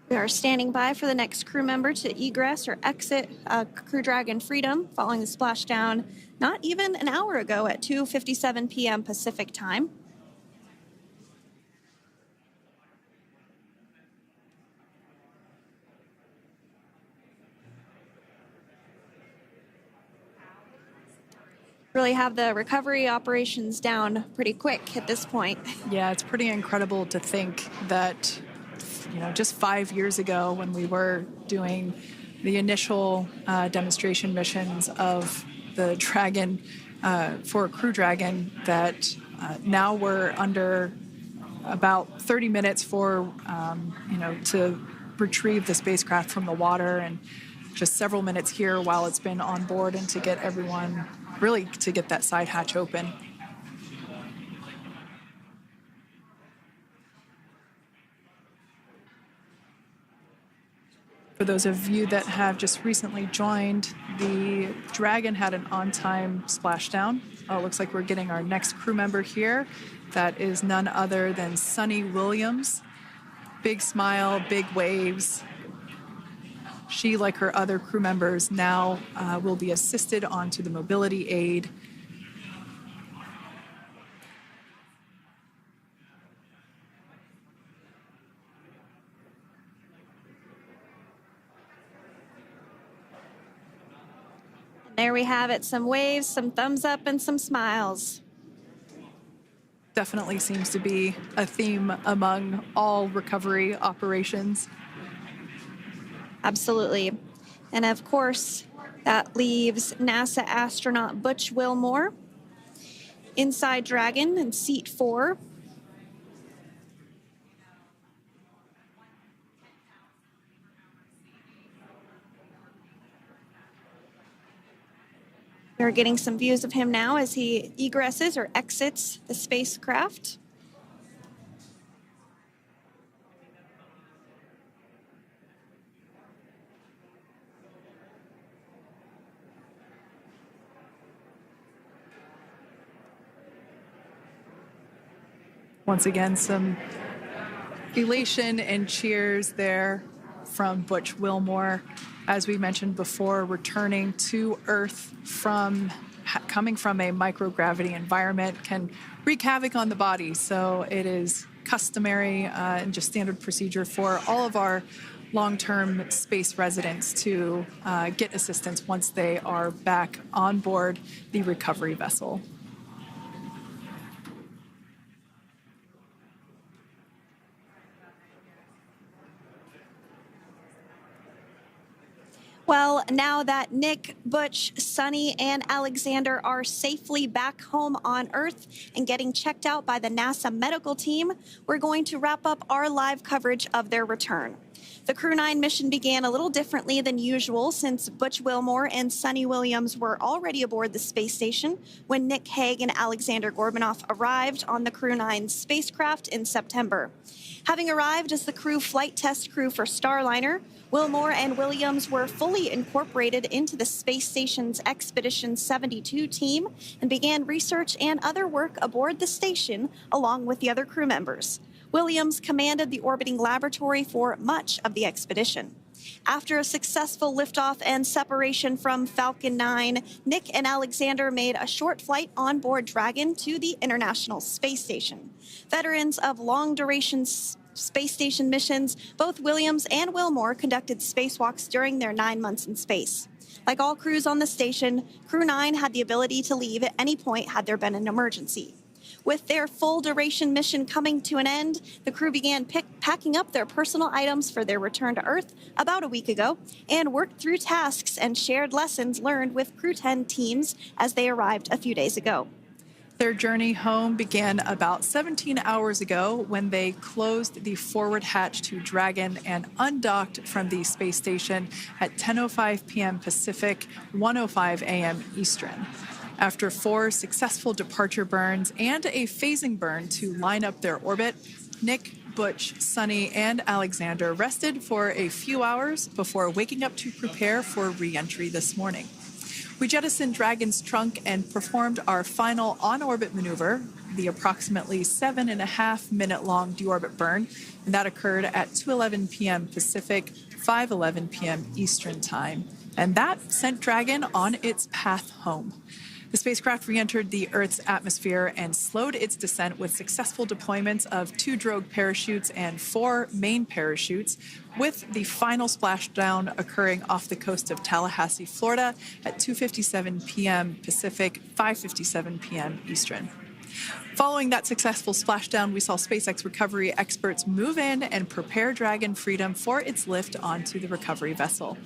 We are standing by for the next crew member to egress or exit Crew Dragon Freedom following the splashdown not even an hour ago at 2:57 p.m. Pacific time. Really have the recovery operations down pretty quick at this point. Yeah, it's pretty incredible to think that just 5 years ago when we were doing the initial demonstration missions of the Dragon for Crew Dragon, that now we're under about 30 minutes for, to retrieve the spacecraft from the water, and just several minutes here while it's been on board, and to get everyone, really to get that side hatch open. For those of you that have just recently joined, the Dragon had an on-time splashdown. It looks like we're getting our next crew member here. That is none other than Sunny Williams. Big smile, big waves. She, like her other crew members, now will be assisted onto the mobility aid. There we have it, some waves, some thumbs up, and some smiles. Definitely seems to be a theme among all recovery operations. Absolutely. And of course, that leaves NASA astronaut Butch Wilmore inside Dragon in seat 4. We're getting some views of him now as he egresses or exits the spacecraft. Once again, some elation and cheers there from Butch Wilmore. As we mentioned before, returning to Earth coming from a microgravity environment can wreak havoc on the body. So it is customary and just standard procedure for all of our long-term space residents to get assistance once they are back on board the recovery vessel. Well, now that Nick, Butch, Suni, and Alexander are safely back home on Earth and getting checked out by the NASA medical team, we're going to wrap up our live coverage of their return. The Crew 9 mission began a little differently than usual since Butch Wilmore and Suni Williams were already aboard the space station when Nick Hague and Aleksandr Gorbunov arrived on the Crew 9 spacecraft in September. Having arrived as the crew flight test crew for Starliner, Wilmore and Williams were fully incorporated into the space station's Expedition 72 team and began research and other work aboard the station along with the other crew members. Williams commanded the orbiting laboratory for much of the expedition. After a successful liftoff and separation from Falcon 9, Nick and Alexander made a short flight on board Dragon to the International Space Station. Veterans of long-duration space station missions, both Williams and Wilmore conducted spacewalks during their 9 months in space. Like all crews on the station, Crew 9 had the ability to leave at any point had there been an emergency. With their full-duration mission coming to an end, the crew began packing up their personal items for their return to Earth about a week ago and worked through tasks and shared lessons learned with Crew 10 teams as they arrived a few days ago. Their journey home began about 17 hours ago when they closed the forward hatch to Dragon and undocked from the space station at 10:05 p.m. Pacific, 1:05 a.m. Eastern. After 4 successful departure burns and a phasing burn to line up their orbit, Nick, Butch, Suni, and Alexander rested for a few hours before waking up to prepare for re-entry this morning. We jettisoned Dragon's trunk and performed our final on-orbit maneuver, the approximately 7.5-minute-long deorbit burn, and that occurred at 2:11 p.m. Pacific, 5:11 p.m. Eastern Time, and that sent Dragon on its path home. The spacecraft re-entered the Earth's atmosphere and slowed its descent with successful deployments of 2 drogue parachutes and 4 main parachutes, with the final splashdown occurring off the coast of Tallahassee, Florida at 2:57 p.m. Pacific, 5:57 p.m. Eastern. Following that successful splashdown, we saw SpaceX recovery experts move in and prepare Dragon Freedom for its lift onto the recovery vessel.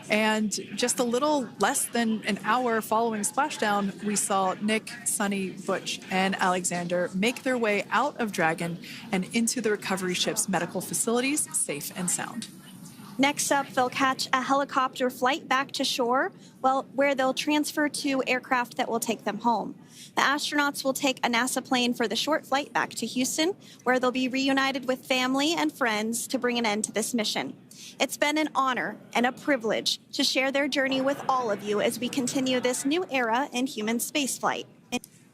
And just a little less than an hour following splashdown, we saw Nick, Suni, Butch, and Alexander make their way out of Dragon and into the recovery ship's medical facilities, safe and sound. Next up, they'll catch a helicopter flight back to shore, where they'll transfer to aircraft that will take them home. The astronauts will take a NASA plane for the short flight back to Houston, where they'll be reunited with family and friends to bring an end to this mission. It's been an honor and a privilege to share their journey with all of you as we continue this new era in human spaceflight.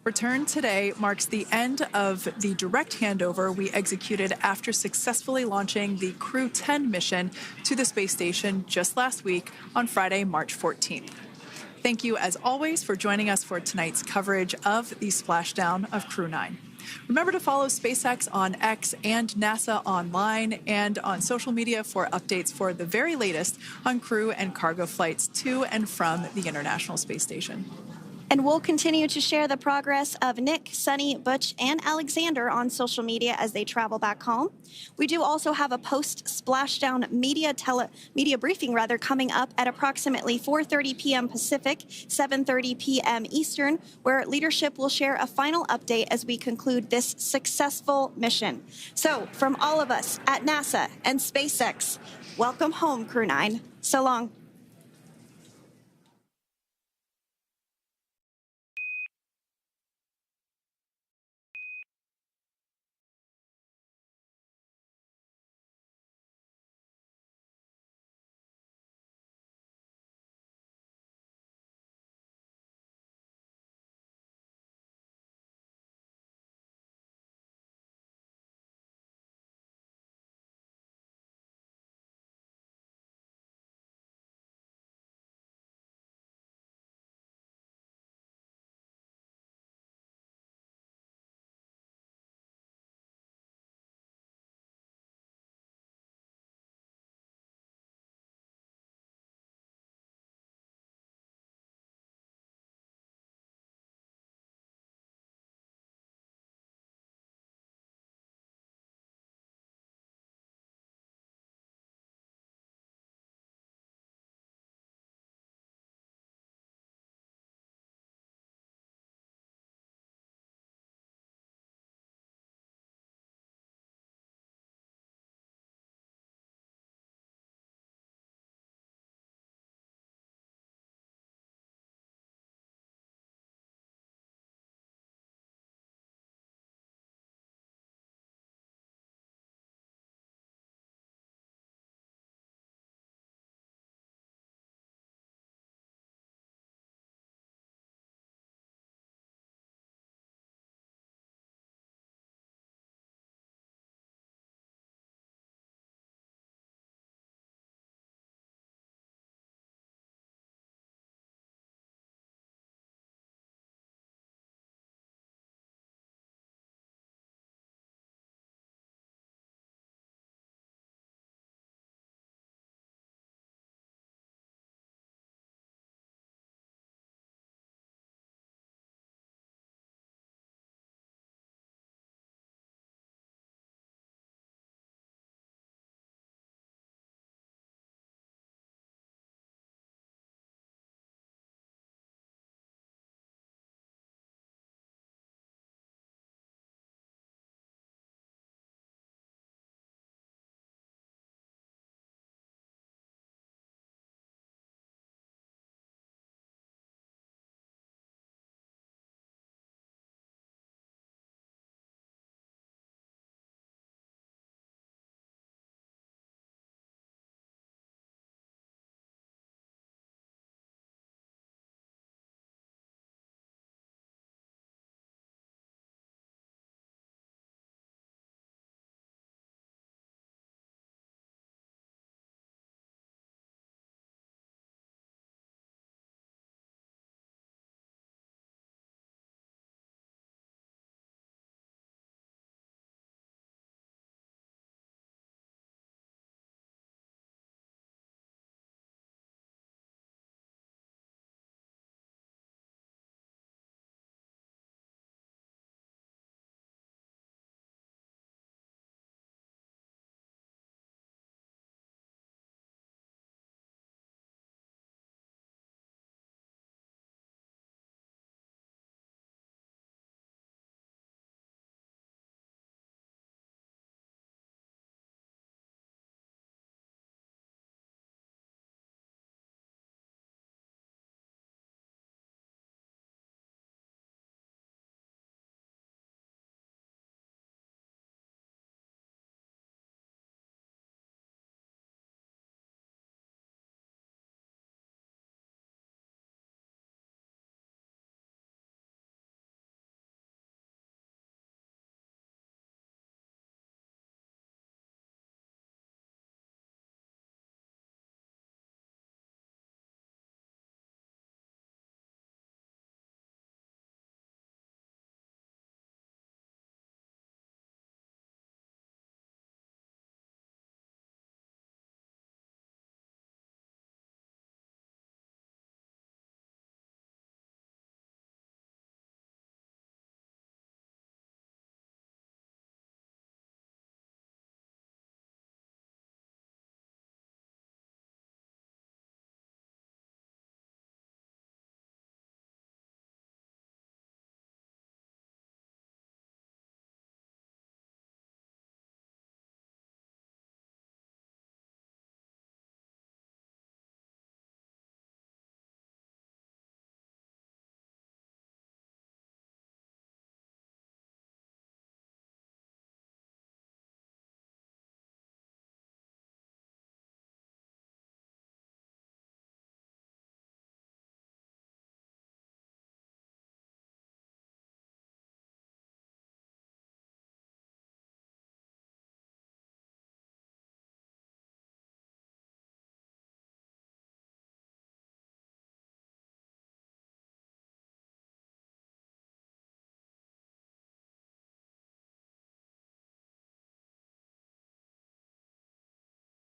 Return today marks the end of the direct handover we executed after successfully launching the Crew 10 mission to the space station just last week on Friday, March 14th. Thank you, as always, for joining us for tonight's coverage of the splashdown of Crew 9. Remember to follow SpaceX on X and NASA online and on social media for updates for the very latest on crew and cargo flights to and from the International Space Station. And we'll continue to share the progress of Nick, Suni, Butch, and Alexander on social media as they travel back home. We do also have a post-splashdown media briefing coming up at approximately 4:30 p.m. Pacific, 7:30 p.m. Eastern, where leadership will share a final update as we conclude this successful mission. So, from all of us at NASA and SpaceX, welcome home, Crew 9. So long.